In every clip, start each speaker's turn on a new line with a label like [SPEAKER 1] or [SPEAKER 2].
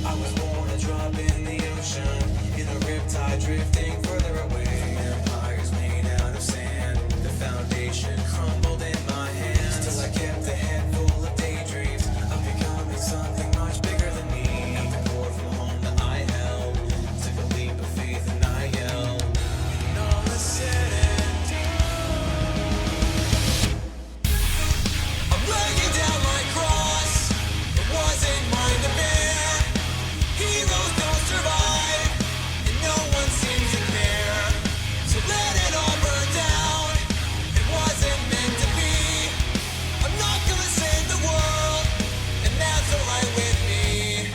[SPEAKER 1] I was born a drop in the ocean, in a riptide drifting further away. Empires made out of sand, the foundation crumbled in my hands. Still I kept a head full of daydreams of becoming something much bigger than me. At the core from home that I held, took a leap of faith and I yelled. And all is said and done, I'm laying down my cross. It wasn't mine to bear. Heroes don't survive, and no one seems to care. So let it all burn down. It wasn't meant to be. I'm not gonna save the world, and that's alright with me.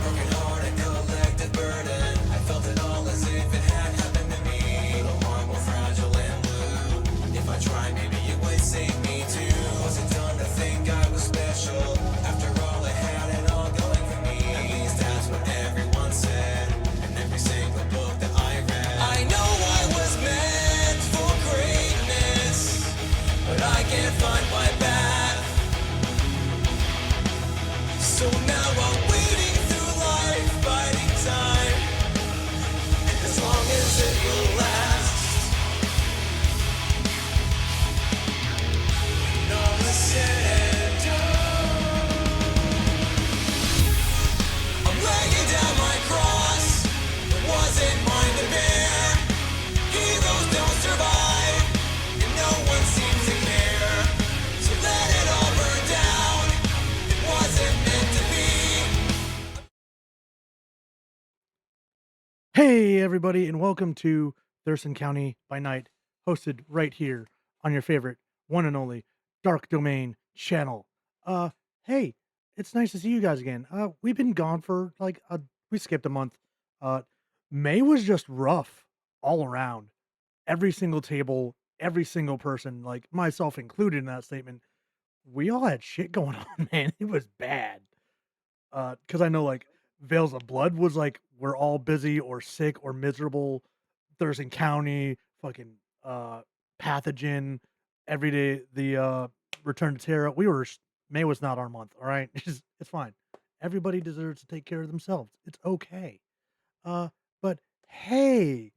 [SPEAKER 1] Broken heart and collected burden, I felt it all as if it had happened to me. Little heart more fragile and blue. If I tried, maybe it would save me too. Wasn't done to think I was special. After all, I had it all going for me. At least that's what everyone said, in every single book that I read. I know I was meant for greatness, but I can't find my path. So now I'm wading through life, fighting time, and as long as it will last. And all is said and done, I'm laying down my cross. It wasn't mine to bear. Heroes don't survive, and no one seems to care. So let it all burn down. It wasn't meant to be.
[SPEAKER 2] Hey, everybody, and welcome to Thurston County by Night, hosted right here on your favorite one and only Dark Domain channel. Hey, it's nice to see you guys again. We've been gone for we skipped a month. Uh, May was just rough all around. Every single table, every single person, like myself included in that statement, we all had shit going on, man. It was bad. Because I know like Veils of Blood was like we're all busy or sick or miserable. Thurston County, fucking pathogen, every day the Return to Terra. May was not our month, all right? It's fine. Everybody deserves to take care of themselves. It's okay. Uh, but hey,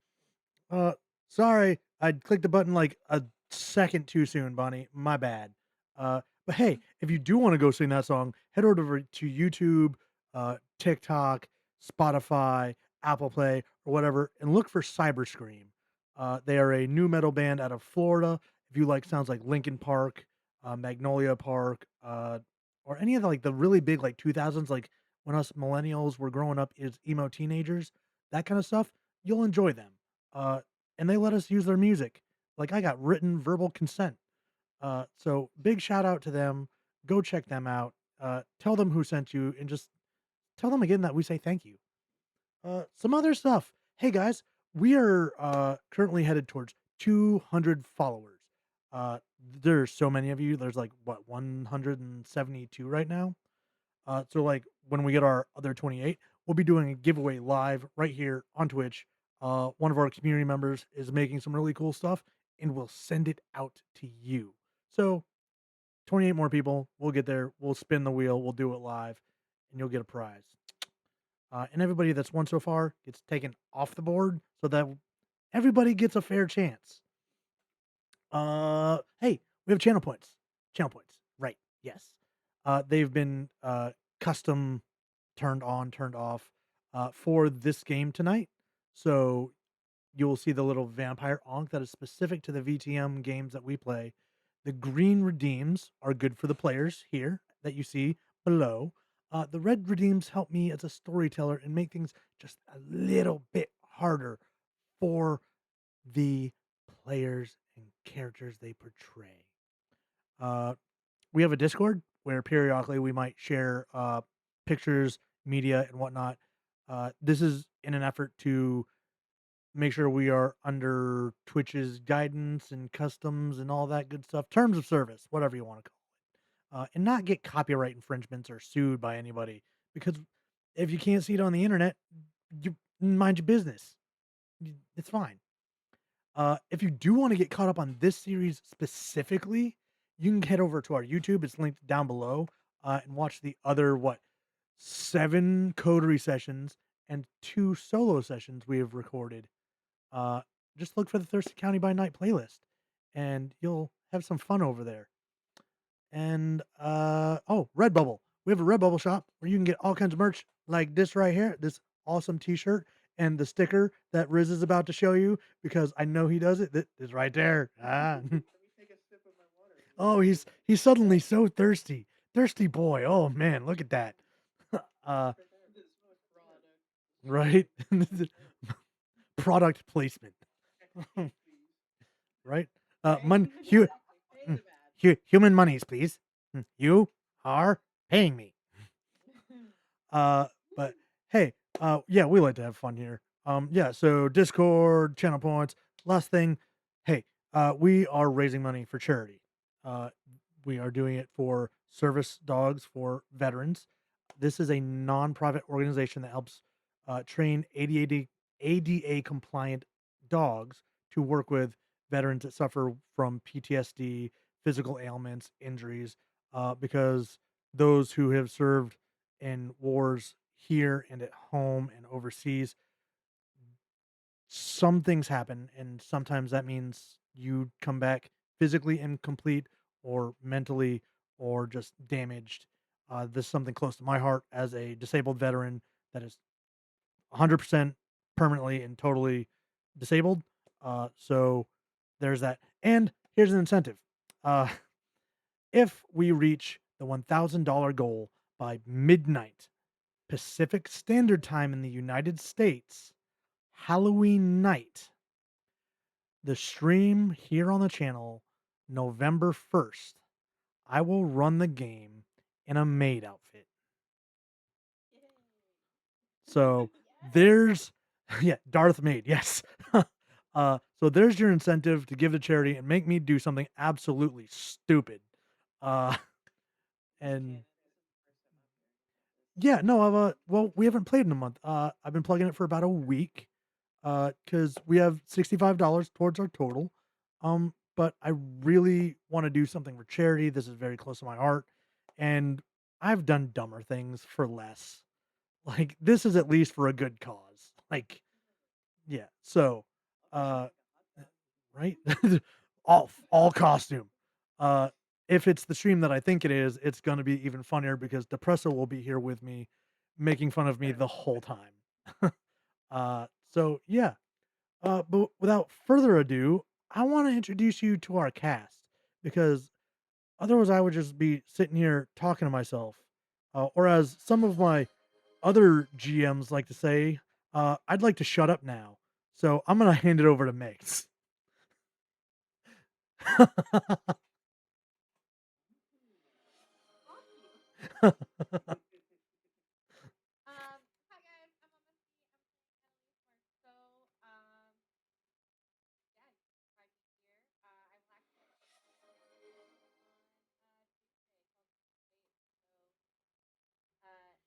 [SPEAKER 2] uh, sorry, I clicked the button like a second too soon, Bonnie. My bad. But hey, if you do want to go sing that song, head over to YouTube, TikTok, Spotify, Apple Play, or whatever, and look for Cyber Scream. They are a new metal band out of Florida. If you like sounds like Linkin Park, Magnolia Park, or any of the, like the really big like 2000s, like when us millennials were growing up as emo teenagers, that kind of stuff, you'll enjoy them. Uh, and they let us use their music. Like I got written verbal consent. So big shout out to them. Go check them out. Tell them who sent you and just tell them again that we say thank you. Some other stuff. Hey guys, we are currently headed towards 200 followers. There's so many of you. There's like what 172 right now. So like when we get our other 28, we'll be doing a giveaway live right here on Twitch. One of our community members is making some really cool stuff and we'll send it out to you. So 28 more people, we'll get there, we'll spin the wheel, we'll do it live, and you'll get a prize. And everybody that's won so far gets taken off the board so that everybody gets a fair chance. Hey, we have channel points. Channel points. Right. Yes. They've been custom turned on, turned off for this game tonight. So you'll see the little vampire onk that is specific to the VTM games that we play. The green redeems are good for the players here that you see below. The red redeems help me as a storyteller and make things just a little bit harder for the players and characters they portray. We have a Discord where periodically we might share pictures, media, and whatnot. This is in an effort to make sure we are under Twitch's guidance and customs and all that good stuff, terms of service, whatever you want to call it, and not get copyright infringements or sued by anybody. Because if you can't see it on the internet, you mind your business. It's fine. If you do want to get caught up on this series specifically, you can head over to our YouTube. It's linked down below, and watch the other 7 coterie sessions and 2 solo sessions we have recorded. Uh, just look for the Thurston County by Night playlist, and you'll have some fun over there. And oh, Redbubble. We have a Redbubble shop where you can get all kinds of merch like this right here, this awesome T-shirt, and the sticker that Riz is about to show you because I know he does it. That is right there. Ah. Oh, he's suddenly so thirsty, thirsty boy. Oh man, look at that. uh, right? Product placement, right? Human monies, please. You are paying me. But hey, yeah, we like to have fun here. Yeah, so Discord, channel points. Last thing, hey, we are raising money for charity. Uh, we are doing it for service dogs for veterans. This is a non-profit organization that helps train ADA compliant dogs to work with veterans that suffer from PTSD, physical ailments, injuries, because those who have served in wars here and at home and overseas, some things happen, and sometimes that means you come back physically incomplete or mentally or just damaged. This is something close to my heart as a disabled veteran that is 100% permanently and totally disabled. So there's that. And here's an incentive. Uh, if we reach the $1,000 goal by midnight Pacific Standard Time in the United States, Halloween night, the stream here on the channel, November 1st, I will run the game in a maid outfit. So there's, yeah, Darth Maid, yes. So there's your incentive to give to charity and make me do something absolutely stupid. Uh, and yeah, no, well, we haven't played in a month. I've been plugging it for about a week. Because we have $65 towards our total. But I really want to do something for charity. This is very close to my heart, and I've done dumber things for less. Like this is at least for a good cause. Like, yeah. So, uh, right, all costume. Uh, if it's the stream that I think it is, it's gonna be even funnier because Depresso will be here with me, making fun of me the whole time. So yeah. But without further ado, I want to introduce you to our cast because otherwise I would just be sitting here talking to myself. Or as some of my other GMs like to say, I'd like to shut up now. So I'm going to hand it over to Megs.
[SPEAKER 3] Hi guys, I'm Amassi. I'm playing Annalise Marceau. Yeah, right here. I will actually be on Tuesday called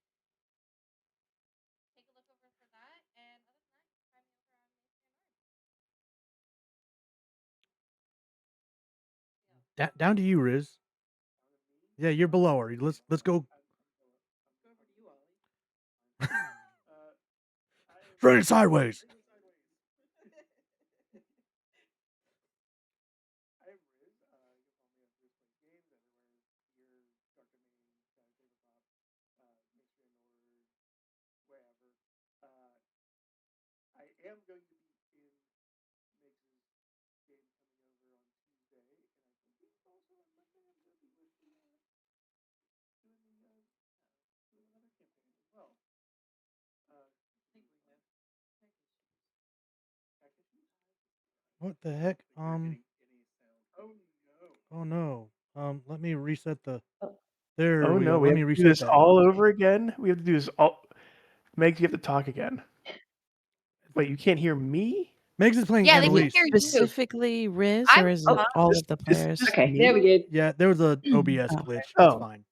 [SPEAKER 3] So, take a look over for that. And other than that, you can find me over on
[SPEAKER 2] Down to you, Riz. Yeah, you're below her. Let's go. Running sideways. What the heck? Oh no. Let me reset the. There
[SPEAKER 4] Oh
[SPEAKER 2] we go.
[SPEAKER 4] no, we
[SPEAKER 2] Let
[SPEAKER 4] have
[SPEAKER 2] me
[SPEAKER 4] to do
[SPEAKER 2] reset
[SPEAKER 4] this
[SPEAKER 2] that.
[SPEAKER 4] all over again? We have to do this all. Megs, you have to talk again. Wait, you can't hear me?
[SPEAKER 2] Megs is playing
[SPEAKER 3] Yeah, they can
[SPEAKER 2] Annalise.
[SPEAKER 3] hear you.
[SPEAKER 5] Specifically Riz,
[SPEAKER 3] I'm
[SPEAKER 5] or is it all of the players?
[SPEAKER 4] Just
[SPEAKER 6] Okay,
[SPEAKER 4] me?
[SPEAKER 6] there we go.
[SPEAKER 2] Yeah, there was a OBS
[SPEAKER 5] Oh.
[SPEAKER 2] glitch. It's
[SPEAKER 4] Oh.
[SPEAKER 2] fine.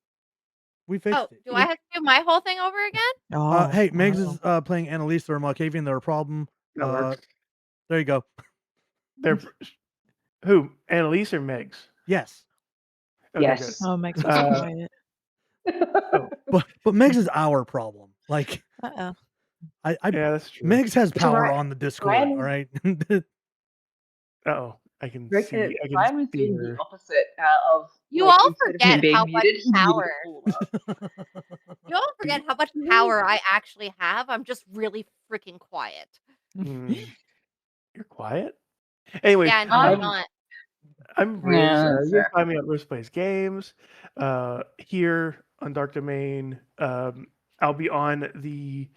[SPEAKER 2] We fixed
[SPEAKER 3] Oh,
[SPEAKER 2] it.
[SPEAKER 3] do I have to do my whole thing over again?
[SPEAKER 5] Oh,
[SPEAKER 2] Hey, Megs
[SPEAKER 5] wow.
[SPEAKER 2] is playing Annalise or Malkavian. They're a problem.
[SPEAKER 4] That works.
[SPEAKER 2] There you go.
[SPEAKER 4] They're who? Annalise or Megs?
[SPEAKER 2] Yes. Okay,
[SPEAKER 6] Yes.
[SPEAKER 2] good.
[SPEAKER 5] Oh, Megs was quiet.
[SPEAKER 4] Oh,
[SPEAKER 2] But Megs is our problem. Like
[SPEAKER 5] Uh-oh.
[SPEAKER 2] I
[SPEAKER 4] yeah, that's true.
[SPEAKER 2] Megs has
[SPEAKER 6] So
[SPEAKER 2] power on the Discord. All right.
[SPEAKER 4] Oh, I can see
[SPEAKER 6] Ryan was doing the
[SPEAKER 4] her.
[SPEAKER 6] opposite of
[SPEAKER 3] You
[SPEAKER 6] like
[SPEAKER 3] all
[SPEAKER 6] instead of him
[SPEAKER 3] forget
[SPEAKER 6] being
[SPEAKER 3] how much
[SPEAKER 6] muted, he muted
[SPEAKER 3] power.
[SPEAKER 6] all of us.
[SPEAKER 3] You all
[SPEAKER 4] Do you,
[SPEAKER 3] forget how much power I actually have. I'm just really freaking quiet.
[SPEAKER 4] mm, you're quiet. Anyways,
[SPEAKER 3] Yeah, no, I'm
[SPEAKER 6] I'm
[SPEAKER 3] not.
[SPEAKER 4] I'm Riz.
[SPEAKER 6] yeah,
[SPEAKER 4] You can
[SPEAKER 6] fair.
[SPEAKER 4] find me on Riz Plays Games. Here on Dark Domain. I'll be on the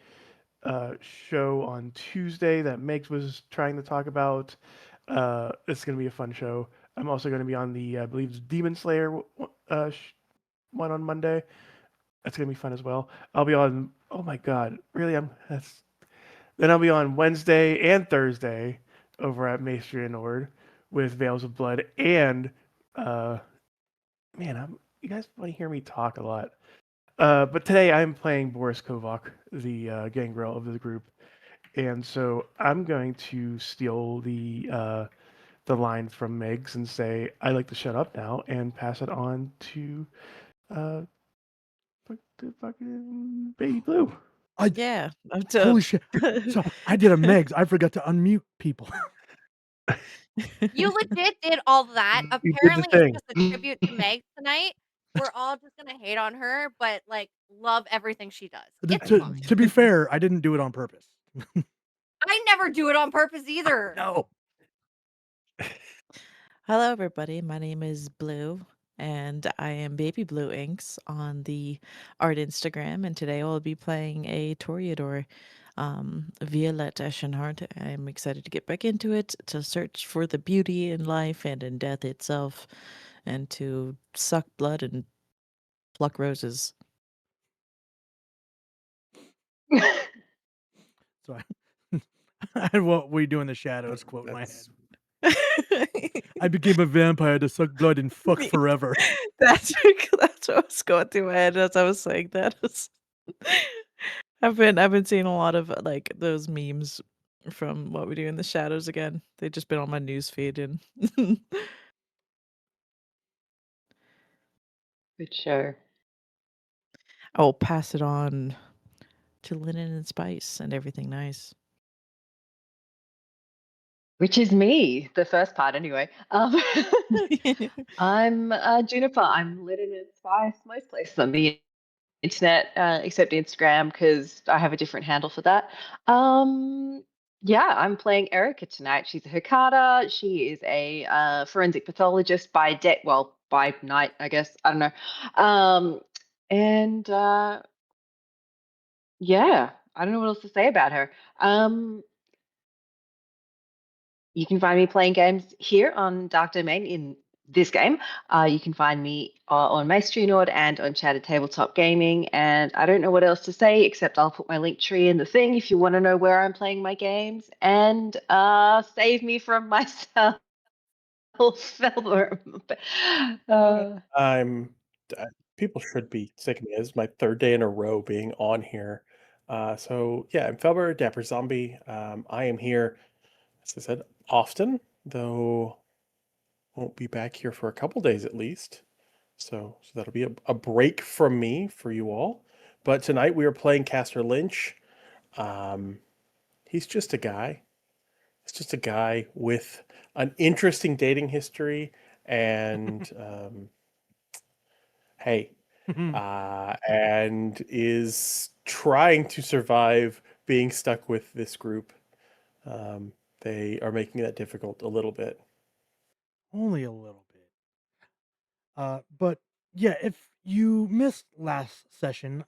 [SPEAKER 4] show on Tuesday that Megs was trying to talk about. It's going to be a fun show. I'm also going to be on the, I believe, it's Demon Slayer one on Monday. That's going to be fun as well. I'll be on. Oh my God, really? That's. Then I'll be on Wednesday and Thursday over at Maestria Nord with Veils of Blood and uh, man, you guys want to hear me talk a lot. But today I'm playing Boris Kovac, the gangrel of the group, and so I'm going to steal the line from Megs and say I like to shut up now and pass it on to uh, the fucking baby blue.
[SPEAKER 5] Yeah.
[SPEAKER 2] Holy shit! So I did a Megs. I forgot to unmute people.
[SPEAKER 3] You legit did all that.
[SPEAKER 4] You did the
[SPEAKER 3] Apparently, it's
[SPEAKER 4] thing.
[SPEAKER 3] just a tribute to Meg tonight. We're all just gonna hate on her, but like love everything she does. It's fine.
[SPEAKER 2] To be fair, I didn't do it on purpose.
[SPEAKER 3] I never do it on purpose either.
[SPEAKER 2] No.
[SPEAKER 5] Hello, everybody. My name is Blue, and I am Baby Blue Inks on the art Instagram. And today I'll be playing a Toreador, Violette Eschenhardt. I'm excited to get back into it, to search for the beauty in life and in death itself, and to suck blood and pluck roses.
[SPEAKER 2] So I had what we do in the shadows quote in my head. I became a vampire to suck blood and fuck forever.
[SPEAKER 5] That's what was going through my head as I was saying that. I've been seeing a lot of like those memes from What We Do in the Shadows again. They've just been on my news feed and
[SPEAKER 6] Good show.
[SPEAKER 5] I will pass it on to Linen and Spice and everything nice.
[SPEAKER 6] Which is me, the first part anyway. I'm Juniper. I'm lit in spice most places on the internet, except Instagram because I have a different handle for that. Yeah, I'm playing Erica tonight. She's a Hikata. She is a forensic pathologist by day, well, by night, I guess. I don't know. And yeah, I don't know what else to say about her. You can find me playing games here on Dark Domain in this game. You can find me on Maestria Nord and on Chatted Tabletop Gaming. And I don't know what else to say except I'll put my link tree in the thing if you want to know where I'm playing my games. And save me from myself.
[SPEAKER 7] I'm people should be sick of me. This is my third day in a row being on here. So yeah, I'm Felber, Dapper Zombie. I am here, as I said, often, though won't be back here for a couple days at least. So that'll be a break from me for you all. But tonight we are playing Caster Lynch. He's just a guy. He's just a guy with an interesting dating history and hey, and is trying to survive being stuck with this group. They are making that difficult a little bit.
[SPEAKER 2] Only a little bit. But yeah, if you missed last session,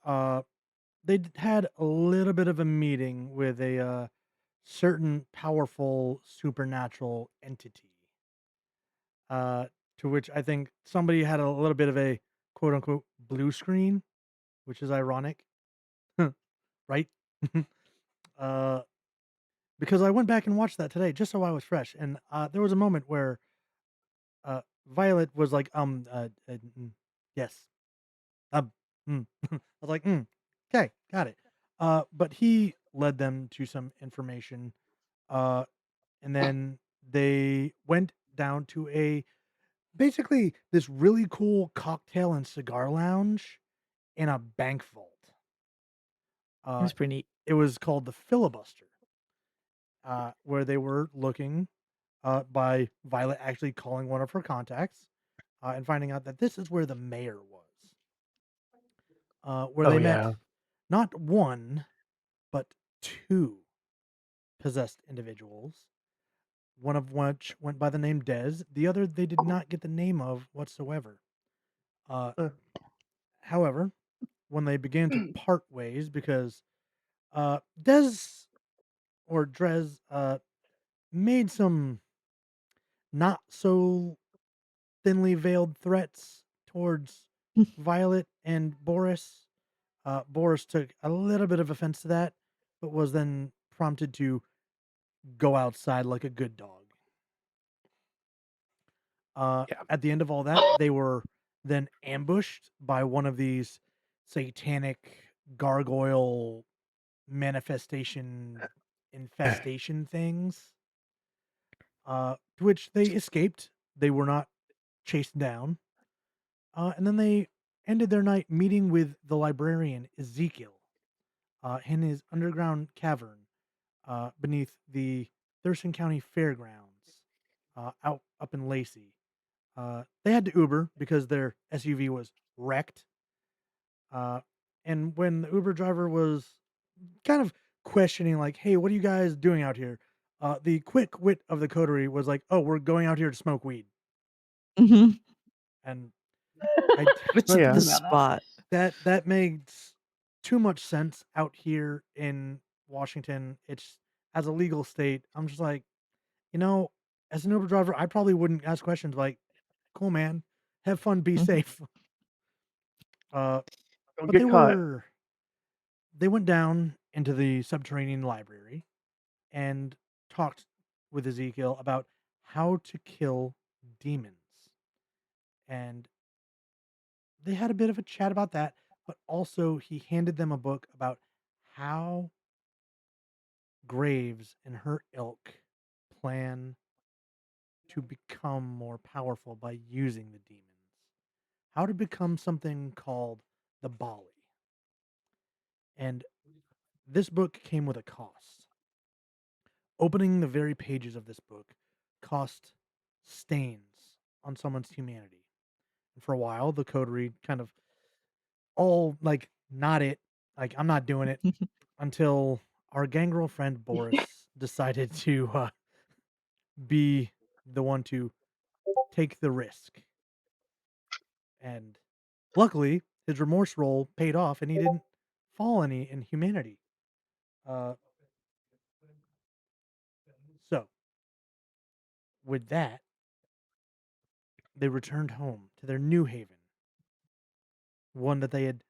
[SPEAKER 2] they had a little bit of a meeting with a certain powerful supernatural entity. To which I think somebody had a little bit of a quote unquote blue screen, which is ironic, right? uh, because I went back and watched that today just so I was fresh, and there was a moment where Violet was like, yes, I was like, okay, got it. But he led them to some information, uh, and then they went down to basically this really cool cocktail and cigar lounge in a bank vault.
[SPEAKER 5] That's pretty neat.
[SPEAKER 2] It was called the filibuster, where they were looking by Violet actually calling one of her contacts and finding out that this is where the mayor was, where
[SPEAKER 4] Oh
[SPEAKER 2] they met
[SPEAKER 4] yeah.
[SPEAKER 2] not one, but two possessed individuals, one of which went by the name Dez, the other they did not get the name of whatsoever. Uh,
[SPEAKER 4] Uh,
[SPEAKER 2] however, when they began to part ways, because Dez or Drez made some not so thinly veiled threats towards Violet and Boris. Boris took a little bit of offense to that, but was then prompted to go outside like a good dog.
[SPEAKER 4] yeah.
[SPEAKER 2] At the end of all that, they were then ambushed by one of these satanic gargoyle manifestation infestation things, to which they escaped. They were not chased down. And then they ended their night meeting with the librarian Ezekiel in his underground cavern beneath the Thurston County Fairgrounds out up in Lacey. They had to Uber because their SUV was wrecked. Uh, and when the Uber driver was kind of questioning, like, "Hey, what are you guys doing out here?" The quick wit of the coterie was like, "Oh, we're going out here to smoke weed."
[SPEAKER 5] Mhm.
[SPEAKER 2] And I
[SPEAKER 5] Which
[SPEAKER 4] Oh
[SPEAKER 5] is
[SPEAKER 4] yeah.
[SPEAKER 5] the
[SPEAKER 6] About that.
[SPEAKER 5] spot.
[SPEAKER 2] that makes too much sense out here in Washington. It's as a legal state. I'm just like, you know, as an Uber driver, I probably wouldn't ask questions like, "Cool, man, have fun, be
[SPEAKER 5] Mhm.
[SPEAKER 2] safe." Uh,
[SPEAKER 4] Don't
[SPEAKER 2] but
[SPEAKER 4] get caught.
[SPEAKER 2] they went down into the subterranean library and talked with Ezekiel about how to kill demons. And they had a bit of a chat about that, but also he handed them a book about how Graves and her ilk plan to become more powerful by using the demons. How to become something called the Bali. And this book came with a cost. Opening the very pages of this book cost stains on someone's humanity. And for a while, the coterie kind of all like, not it. Like, I'm not doing it until our gangrel friend Boris decided to be the one to take the risk. And luckily, his remorse roll paid off and he didn't fall any in humanity. Uh, so, with that, they returned home to their new haven, one that they had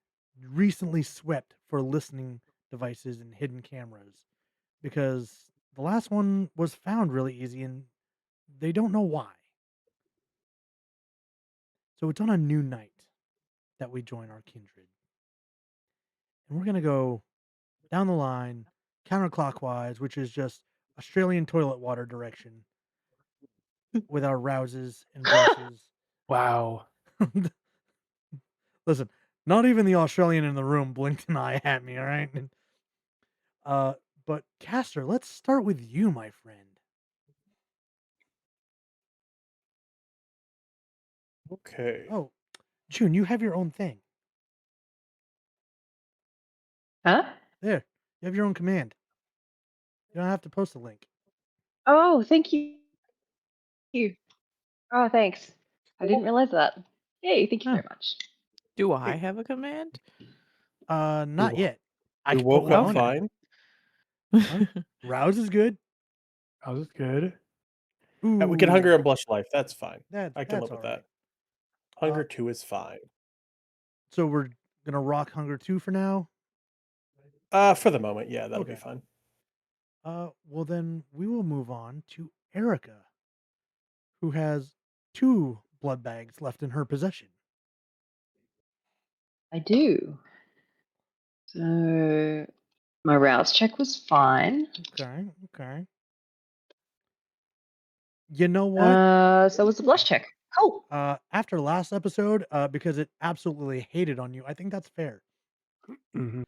[SPEAKER 2] recently swept for listening devices and hidden cameras, because the last one was found really easy and they don't know why. So it's on a new night that we join our kindred. And we're going to go down the line counterclockwise, which is just Australian toilet water direction with our rouses and brushes.
[SPEAKER 4] Wow.
[SPEAKER 2] Listen, not even the Australian in the room blinked an eye at me, all right? Uh, but Castor, let's start with you, my friend.
[SPEAKER 7] Okay.
[SPEAKER 2] Oh, June, you have your own thing.
[SPEAKER 6] Huh?
[SPEAKER 2] There, you have your own command. You don't have to post a link.
[SPEAKER 6] Oh, thank you. Oh, thanks. I didn't realize that. Yay, thank you
[SPEAKER 2] Huh.
[SPEAKER 6] very much.
[SPEAKER 5] Do I
[SPEAKER 7] Hey,
[SPEAKER 5] have a command?
[SPEAKER 7] we,
[SPEAKER 2] Not
[SPEAKER 7] wo-
[SPEAKER 2] yet. I
[SPEAKER 7] we
[SPEAKER 2] could put
[SPEAKER 7] woke
[SPEAKER 2] one
[SPEAKER 7] up
[SPEAKER 2] on you.
[SPEAKER 7] fine.
[SPEAKER 2] Huh? Rouse is good.
[SPEAKER 4] That was good.
[SPEAKER 7] We can hunger
[SPEAKER 2] Ooh,
[SPEAKER 7] and blush life. That's fine. I can
[SPEAKER 2] that's
[SPEAKER 7] live
[SPEAKER 2] all
[SPEAKER 7] with
[SPEAKER 2] right.
[SPEAKER 7] that. Hunger 2 is fine.
[SPEAKER 2] So we're gonna rock Hunger 2 for now.
[SPEAKER 7] For the moment, yeah, that'll be
[SPEAKER 2] Okay.
[SPEAKER 7] fine.
[SPEAKER 2] Well then we will move on to Erica, who has 2 blood bags left in her possession.
[SPEAKER 6] I do. So my rouse check was fine.
[SPEAKER 2] Okay. You know what?
[SPEAKER 6] So was the blush check. Cool.
[SPEAKER 2] After last episode, because it absolutely hated on you. I think that's fair
[SPEAKER 4] Mhm.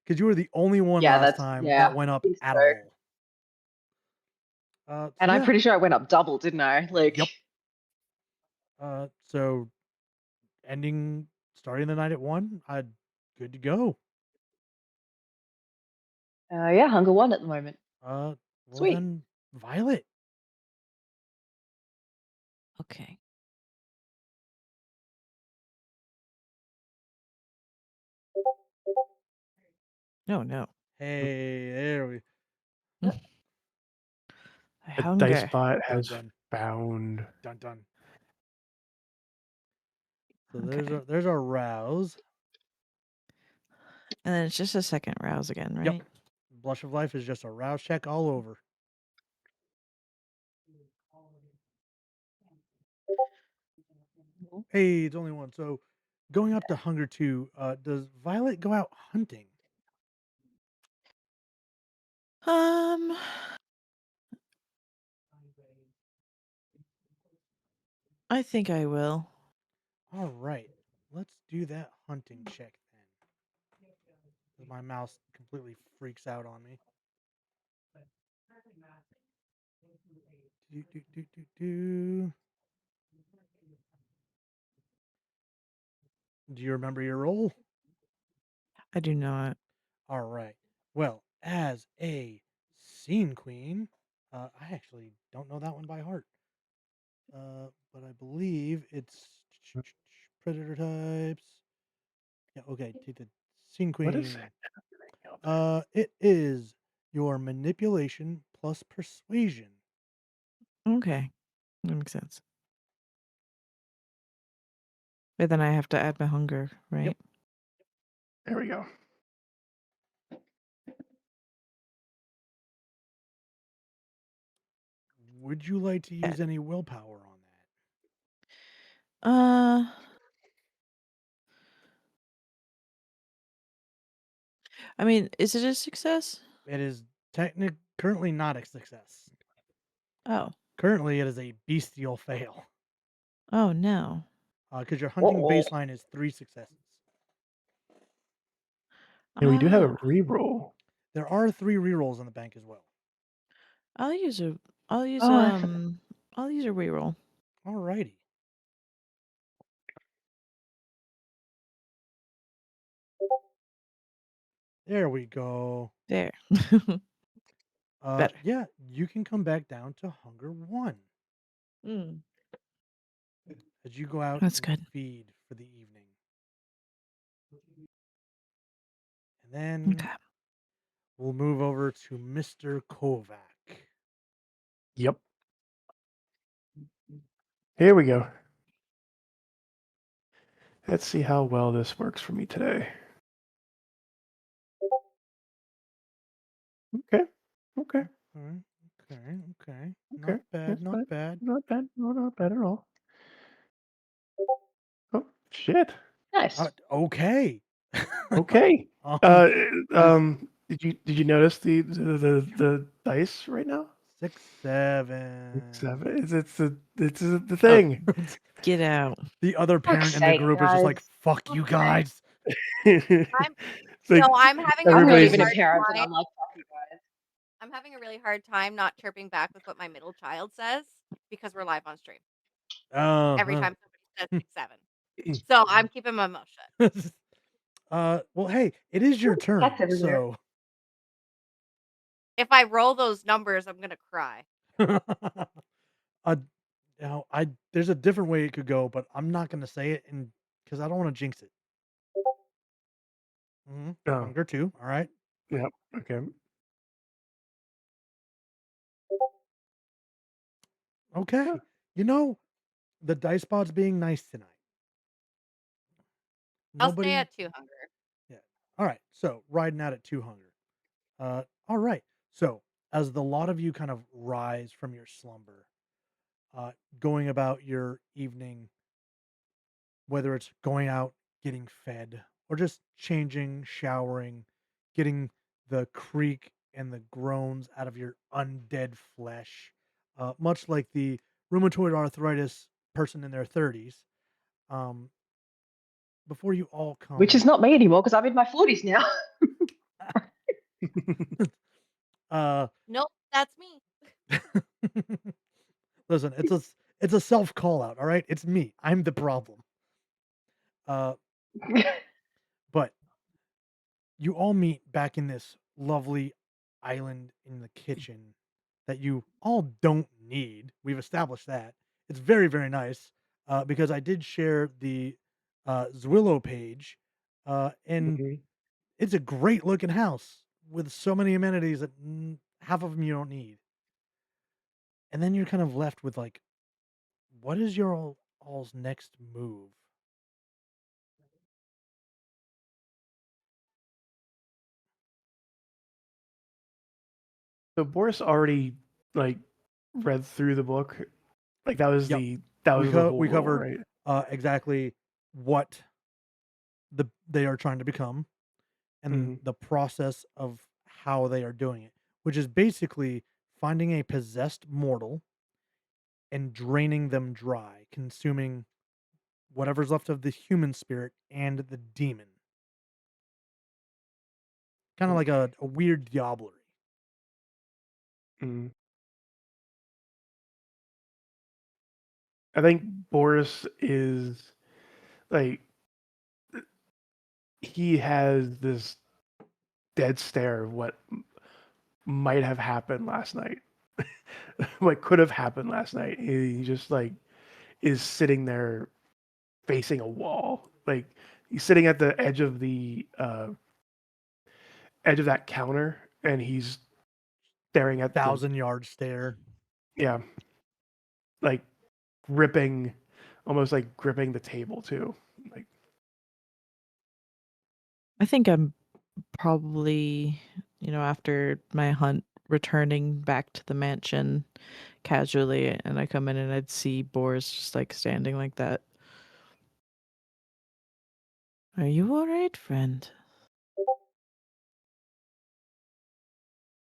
[SPEAKER 2] because you were the only one
[SPEAKER 6] Yeah,
[SPEAKER 2] last
[SPEAKER 6] that's
[SPEAKER 2] time
[SPEAKER 6] yeah.
[SPEAKER 2] that went
[SPEAKER 6] I
[SPEAKER 2] up
[SPEAKER 6] think
[SPEAKER 2] at
[SPEAKER 6] so.
[SPEAKER 2] all. So
[SPEAKER 6] And I'm
[SPEAKER 2] yeah,
[SPEAKER 6] pretty sure I went up double, didn't I? Like,
[SPEAKER 2] yep. So starting the night at 1, good to go.
[SPEAKER 6] yeah, Hunger 1 at the moment.
[SPEAKER 2] Well
[SPEAKER 6] Sweet.
[SPEAKER 2] then, Violet.
[SPEAKER 5] Okay. No, no.
[SPEAKER 2] Hey, there we
[SPEAKER 4] A dice
[SPEAKER 5] Hunger.
[SPEAKER 4] bot
[SPEAKER 2] dun
[SPEAKER 4] has
[SPEAKER 2] dun
[SPEAKER 4] found.
[SPEAKER 2] dun dun. So
[SPEAKER 5] Okay.
[SPEAKER 2] there's our rouse.
[SPEAKER 5] And then it's just a second rouse again, right?
[SPEAKER 2] Yep. Blush of Life is just a rouse check all over.
[SPEAKER 6] Mhm.
[SPEAKER 2] Hey, it's only one. So going up to Hunger 2, does Violet go out hunting?
[SPEAKER 5] Um, I think I will.
[SPEAKER 2] All right. Let's do that hunting check then. 'Cause my mouse completely freaks out on me. Do, do, do, do, do. Do you remember your role?
[SPEAKER 5] I do not.
[SPEAKER 2] All right. Well, as a scene queen, I actually don't know that one by heart. But I believe it's predator types. Yeah, okay. To the scene
[SPEAKER 4] What is
[SPEAKER 2] queen.
[SPEAKER 4] happening over
[SPEAKER 2] It is your manipulation plus persuasion.
[SPEAKER 5] Okay. That makes sense. But then I have to add my hunger, right?
[SPEAKER 4] there? There we go.
[SPEAKER 2] Would you like to use any willpower on that?
[SPEAKER 5] I mean, is it a success?
[SPEAKER 2] It is currently not a success.
[SPEAKER 5] Oh.
[SPEAKER 2] Currently, it is a bestial fail.
[SPEAKER 5] Oh no.
[SPEAKER 2] Because your hunting
[SPEAKER 6] Uh-oh.
[SPEAKER 2] baseline is 3 successes.
[SPEAKER 4] And we do have a
[SPEAKER 5] Ah.
[SPEAKER 4] reroll.
[SPEAKER 2] There are 3 rerolls in the bank as well.
[SPEAKER 5] I'll use a
[SPEAKER 6] Oh, I forgot.
[SPEAKER 5] I'll use a reroll.
[SPEAKER 2] Alrighty. There we go.
[SPEAKER 5] There. Better.
[SPEAKER 2] Yeah, you can come back down to Hunger 1
[SPEAKER 5] Mm.
[SPEAKER 2] as you go out
[SPEAKER 5] That's
[SPEAKER 2] and
[SPEAKER 5] good.
[SPEAKER 2] feed for the evening. And then
[SPEAKER 5] Okay.
[SPEAKER 2] we'll move over to Mr. Kovac.
[SPEAKER 4] Yep. Here we go. Let's see how well this works for me today. Okay. Okay.
[SPEAKER 2] Okay. Not
[SPEAKER 4] Okay.
[SPEAKER 2] bad,
[SPEAKER 4] That's
[SPEAKER 2] not
[SPEAKER 4] fine.
[SPEAKER 2] bad.
[SPEAKER 4] Not bad. No, not bad at all. Oh shit.
[SPEAKER 6] Nice.
[SPEAKER 2] Okay.
[SPEAKER 4] Okay.
[SPEAKER 2] Um,
[SPEAKER 4] Did you notice the dice right now?
[SPEAKER 2] 6, 7.
[SPEAKER 4] 7. It's the thing.
[SPEAKER 5] Get out.
[SPEAKER 2] The other
[SPEAKER 6] Fuck's
[SPEAKER 2] parent in the
[SPEAKER 6] sake,
[SPEAKER 2] group is just like,
[SPEAKER 6] guys.
[SPEAKER 2] "Fuck you
[SPEAKER 6] Fuck's sake.
[SPEAKER 2] guys."
[SPEAKER 3] I'm
[SPEAKER 4] It's like
[SPEAKER 3] I'm having a
[SPEAKER 6] I'm not
[SPEAKER 3] really
[SPEAKER 4] everybody's
[SPEAKER 6] even a
[SPEAKER 4] just
[SPEAKER 3] hard
[SPEAKER 6] parent, but
[SPEAKER 3] time.
[SPEAKER 6] I'm like, fuck you guys.
[SPEAKER 3] I'm having a really hard time not chirping back with what my middle child says because we're live on stream. Every time somebody says 6, 7. So I'm keeping my mouth shut.
[SPEAKER 2] Well, hey, it is your turn,
[SPEAKER 6] Cats everywhere.
[SPEAKER 2] so
[SPEAKER 3] If I roll those numbers, I'm gonna cry.
[SPEAKER 2] uh, there's a different way it could go, but I'm not gonna say it, and because I don't want to jinx it.
[SPEAKER 4] oh,
[SPEAKER 2] Hunger 2. All right.
[SPEAKER 4] yep. Okay.
[SPEAKER 2] Okay. You know, the dice pod's being nice tonight.
[SPEAKER 3] I'll stay
[SPEAKER 2] Nobody.
[SPEAKER 3] at 2 hunger.
[SPEAKER 2] Yeah. All right. So riding out at 2 hunger. All right. So as the lot of you kind of rise from your slumber, going about your evening, whether it's going out, getting fed, or just changing, showering, getting the creak and the groans out of your undead flesh, much like the rheumatoid arthritis person in their 30s. Before you all come,
[SPEAKER 6] Which is not me anymore because I'm in my 40s now.
[SPEAKER 3] Nope, that's me.
[SPEAKER 2] Listen, it's a self call out. All right, it's me. I'm the problem. But you all meet back in this lovely island in the kitchen that you all don't need. We've established that. It's very, very nice because I did share the Zwillow page, and
[SPEAKER 4] Mhm.
[SPEAKER 2] it's a great looking house with so many amenities that half of them you don't need. And then you're kind of left with like, what is your all's next move?
[SPEAKER 4] So Boris already like read through the book. Like that was
[SPEAKER 2] Yep.
[SPEAKER 4] the whole
[SPEAKER 2] We
[SPEAKER 4] role,
[SPEAKER 2] covered
[SPEAKER 4] right?
[SPEAKER 2] exactly what they are trying to become and
[SPEAKER 4] Mhm.
[SPEAKER 2] the process of how they are doing it, which is basically finding a possessed mortal and draining them dry, consuming whatever's left of the human spirit and the demon. Kind of like a weird diablerie.
[SPEAKER 4] Mhm. I think Boris is like he has this dead stare of what might have happened last night. What could have happened last night. He just like is sitting there facing a wall. Like he's sitting at the edge of that counter and he's staring at the
[SPEAKER 2] 1,000-yard stare.
[SPEAKER 4] yeah, like gripping almost like gripping the table too. Like
[SPEAKER 5] I think I'm probably, after my hunt, returning back to the mansion casually, and I come in and I'd see Boris just like standing like that. Are you all right, friend?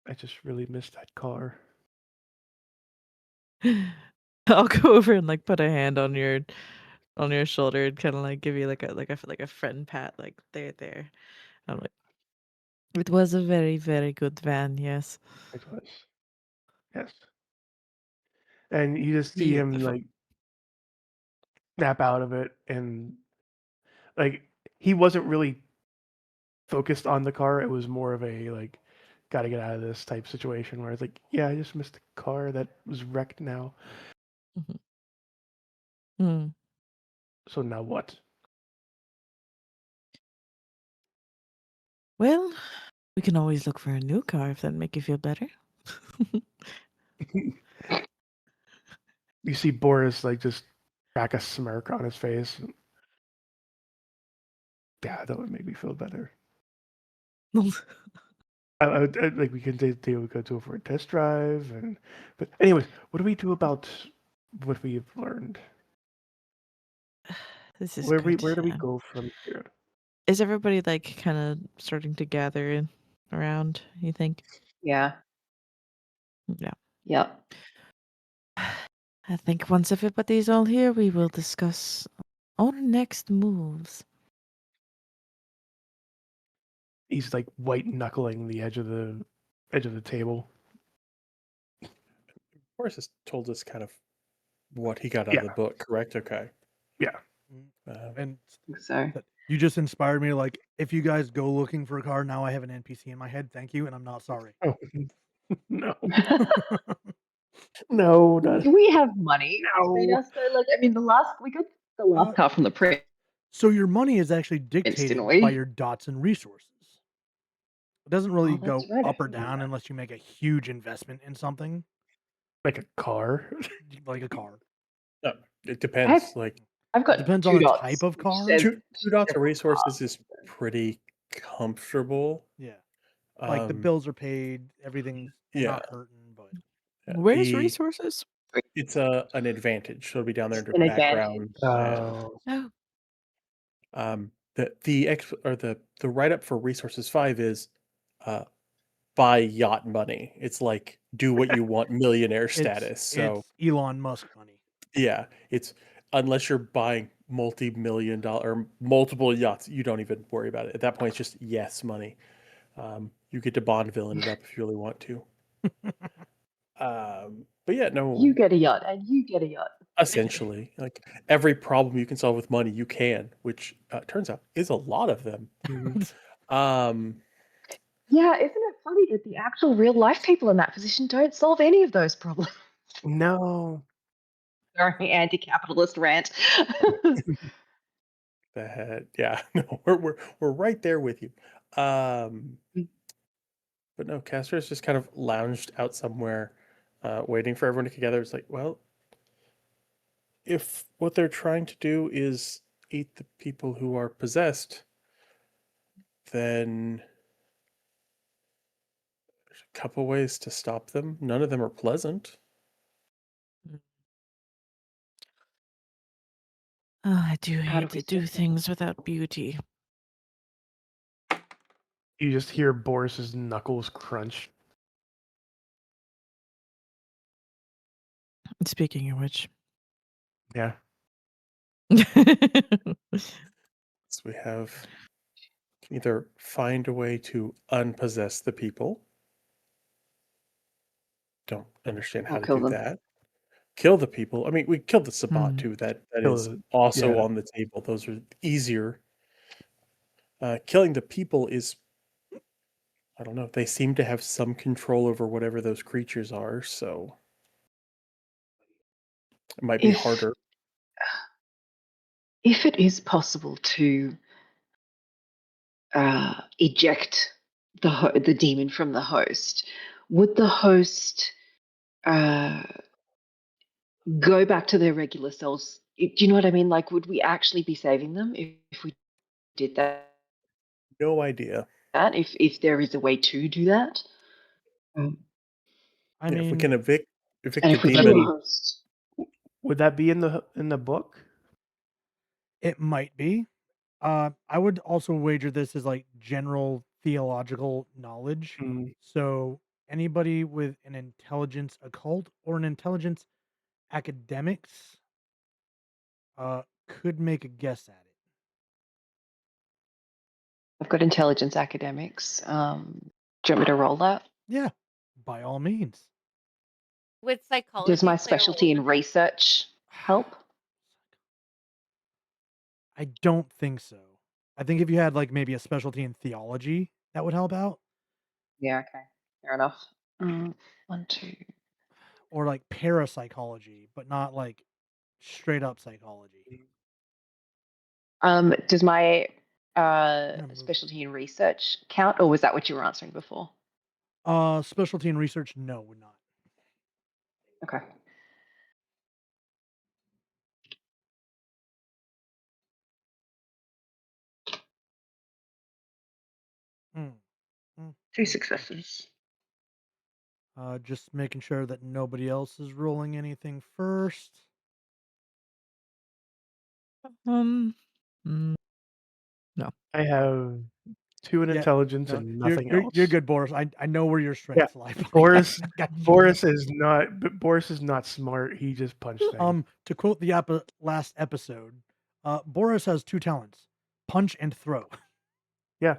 [SPEAKER 4] I just really missed that car.
[SPEAKER 5] I'll go over and like put a hand on your shoulder and kind of like give you like a friend pat, like there. I'm like, it was a very, very good van, yes.
[SPEAKER 4] It was. Yes. And you just see him like snap out of it and like he wasn't really focused on the car. It was more of a like got to get out of this type situation where it's like, yeah, I just missed a car that was wrecked now.
[SPEAKER 5] Mm.
[SPEAKER 4] So now what?
[SPEAKER 5] Well, we can always look for a new car if that make you feel better.
[SPEAKER 4] You see Boris like just crack a smirk on his face. Yeah, that would make me feel better. Like we can go to for a test drive, but anyways, what do we do about what we've learned?
[SPEAKER 5] This is
[SPEAKER 4] Where
[SPEAKER 5] good.
[SPEAKER 4] do we go from here?
[SPEAKER 5] Is everybody like kind of starting to gather around, you think?
[SPEAKER 6] Yeah.
[SPEAKER 5] Yeah.
[SPEAKER 6] Yep.
[SPEAKER 5] I think once everybody's all here, we will discuss our next moves.
[SPEAKER 4] He's like white knuckling the edge of the table.
[SPEAKER 7] Boris has told us kind of what he got out
[SPEAKER 4] Yeah.
[SPEAKER 7] of the book, correct? Okay.
[SPEAKER 4] Yeah.
[SPEAKER 2] And
[SPEAKER 6] So
[SPEAKER 2] you just inspired me. Like, if you guys go looking for a car, now I have an NPC in my head. Thank you, and I'm not sorry.
[SPEAKER 4] Oh no. No, not
[SPEAKER 6] do we have money between
[SPEAKER 4] no.
[SPEAKER 6] us though? Like, I mean, we got the last car from the prince,
[SPEAKER 2] So your money is actually
[SPEAKER 6] didn't
[SPEAKER 2] dictated by
[SPEAKER 6] we?
[SPEAKER 2] your dots and resources. It doesn't really
[SPEAKER 6] Oh, that's
[SPEAKER 2] go
[SPEAKER 6] right. I
[SPEAKER 2] up or
[SPEAKER 6] forgot
[SPEAKER 2] down
[SPEAKER 6] that.
[SPEAKER 2] unless you make a huge investment in something
[SPEAKER 4] Like a car.
[SPEAKER 2] like a car.
[SPEAKER 7] No, it
[SPEAKER 6] I've
[SPEAKER 7] depends. Like
[SPEAKER 6] I've got
[SPEAKER 2] Depends
[SPEAKER 6] 2
[SPEAKER 2] on the
[SPEAKER 6] dots,
[SPEAKER 2] type of
[SPEAKER 6] which
[SPEAKER 2] car.
[SPEAKER 6] says
[SPEAKER 7] two dots of
[SPEAKER 6] several
[SPEAKER 7] resources
[SPEAKER 6] cars.
[SPEAKER 7] is pretty comfortable.
[SPEAKER 2] Yeah. Like the
[SPEAKER 7] Um,
[SPEAKER 2] bills are paid, everything's
[SPEAKER 7] yeah,
[SPEAKER 2] not hurting, but
[SPEAKER 7] yeah.
[SPEAKER 5] Where's resources?
[SPEAKER 7] It's an advantage. So it'll be down there
[SPEAKER 6] It's
[SPEAKER 7] under
[SPEAKER 6] an advantage.
[SPEAKER 7] background.
[SPEAKER 4] Oh.
[SPEAKER 5] Oh,
[SPEAKER 7] The write up for resources 5 is buy yacht money. It's like do what you want millionaire status. So
[SPEAKER 2] it's Elon Musk money.
[SPEAKER 7] yeah, it's unless you're buying multi-million-dollar or multiple yachts, you don't even worry about it. At that point, it's just yes money. You get to Bond villain it up if you really want to. But yeah,
[SPEAKER 6] You
[SPEAKER 7] no,
[SPEAKER 6] get a yacht, and you get a yacht.
[SPEAKER 7] essentially, like every problem you can solve with money, you can, which turns out is a lot of them. Um,
[SPEAKER 6] Yeah, isn't it funny that the actual real life people in that position don't solve any of those problems?
[SPEAKER 4] No.
[SPEAKER 6] Sorry, anti-capitalist rant.
[SPEAKER 7] yeah, no, we're right there with you. But no, Castor's just kind of lounged out somewhere, waiting for everyone to get together. It's like, well, if what they're trying to do is eat the people who are possessed, then there's a couple ways to stop them. None of them are pleasant.
[SPEAKER 5] Oh, I do
[SPEAKER 6] How do
[SPEAKER 5] hate
[SPEAKER 6] we
[SPEAKER 5] to do
[SPEAKER 6] stop them?
[SPEAKER 5] things without beauty.
[SPEAKER 4] You just hear Boris's knuckles crunch.
[SPEAKER 5] Speaking of which.
[SPEAKER 4] Yeah.
[SPEAKER 7] So we have can either find a way to unpossess the people. Don't understand how
[SPEAKER 6] Or
[SPEAKER 7] to
[SPEAKER 6] kill
[SPEAKER 7] do
[SPEAKER 6] them.
[SPEAKER 7] that. Kill the people. I mean, we killed the Sabat too. That
[SPEAKER 4] Kill
[SPEAKER 7] is
[SPEAKER 4] the-
[SPEAKER 7] also
[SPEAKER 4] yeah.
[SPEAKER 7] on the table. Those are easier. Killing the people is, I don't know. They seem to have some control over whatever those creatures are, so it might be
[SPEAKER 6] If
[SPEAKER 7] harder.
[SPEAKER 6] if it is possible to eject the demon from the host, would the host go back to their regular selves? Do you know what I mean? Like, would we actually be saving them if we did that?
[SPEAKER 7] No idea.
[SPEAKER 6] If there is a way to do that,
[SPEAKER 2] I
[SPEAKER 7] Yeah, if we
[SPEAKER 2] mean,
[SPEAKER 7] can evict
[SPEAKER 6] and
[SPEAKER 7] the
[SPEAKER 6] if we
[SPEAKER 4] Would that
[SPEAKER 6] kill a
[SPEAKER 7] demon,
[SPEAKER 4] be
[SPEAKER 6] host,
[SPEAKER 4] would that be in the book?
[SPEAKER 2] it might be. I would also wager this is like general theological knowledge.
[SPEAKER 4] Mm,
[SPEAKER 2] So anybody with an intelligence occult or an intelligence academics could make a guess at it.
[SPEAKER 6] I've got intelligence academics. Do you want me to roll that?
[SPEAKER 2] Yeah, by all means.
[SPEAKER 3] Would
[SPEAKER 6] Does
[SPEAKER 3] psychology
[SPEAKER 6] my
[SPEAKER 3] play a role
[SPEAKER 6] specialty
[SPEAKER 3] in
[SPEAKER 6] in
[SPEAKER 3] this?
[SPEAKER 6] research help?
[SPEAKER 2] I don't think so. I think if you had like maybe a specialty in theology, that would help out,
[SPEAKER 6] Yeah, okay. Fair enough. 1, 2.
[SPEAKER 2] or like parapsychology, but not like straight up psychology.
[SPEAKER 6] Does my
[SPEAKER 2] Yeah, move.
[SPEAKER 6] specialty in research count, or was that what you were answering before?
[SPEAKER 2] Specialty in research, no, would not.
[SPEAKER 6] Okay.
[SPEAKER 2] Mm, mm.
[SPEAKER 6] 2 successes.
[SPEAKER 2] Just making sure that nobody else is rolling anything first.
[SPEAKER 5] Mm,
[SPEAKER 4] I have 2 in
[SPEAKER 2] Yeah,
[SPEAKER 4] intelligence
[SPEAKER 2] no,
[SPEAKER 4] and
[SPEAKER 2] you're
[SPEAKER 4] nothing
[SPEAKER 2] you're you're
[SPEAKER 4] else.
[SPEAKER 2] good, Boris. I know where your
[SPEAKER 4] Yeah.
[SPEAKER 2] strengths lie. buddy.
[SPEAKER 4] Boris
[SPEAKER 2] Got you.
[SPEAKER 4] Boris is not smart. He just punched things.
[SPEAKER 2] To quote the last episode, Boris has 2 talents: punch and throw.
[SPEAKER 4] Yeah.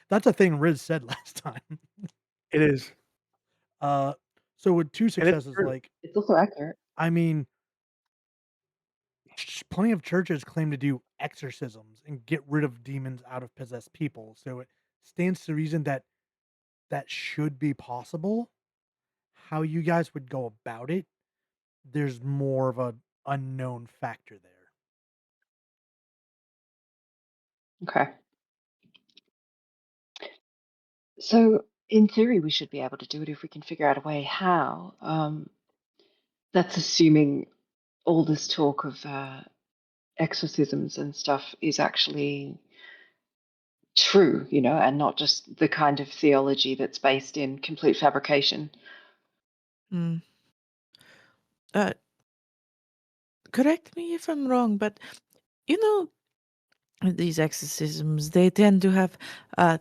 [SPEAKER 2] That's a thing Riz said last time.
[SPEAKER 4] It is.
[SPEAKER 2] So with 2
[SPEAKER 4] And it's
[SPEAKER 2] successes,
[SPEAKER 4] true.
[SPEAKER 2] like,
[SPEAKER 6] It's also accurate.
[SPEAKER 2] I mean, plenty of churches claim to do exorcisms and get rid of demons out of possessed people. So it stands to reason that that should be possible. How you guys would go about it, there's more of a unknown factor there.
[SPEAKER 6] Okay. So, in theory, we should be able to do it if we can figure out a way how. That's assuming all this talk of exorcisms and stuff is actually true, and not just the kind of theology that's based in complete fabrication.
[SPEAKER 5] mm. Correct me if I'm wrong, but you know, these exorcisms, they tend to have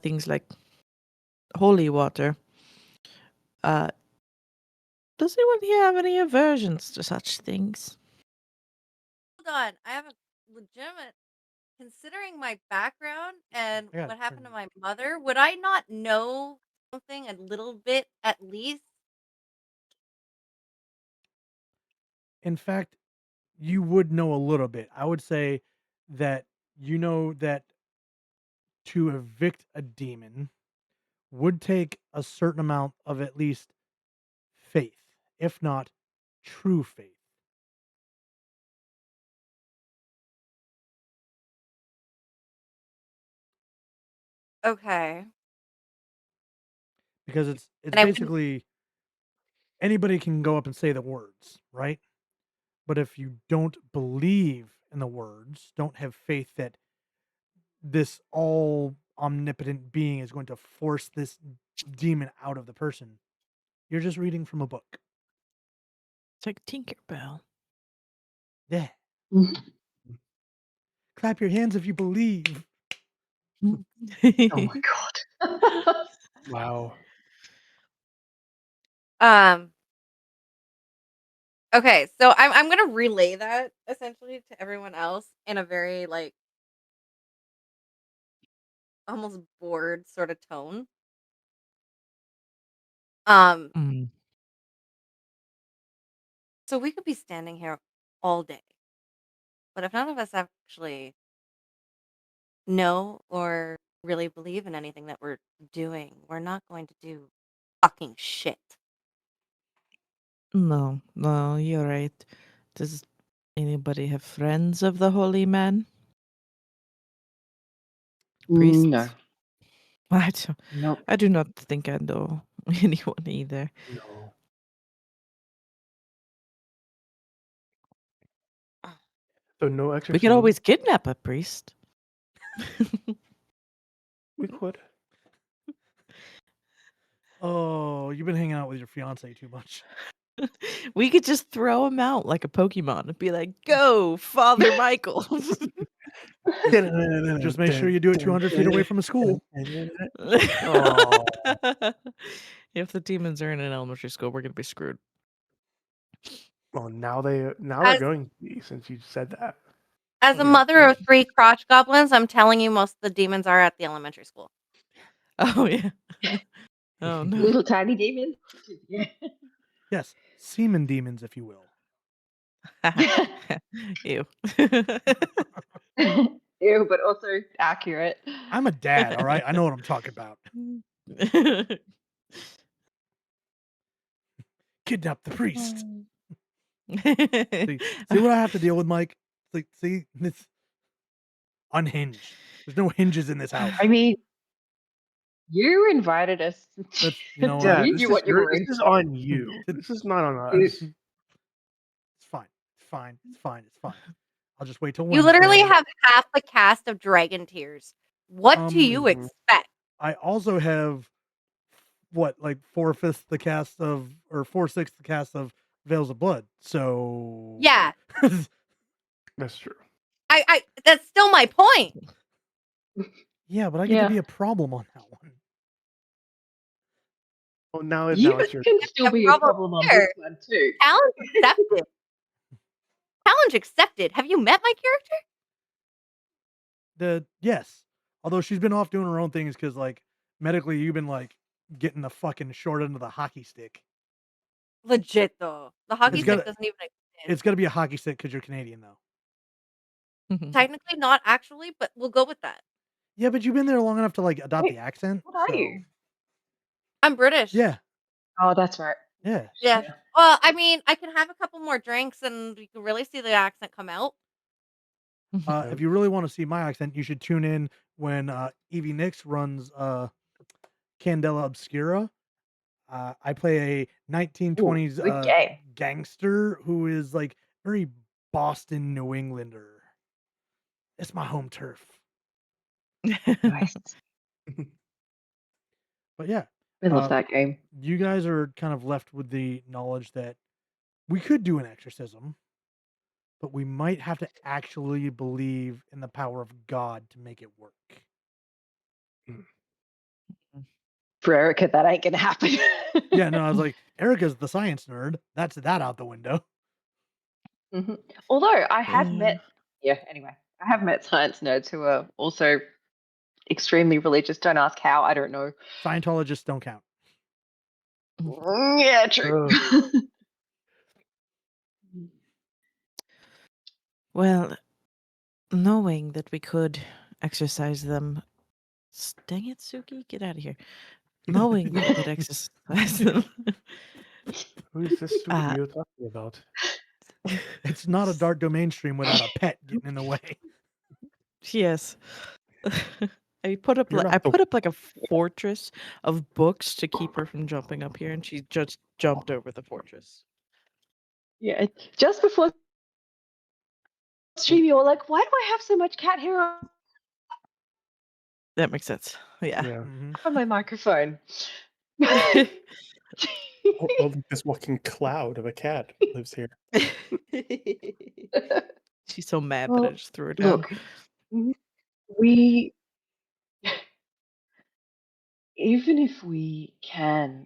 [SPEAKER 5] things like holy water, Does anyone here have any aversions to such things?
[SPEAKER 3] Hold on, I have a legitimate. Considering my background and
[SPEAKER 2] I got
[SPEAKER 3] what happened to
[SPEAKER 2] turn-
[SPEAKER 3] my mother, would I not know something a little bit at least?
[SPEAKER 2] In fact, you would know a little bit. I would say that you know that to evict a demon would take a certain amount of at least faith, if not true faith.
[SPEAKER 3] Okay.
[SPEAKER 2] Because it's
[SPEAKER 3] And I wouldn't.
[SPEAKER 2] basically anybody can go up and say the words, right? But if you don't believe in the words, don't have faith that this all omnipotent being is going to force this demon out of the person, you're just reading from a book.
[SPEAKER 5] It's like Tinkerbell.
[SPEAKER 2] Yeah.
[SPEAKER 6] Mhm.
[SPEAKER 2] Clap your hands if you believe.
[SPEAKER 6] Oh my god.
[SPEAKER 4] Wow.
[SPEAKER 3] Um. Okay, so I'm gonna relay that essentially to everyone else in a very like almost bored sort of tone. Um.
[SPEAKER 5] Mm.
[SPEAKER 3] So we could be standing here all day, but if none of us actually know or really believe in anything that we're doing, we're not going to do fucking shit.
[SPEAKER 5] No, no, you're right. Does anybody have friends of the holy man? Priests?
[SPEAKER 6] No.
[SPEAKER 5] I do not think I know anyone either.
[SPEAKER 4] No. So no exorcism.
[SPEAKER 5] We could always kidnap a priest.
[SPEAKER 4] We could.
[SPEAKER 2] Oh, you've been hanging out with your fiance too much.
[SPEAKER 5] We could just throw him out like a Pokemon and be like, "Go, Father Michael."
[SPEAKER 2] Just make sure you do it 200 feet away from a school.
[SPEAKER 4] Oh.
[SPEAKER 5] If the demons are in an elementary school, we're gonna be screwed.
[SPEAKER 4] Well, now they're
[SPEAKER 3] As
[SPEAKER 4] going to be, since you said that.
[SPEAKER 3] as a
[SPEAKER 2] Yeah.
[SPEAKER 3] mother of 3 crotch goblins, I'm telling you most of the demons are at the elementary school.
[SPEAKER 5] Oh yeah. Oh no.
[SPEAKER 6] Little tiny demons. Yeah.
[SPEAKER 2] Yes, semen demons, if you will.
[SPEAKER 5] Ew.
[SPEAKER 6] Ew, but also accurate.
[SPEAKER 2] I'm a dad, all right? I know what I'm talking about. Kidnap the priest. See what I have to deal with, Mike? Like, see, it's unhinged. There's no hinges in this house.
[SPEAKER 6] I mean, you invited us
[SPEAKER 2] That's, you know
[SPEAKER 6] to
[SPEAKER 2] what?
[SPEAKER 4] Yeah,
[SPEAKER 6] you
[SPEAKER 4] this
[SPEAKER 6] do
[SPEAKER 4] is
[SPEAKER 6] what you were
[SPEAKER 4] this is on you.
[SPEAKER 2] It-
[SPEAKER 4] This is not on
[SPEAKER 6] It's-
[SPEAKER 4] us.
[SPEAKER 2] It's fine. It's fine. It's fine. It's fine. I'll just wait till
[SPEAKER 3] You
[SPEAKER 2] Wednesday.
[SPEAKER 3] literally have half the cast of Dragon Tears. What do you
[SPEAKER 4] Mhm.
[SPEAKER 3] expect?
[SPEAKER 2] I also have what, like 4/5 the cast of, or 4/6 the cast of Veils of Blood. So
[SPEAKER 3] Yeah,
[SPEAKER 4] That's true.
[SPEAKER 3] I that's still my point.
[SPEAKER 2] yeah, but I get
[SPEAKER 6] Yeah.
[SPEAKER 2] to be a problem on that one.
[SPEAKER 4] Well, now
[SPEAKER 6] You
[SPEAKER 4] it's your
[SPEAKER 6] can
[SPEAKER 3] That's
[SPEAKER 6] still
[SPEAKER 3] a
[SPEAKER 6] be a
[SPEAKER 3] problem
[SPEAKER 6] problem on
[SPEAKER 3] here.
[SPEAKER 6] this one too.
[SPEAKER 3] Challenge accepted. Challenge accepted. Have you met my character?
[SPEAKER 2] Yes, although she's been off doing her own things because, like, medically, you've been like getting the fucking short end of the hockey stick.
[SPEAKER 3] Legit though. The hockey
[SPEAKER 2] It's
[SPEAKER 3] stick
[SPEAKER 2] gotta-
[SPEAKER 3] doesn't even exist.
[SPEAKER 2] It's got to be a hockey stick because you're Canadian, though.
[SPEAKER 3] Technically not actually, but we'll go with that.
[SPEAKER 2] Yeah, but you've been there long enough to like adopt
[SPEAKER 6] Wait,
[SPEAKER 2] the accent.
[SPEAKER 6] what are
[SPEAKER 2] so-
[SPEAKER 6] you?
[SPEAKER 3] I'm British.
[SPEAKER 2] Yeah,
[SPEAKER 6] Oh, that's right.
[SPEAKER 2] yeah.
[SPEAKER 3] Yeah. Well, I mean, I can have a couple more drinks and you can really see the accent come out.
[SPEAKER 2] If you really want to see my accent, you should tune in when Evie Nix runs Candela Obscura. I play a 1920s
[SPEAKER 6] good game.
[SPEAKER 2] gangster who is like very Boston, New Englander. It's my home turf.
[SPEAKER 6] Nice.
[SPEAKER 2] But yeah,
[SPEAKER 6] I love that game.
[SPEAKER 2] you guys are kind of left with the knowledge that we could do an exorcism, but we might have to actually believe in the power of God to make it work.
[SPEAKER 6] For Erica, that ain't gonna happen.
[SPEAKER 2] Yeah, no, I was like, Erica's the science nerd. That's that out the window.
[SPEAKER 6] Mhm. Although I have
[SPEAKER 5] Yeah.
[SPEAKER 6] anyway, I have met science nerds who are also extremely religious. Don't ask how, I don't know.
[SPEAKER 2] Scientologists don't count.
[SPEAKER 6] Yeah, true.
[SPEAKER 5] Well, knowing that we could exercise them. Dang it, Suki, get out of here. Knowing that we could exercise them.
[SPEAKER 4] Who's this Suki
[SPEAKER 5] uh,
[SPEAKER 4] you're talking about?
[SPEAKER 2] It's not a dark domain stream without a pet getting in the way.
[SPEAKER 5] yes. I put up
[SPEAKER 7] You're
[SPEAKER 5] like
[SPEAKER 7] not the
[SPEAKER 5] like a fortress of books to keep her from jumping up here, and she just jumped over the fortress.
[SPEAKER 6] Yeah, just before stream, you were like, "Why do I have so much cat hair
[SPEAKER 5] That makes sense. Yeah.
[SPEAKER 4] Yeah.
[SPEAKER 2] Mhm.
[SPEAKER 6] on my microphone?"
[SPEAKER 7] well, this walking cloud of a cat lives here.
[SPEAKER 5] She's so mad that I
[SPEAKER 6] Well,
[SPEAKER 5] just threw her down.
[SPEAKER 6] look, we even if we can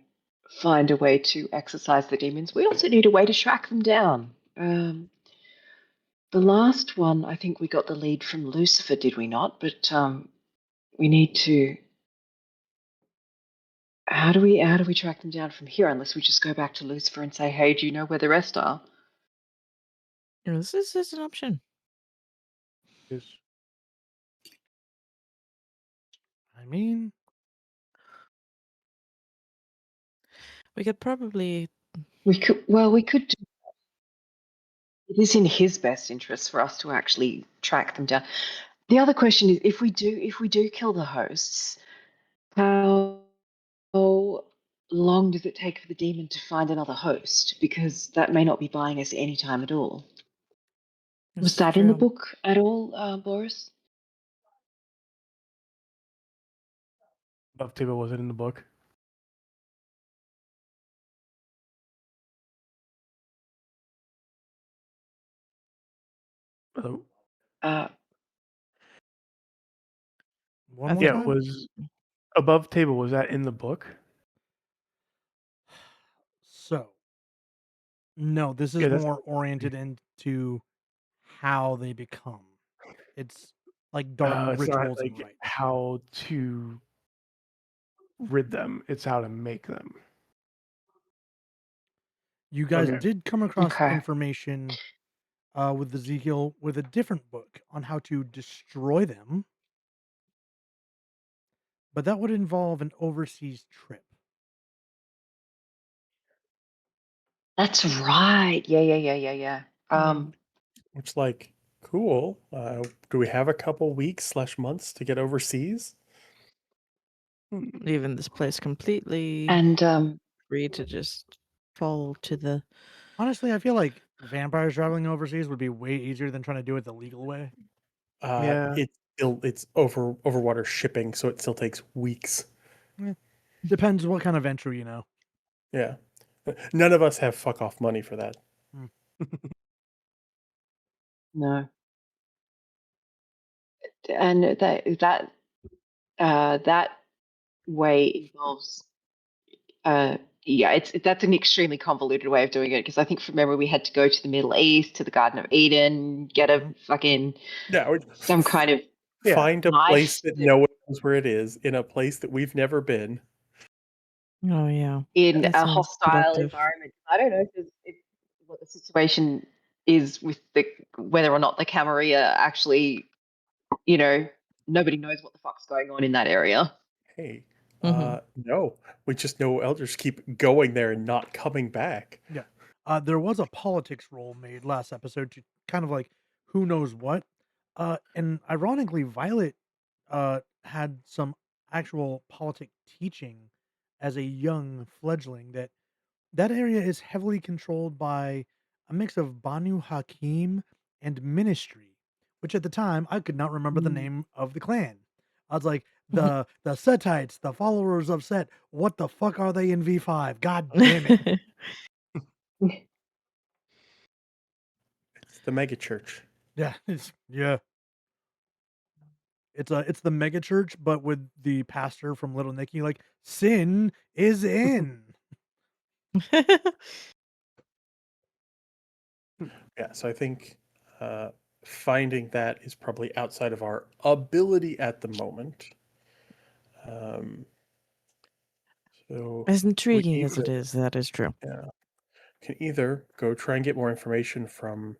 [SPEAKER 6] find a way to exercise the demons, we also need a way to track them down. The last one, I think we got the lead from Lucifer, did we not? But we need to. How do we track them down from here? Unless we just go back to Lucifer and say, "Hey, do you know where the rest are?"
[SPEAKER 5] This is an option.
[SPEAKER 4] Is
[SPEAKER 2] I mean,
[SPEAKER 5] We could probably.
[SPEAKER 6] We could. Well, we could. It is in his best interest for us to actually track them down. The other question is, if we do kill the hosts, how long does it take for the demon to find another host? Because that may not be buying us any time at all.
[SPEAKER 5] This
[SPEAKER 6] Was
[SPEAKER 5] is
[SPEAKER 6] that in the
[SPEAKER 5] true.
[SPEAKER 6] book at all, Boris?
[SPEAKER 4] Above Table wasn't in the book. Oh,
[SPEAKER 6] Uh,
[SPEAKER 2] one
[SPEAKER 5] I
[SPEAKER 2] more
[SPEAKER 5] think
[SPEAKER 4] yeah, it
[SPEAKER 2] time.
[SPEAKER 4] was Above Table. Was that in the book?
[SPEAKER 2] So, no, this is
[SPEAKER 4] Yeah, that's
[SPEAKER 2] more oriented into how they become. It's like dark
[SPEAKER 4] it's not
[SPEAKER 2] rituals and
[SPEAKER 4] like
[SPEAKER 2] rites.
[SPEAKER 4] how to rid them. It's how to make them.
[SPEAKER 2] You guys
[SPEAKER 4] Okay.
[SPEAKER 2] did come across
[SPEAKER 6] okay.
[SPEAKER 2] information with Ezekiel with a different book on how to destroy them, but that would involve an overseas trip.
[SPEAKER 6] That's right. Yeah.
[SPEAKER 7] It's like, cool. Do we have a couple weeks/months to get overseas?
[SPEAKER 5] leaving this place completely
[SPEAKER 6] And
[SPEAKER 5] free to just fall to the.
[SPEAKER 2] Honestly, I feel like vampires traveling overseas would be way easier than trying to do it the legal way.
[SPEAKER 4] Yeah.
[SPEAKER 7] It's over water shipping, so it still takes weeks.
[SPEAKER 2] Depends what kind of entry, you know.
[SPEAKER 7] Yeah. None of us have fuck off money for that.
[SPEAKER 6] no. And that way involves that's an extremely convoluted way of doing it, because I think from memory we had to go to the Middle East, to the Garden of Eden, get a fucking
[SPEAKER 7] Yeah,
[SPEAKER 6] some kind of
[SPEAKER 4] Yeah.
[SPEAKER 7] find a place
[SPEAKER 6] knife
[SPEAKER 7] that no one knows where it is, in a place that we've never been.
[SPEAKER 5] Oh yeah,
[SPEAKER 6] in
[SPEAKER 5] that
[SPEAKER 6] a
[SPEAKER 5] sounds
[SPEAKER 6] hostile
[SPEAKER 5] productive.
[SPEAKER 6] environment. I don't know if what the situation is with whether or not the Camarilla actually, nobody knows what the fuck's going on in that area.
[SPEAKER 7] Hey,
[SPEAKER 5] Mhm.
[SPEAKER 7] no, we just know elders keep going there and not coming back.
[SPEAKER 2] Yeah. There was a politics roll made last episode to kind of like who knows what. And ironically, Violet had some actual politic teaching as a young fledgling that area is heavily controlled by a mix of Banu Hakim and Ministry, which at the time I could not remember the name of the clan. I was like, the Setites, the followers of Set, what the fuck are they in V5? God damn it.
[SPEAKER 7] It's the mega church.
[SPEAKER 2] Yeah, yeah. It's the mega church, but with the pastor from Little Nicky, like, sin is in.
[SPEAKER 7] Yeah, so I think uh, finding that is probably outside of our ability at the moment. Um, so
[SPEAKER 5] As
[SPEAKER 7] we
[SPEAKER 5] intriguing as
[SPEAKER 7] either
[SPEAKER 5] it is, that is true.
[SPEAKER 7] can either go try and get more information from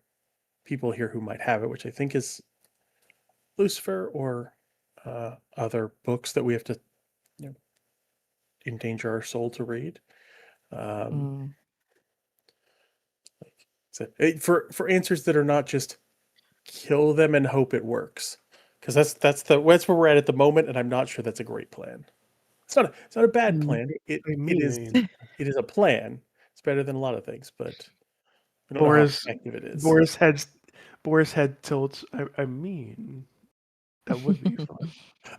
[SPEAKER 7] people here who might have it, which I think is Lucifer or other books that we have to, you know, endanger our soul to read.
[SPEAKER 5] Mm.
[SPEAKER 7] For answers that are not just kill them and hope it works, because that's where we're at the moment, and I'm not sure that's a great plan. It's not a bad plan. It
[SPEAKER 4] I
[SPEAKER 7] it is
[SPEAKER 4] mean,
[SPEAKER 7] it is a plan. It's better than a lot of things, but we don't know how
[SPEAKER 4] Boris,
[SPEAKER 7] effective it is.
[SPEAKER 4] Boris head tilts. I mean, that would be fun.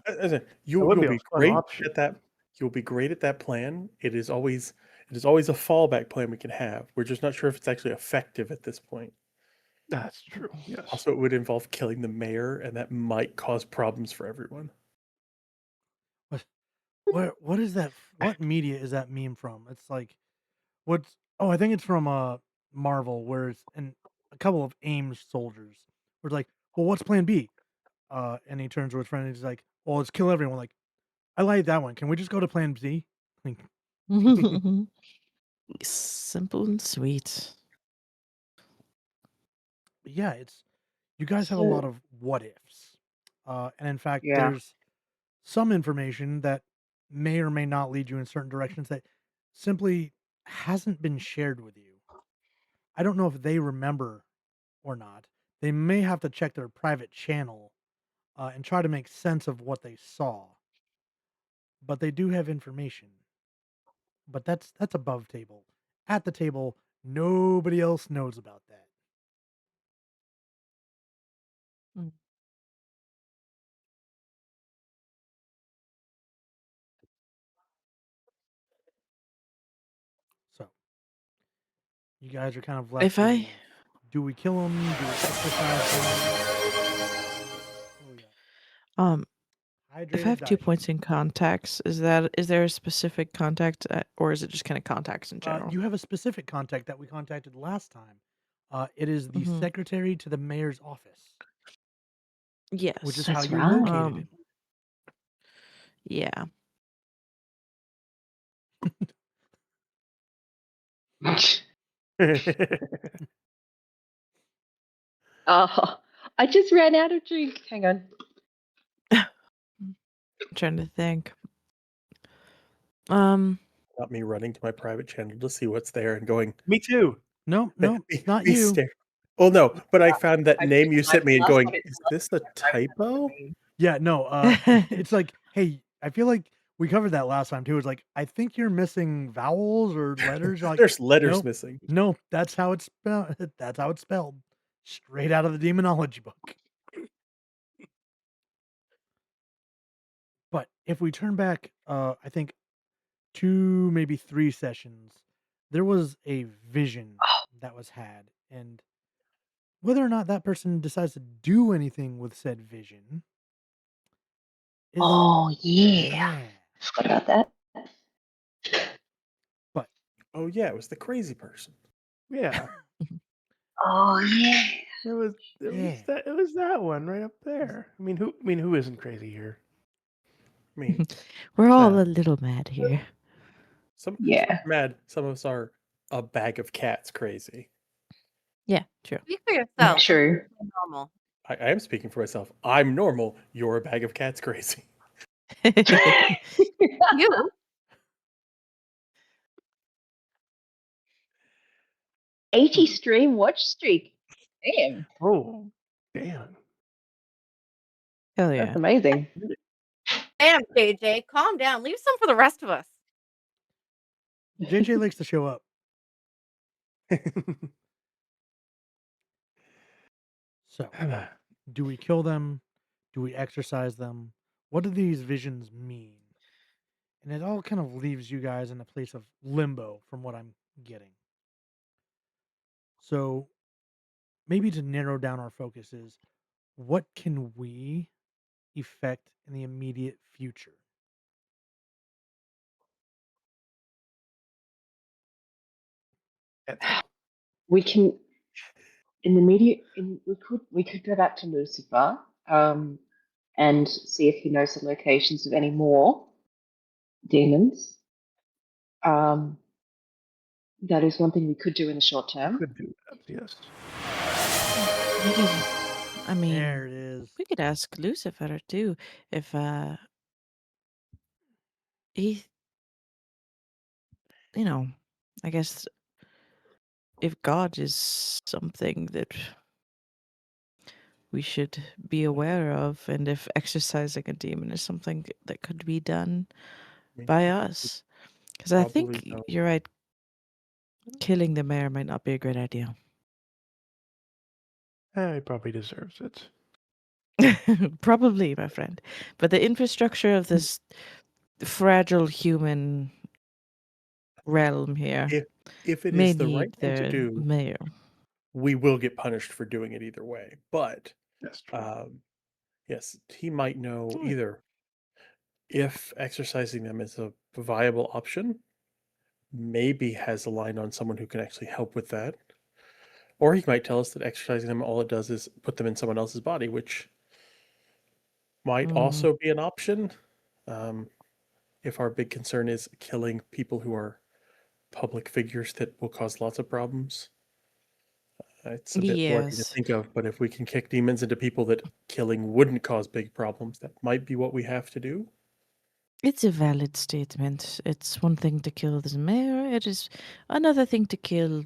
[SPEAKER 7] As in,
[SPEAKER 4] That would
[SPEAKER 7] you'll
[SPEAKER 4] be a
[SPEAKER 7] be
[SPEAKER 4] fun
[SPEAKER 7] great
[SPEAKER 4] option.
[SPEAKER 7] at that. You'll be great at that plan. It is always a fallback plan we can have. We're just not sure if it's actually effective at this point.
[SPEAKER 4] That's true. Yes.
[SPEAKER 7] Also, it would involve killing the mayor, and that might cause problems for everyone.
[SPEAKER 2] What is that? What media is that meme from? It's like, what's? Oh, I think it's from Marvel, where it's a couple of AIM soldiers. Where it's like, well, what's Plan B? And he turns to his friend and he's like, well, let's kill everyone. Like, I like that one. Can we just go to Plan Z? Like,
[SPEAKER 5] Simple and sweet.
[SPEAKER 2] but yeah, it's you guys have a lot of what ifs, and in fact,
[SPEAKER 6] Yeah.
[SPEAKER 2] there's some information that may or may not lead you in certain directions that simply hasn't been shared with you. I don't know if they remember or not. They may have to check their private channel and try to make sense of what they saw. But they do have information. But that's above table. At the table, nobody else knows about that.
[SPEAKER 5] Mm.
[SPEAKER 2] So you guys are kind of left
[SPEAKER 5] If
[SPEAKER 2] here
[SPEAKER 5] I
[SPEAKER 2] with: do we kill them? Do we exercise them? Oh yeah,
[SPEAKER 5] um if I
[SPEAKER 2] hydrated
[SPEAKER 5] have 2
[SPEAKER 2] digest.
[SPEAKER 5] points in contacts, is there a specific contact, or is it just kind of contacts in general?
[SPEAKER 2] You have a specific contact that we contacted last time. It is the
[SPEAKER 5] Mhm.
[SPEAKER 2] secretary to the mayor's office, which is
[SPEAKER 5] Yes.
[SPEAKER 2] how
[SPEAKER 6] That's
[SPEAKER 2] you
[SPEAKER 6] right.
[SPEAKER 2] located him.
[SPEAKER 5] Yeah.
[SPEAKER 6] Oh, I just ran out of drink. Hang on.
[SPEAKER 5] I'm trying to think. Um,
[SPEAKER 7] Not me running to my private channel to see what's there and going,
[SPEAKER 4] Me too.
[SPEAKER 2] No, no, it's not
[SPEAKER 7] me
[SPEAKER 2] you.
[SPEAKER 7] stare. Well, no, but I found that
[SPEAKER 6] I
[SPEAKER 7] name you sent me and
[SPEAKER 6] last
[SPEAKER 7] going,
[SPEAKER 6] one it's
[SPEAKER 7] is
[SPEAKER 6] not
[SPEAKER 7] this a typo?
[SPEAKER 2] Yeah, no, it's like, "Hey, I feel like we covered that last time too." It's like, "I think you're missing vowels or letters." You're like,
[SPEAKER 7] There's letters
[SPEAKER 2] "Nope,
[SPEAKER 7] missing.
[SPEAKER 2] no, that's how it's spelled. That's how it's spelled, straight out of the demonology book." But if we turn back, I think 2, maybe 3 sessions, there was a vision that was had, and whether or not that person decides to do anything with said vision is
[SPEAKER 6] Oh yeah.
[SPEAKER 2] yeah.
[SPEAKER 6] Forgot about that.
[SPEAKER 2] But
[SPEAKER 7] Oh yeah, it was the crazy person.
[SPEAKER 4] Yeah.
[SPEAKER 6] Oh yeah.
[SPEAKER 4] It was
[SPEAKER 2] yeah.
[SPEAKER 4] that one right up there. Who isn't crazy here?
[SPEAKER 7] I mean,
[SPEAKER 5] we're all
[SPEAKER 4] Yeah.
[SPEAKER 5] a little mad here.
[SPEAKER 7] some
[SPEAKER 6] Yeah.
[SPEAKER 7] are mad, some of us are a bag of cats crazy.
[SPEAKER 5] Yeah, true.
[SPEAKER 3] Speak for yourself.
[SPEAKER 6] True.
[SPEAKER 3] That's normal.
[SPEAKER 7] I am speaking for myself. I'm normal. You're a bag of cats crazy.
[SPEAKER 3] You?
[SPEAKER 6] 80 stream watch streak. Damn.
[SPEAKER 4] Oh, damn.
[SPEAKER 5] Hell
[SPEAKER 6] That's
[SPEAKER 5] yeah.
[SPEAKER 6] amazing.
[SPEAKER 3] Damn, JJ, calm down. Leave some for the rest of us.
[SPEAKER 2] JJ likes to show up. So, do we kill them? Do we exercise them? What do these visions mean? And it all kind of leaves you guys in a place of limbo from what I'm getting. So, maybe to narrow down our focus is, what can we effect in the immediate future?
[SPEAKER 6] We can in the media. We could go back to Lucifer and see if he knows the locations of any more demons. That is one thing we could do in the short term.
[SPEAKER 4] Could do that, yes.
[SPEAKER 5] We could, I
[SPEAKER 2] There
[SPEAKER 5] mean,
[SPEAKER 2] it is.
[SPEAKER 5] we could ask Lucifer too if he, you know, I guess if God is something that we should be aware of, and if exercising a demon is something that could be done
[SPEAKER 7] I mean,
[SPEAKER 5] by us. Because I
[SPEAKER 7] probably
[SPEAKER 5] think
[SPEAKER 7] no.
[SPEAKER 5] you're right, killing the mayor might not be a great idea.
[SPEAKER 4] He probably deserves it.
[SPEAKER 5] Probably, my friend. But the infrastructure of this fragile human realm here
[SPEAKER 7] If it
[SPEAKER 5] may
[SPEAKER 7] is the right
[SPEAKER 5] need
[SPEAKER 7] thing to
[SPEAKER 5] their
[SPEAKER 7] do,
[SPEAKER 5] mayor.
[SPEAKER 7] we will get punished for doing it either way. But
[SPEAKER 4] That's true.
[SPEAKER 7] yes, he might know
[SPEAKER 5] Hmm.
[SPEAKER 7] either if exercising them is a viable option, maybe has a line on someone who can actually help with that. Or he might tell us that exercising them, all it does is put them in someone else's body, which might also be an option. If our big concern is killing people who are public figures that will cause lots of problems. It's a bit blurry to
[SPEAKER 5] Yes.
[SPEAKER 7] think of, but if we can kick demons into people that killing wouldn't cause big problems, that might be what we have to do.
[SPEAKER 5] It's a valid statement. It's one thing to kill the mayor, it is another thing to kill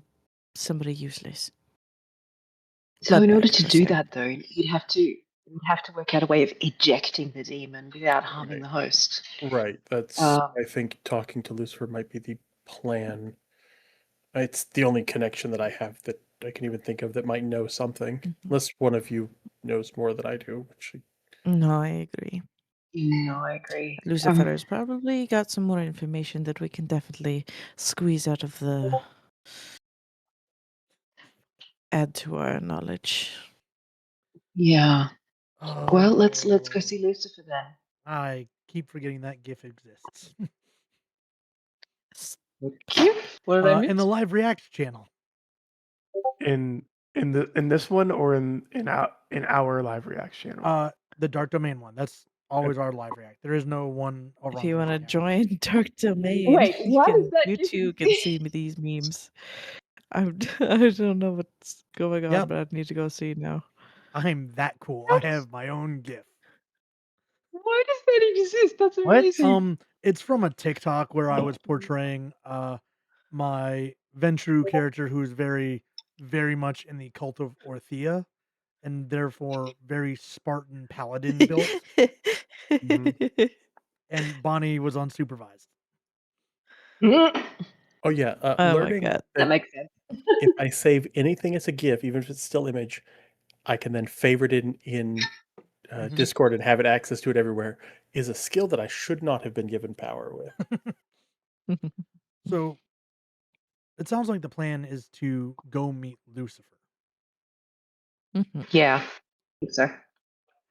[SPEAKER 5] somebody useless.
[SPEAKER 6] So in order
[SPEAKER 5] Bloodbag,
[SPEAKER 6] to
[SPEAKER 5] per
[SPEAKER 6] do
[SPEAKER 5] se.
[SPEAKER 6] that, though, you'd have to work out a way of ejecting the demon without harming
[SPEAKER 7] Right.
[SPEAKER 6] the host.
[SPEAKER 7] Right. That's,
[SPEAKER 6] Um,
[SPEAKER 7] I think talking to Lucifer might be the plan. It's the only connection that I have that I can even think of that might know something.
[SPEAKER 5] Mhm.
[SPEAKER 7] Unless one of you knows more than I do, which
[SPEAKER 5] No, I agree.
[SPEAKER 6] no, I agree.
[SPEAKER 5] Lucifer has probably got some more information that we can definitely squeeze out of the add to our knowledge.
[SPEAKER 6] Yeah. Well, let's go
[SPEAKER 2] Oh,
[SPEAKER 6] see Lucifer then.
[SPEAKER 2] I keep forgetting that GIF exists.
[SPEAKER 6] What did I
[SPEAKER 2] In the
[SPEAKER 6] miss?
[SPEAKER 2] live react channel.
[SPEAKER 4] In this one or in our live reaction channel?
[SPEAKER 2] The Dark Domain one. That's always our live react. There is no one over
[SPEAKER 5] If
[SPEAKER 2] on
[SPEAKER 5] you want to
[SPEAKER 2] Thurston County.
[SPEAKER 5] join Dark Domain,
[SPEAKER 6] Wait, why does that
[SPEAKER 5] you
[SPEAKER 6] GIF
[SPEAKER 5] too can see
[SPEAKER 6] exist?
[SPEAKER 5] these memes. I don't know what's going on,
[SPEAKER 2] Yep.
[SPEAKER 5] but I need to go see now.
[SPEAKER 2] I'm that cool.
[SPEAKER 6] How
[SPEAKER 2] I
[SPEAKER 6] does-
[SPEAKER 2] have my own GIF.
[SPEAKER 6] Why does that exist? That's
[SPEAKER 4] What?
[SPEAKER 6] amazing.
[SPEAKER 2] It's from a TikTok where I was portraying my Ventru character who's very, very much in the cult of Orthea and therefore very Spartan paladin built. And Bonnie was unsupervised.
[SPEAKER 7] oh yeah,
[SPEAKER 5] Oh my
[SPEAKER 7] learning
[SPEAKER 5] god.
[SPEAKER 6] That makes sense.
[SPEAKER 7] if I save anything as a GIF, even if it's still image, I can then favorite it in
[SPEAKER 2] Mhm.
[SPEAKER 7] Discord and have it access to it everywhere. Is a skill that I should not have been given power with.
[SPEAKER 2] So it sounds like the plan is to go meet Lucifer.
[SPEAKER 5] Mhm.
[SPEAKER 6] Yeah, I think so.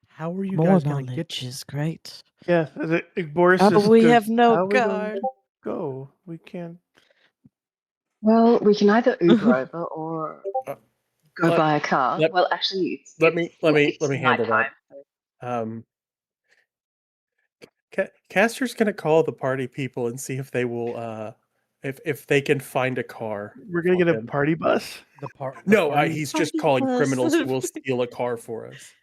[SPEAKER 2] How are you
[SPEAKER 5] More
[SPEAKER 2] guys going to get
[SPEAKER 5] knowledge
[SPEAKER 2] there?
[SPEAKER 5] is great.
[SPEAKER 4] Yeah, Boris
[SPEAKER 5] Oh,
[SPEAKER 4] just
[SPEAKER 5] we
[SPEAKER 4] goes,
[SPEAKER 5] have no
[SPEAKER 4] how are we
[SPEAKER 5] car.
[SPEAKER 4] gonna go? We can't.
[SPEAKER 6] Well, we can either Uber over or
[SPEAKER 7] Uh,
[SPEAKER 6] go
[SPEAKER 7] let,
[SPEAKER 6] by a car.
[SPEAKER 7] let,
[SPEAKER 6] Well, actually,
[SPEAKER 7] let me let me let
[SPEAKER 6] it's
[SPEAKER 7] me handle that.
[SPEAKER 6] nighttime.
[SPEAKER 7] Caster's gonna call the party people and see if they will if they can find a car.
[SPEAKER 4] We're gonna
[SPEAKER 7] for
[SPEAKER 4] get a
[SPEAKER 7] him.
[SPEAKER 4] party bus.
[SPEAKER 2] The
[SPEAKER 7] No,
[SPEAKER 2] party.
[SPEAKER 7] he's just
[SPEAKER 5] Party
[SPEAKER 7] calling
[SPEAKER 5] bus.
[SPEAKER 7] criminals who will steal a car for us.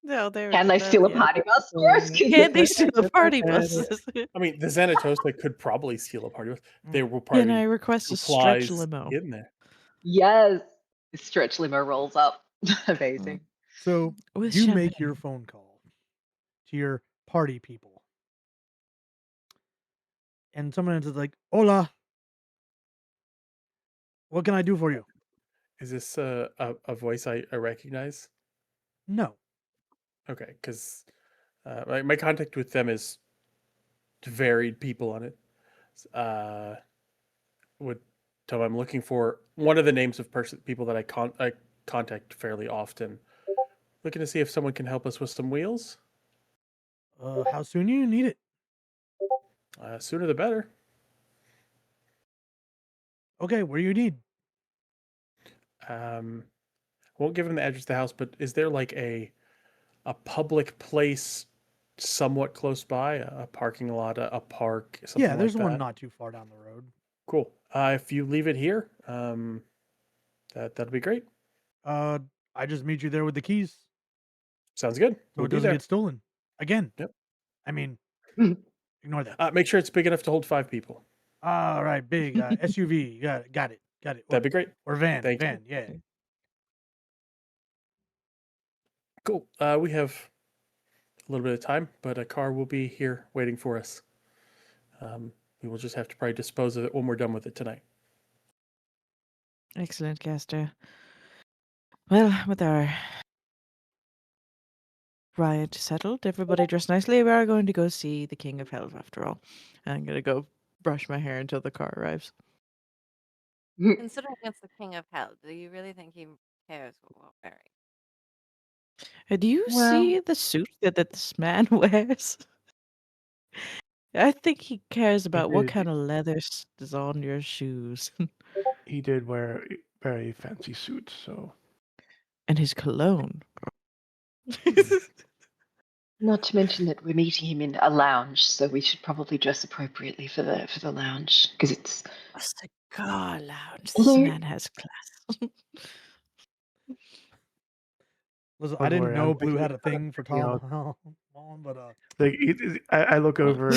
[SPEAKER 5] No, there.
[SPEAKER 6] Can they steal a
[SPEAKER 5] Yeah.
[SPEAKER 6] party bus for us?
[SPEAKER 5] Can they steal the party buses?
[SPEAKER 7] I mean, the Xanatosa could probably steal a party bus. There will
[SPEAKER 5] Can I
[SPEAKER 7] probably
[SPEAKER 5] request a stretch
[SPEAKER 7] supplies
[SPEAKER 5] limo?
[SPEAKER 7] in there.
[SPEAKER 6] Yes. The stretch limo rolls up. Amazing.
[SPEAKER 2] So
[SPEAKER 5] With
[SPEAKER 2] you make your
[SPEAKER 5] champagne.
[SPEAKER 2] phone call to your party people. And someone is like, "Hola, what can I do for you?"
[SPEAKER 7] Is this a voice I recognize?
[SPEAKER 2] No.
[SPEAKER 7] Okay, because my contact with them is varied people on it. Would tell them I'm looking for one of the names of people that I contact fairly often. Looking to see if someone can help us with some wheels.
[SPEAKER 2] How soon you need it?
[SPEAKER 7] Sooner the better.
[SPEAKER 2] Okay, where you need?
[SPEAKER 7] I won't give him the address of the house, but is there like a public place somewhat close by, a parking lot, a park, something
[SPEAKER 2] Yeah,
[SPEAKER 7] like
[SPEAKER 2] there's one
[SPEAKER 7] that?
[SPEAKER 2] not too far down the road.
[SPEAKER 7] Cool. If you leave it here, that'll be great.
[SPEAKER 2] I just meet you there with the keys,
[SPEAKER 7] Sounds good.
[SPEAKER 2] so
[SPEAKER 7] We'll
[SPEAKER 2] it
[SPEAKER 7] be
[SPEAKER 2] doesn't
[SPEAKER 7] there.
[SPEAKER 2] get stolen. Again.
[SPEAKER 7] Yep.
[SPEAKER 2] I mean, ignore that.
[SPEAKER 7] Make sure it's big enough to hold 5 people.
[SPEAKER 2] All right, big SUV. Got it.
[SPEAKER 7] That'd be great.
[SPEAKER 2] Or van.
[SPEAKER 7] Thank you.
[SPEAKER 2] Van. Yeah.
[SPEAKER 7] Cool. We have a little bit of time, but a car will be here waiting for us. We will just have to probably dispose of it when we're done with it tonight.
[SPEAKER 5] Excellent, Gaster. Well, with our riot settled, everybody dressed nicely, we are going to go see the King of Hell after all. I'm going to go brush my hair until the car arrives.
[SPEAKER 3] Considering it's the king of hell, do you really think he cares what we're wearing?
[SPEAKER 5] Do you
[SPEAKER 6] Well-
[SPEAKER 5] see the suit that this man wears? I think he cares about what
[SPEAKER 4] did.
[SPEAKER 5] kind of leather is on your shoes.
[SPEAKER 4] He did wear a very fancy suit, so
[SPEAKER 5] And his cologne.
[SPEAKER 6] Not to mention that we're meeting him in a lounge, so we should probably dress appropriately for the lounge because it's
[SPEAKER 5] A cigar lounge. This
[SPEAKER 6] Although-
[SPEAKER 5] man has class.
[SPEAKER 2] Listen, I
[SPEAKER 4] Don't
[SPEAKER 2] didn't
[SPEAKER 4] worry,
[SPEAKER 2] know
[SPEAKER 4] I'm
[SPEAKER 2] Blue had a
[SPEAKER 4] thinking-
[SPEAKER 2] thing for
[SPEAKER 4] thinking
[SPEAKER 2] Tom
[SPEAKER 4] out-
[SPEAKER 2] Holland, but
[SPEAKER 4] like I look over.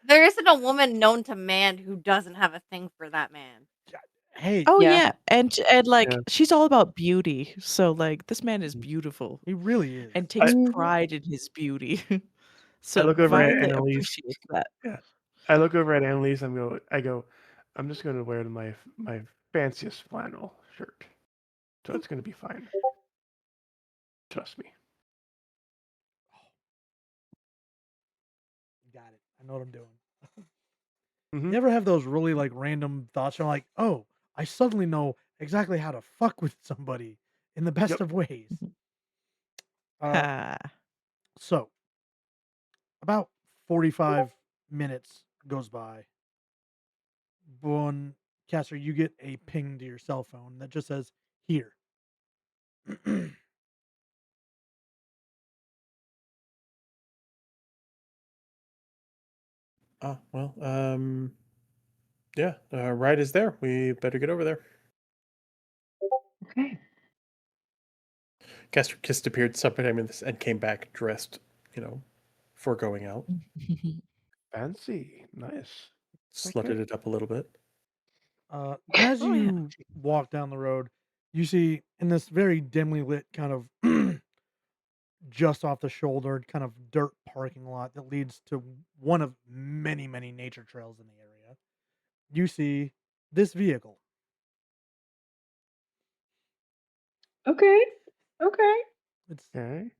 [SPEAKER 3] There isn't a woman known to man who doesn't have a thing for that man.
[SPEAKER 2] hey,
[SPEAKER 5] Oh
[SPEAKER 6] Yeah.
[SPEAKER 5] yeah, and like
[SPEAKER 4] Yeah.
[SPEAKER 5] she's all about beauty. So like this man is beautiful
[SPEAKER 2] he really is.
[SPEAKER 5] and takes
[SPEAKER 6] Mhm.
[SPEAKER 5] pride in his beauty. So
[SPEAKER 4] look over at
[SPEAKER 5] Violet
[SPEAKER 4] Annalise.
[SPEAKER 5] appreciates that.
[SPEAKER 4] I look over at Annalise. I go. I'm just going to wear my fanciest flannel shirt, so it's going to be fine. Trust me.
[SPEAKER 2] Got it. I know what I'm doing.
[SPEAKER 4] Mhm.
[SPEAKER 2] You ever have those really like random thoughts? You're like, oh, I suddenly know exactly how to fuck with somebody in the best
[SPEAKER 4] Yep.
[SPEAKER 2] of ways.
[SPEAKER 5] Ha.
[SPEAKER 2] So, about 45 minutes goes by. When Caster, you get a ping to your cell phone that just says here.
[SPEAKER 7] Well, yeah, ride is there. We better get over there.
[SPEAKER 6] Okay.
[SPEAKER 7] Castor kissed appeared sometime in this and came back dressed, for going out.
[SPEAKER 4] Fancy, nice.
[SPEAKER 7] Slutted it up a little bit.
[SPEAKER 2] And as
[SPEAKER 5] Oh, yeah.
[SPEAKER 2] you walk down the road, you see in this very dimly lit kind of just off the shoulder kind of dirt parking lot that leads to one of many, many nature trails in the area, you see this vehicle.
[SPEAKER 6] Okay. Okay.
[SPEAKER 2] It's
[SPEAKER 4] Okay.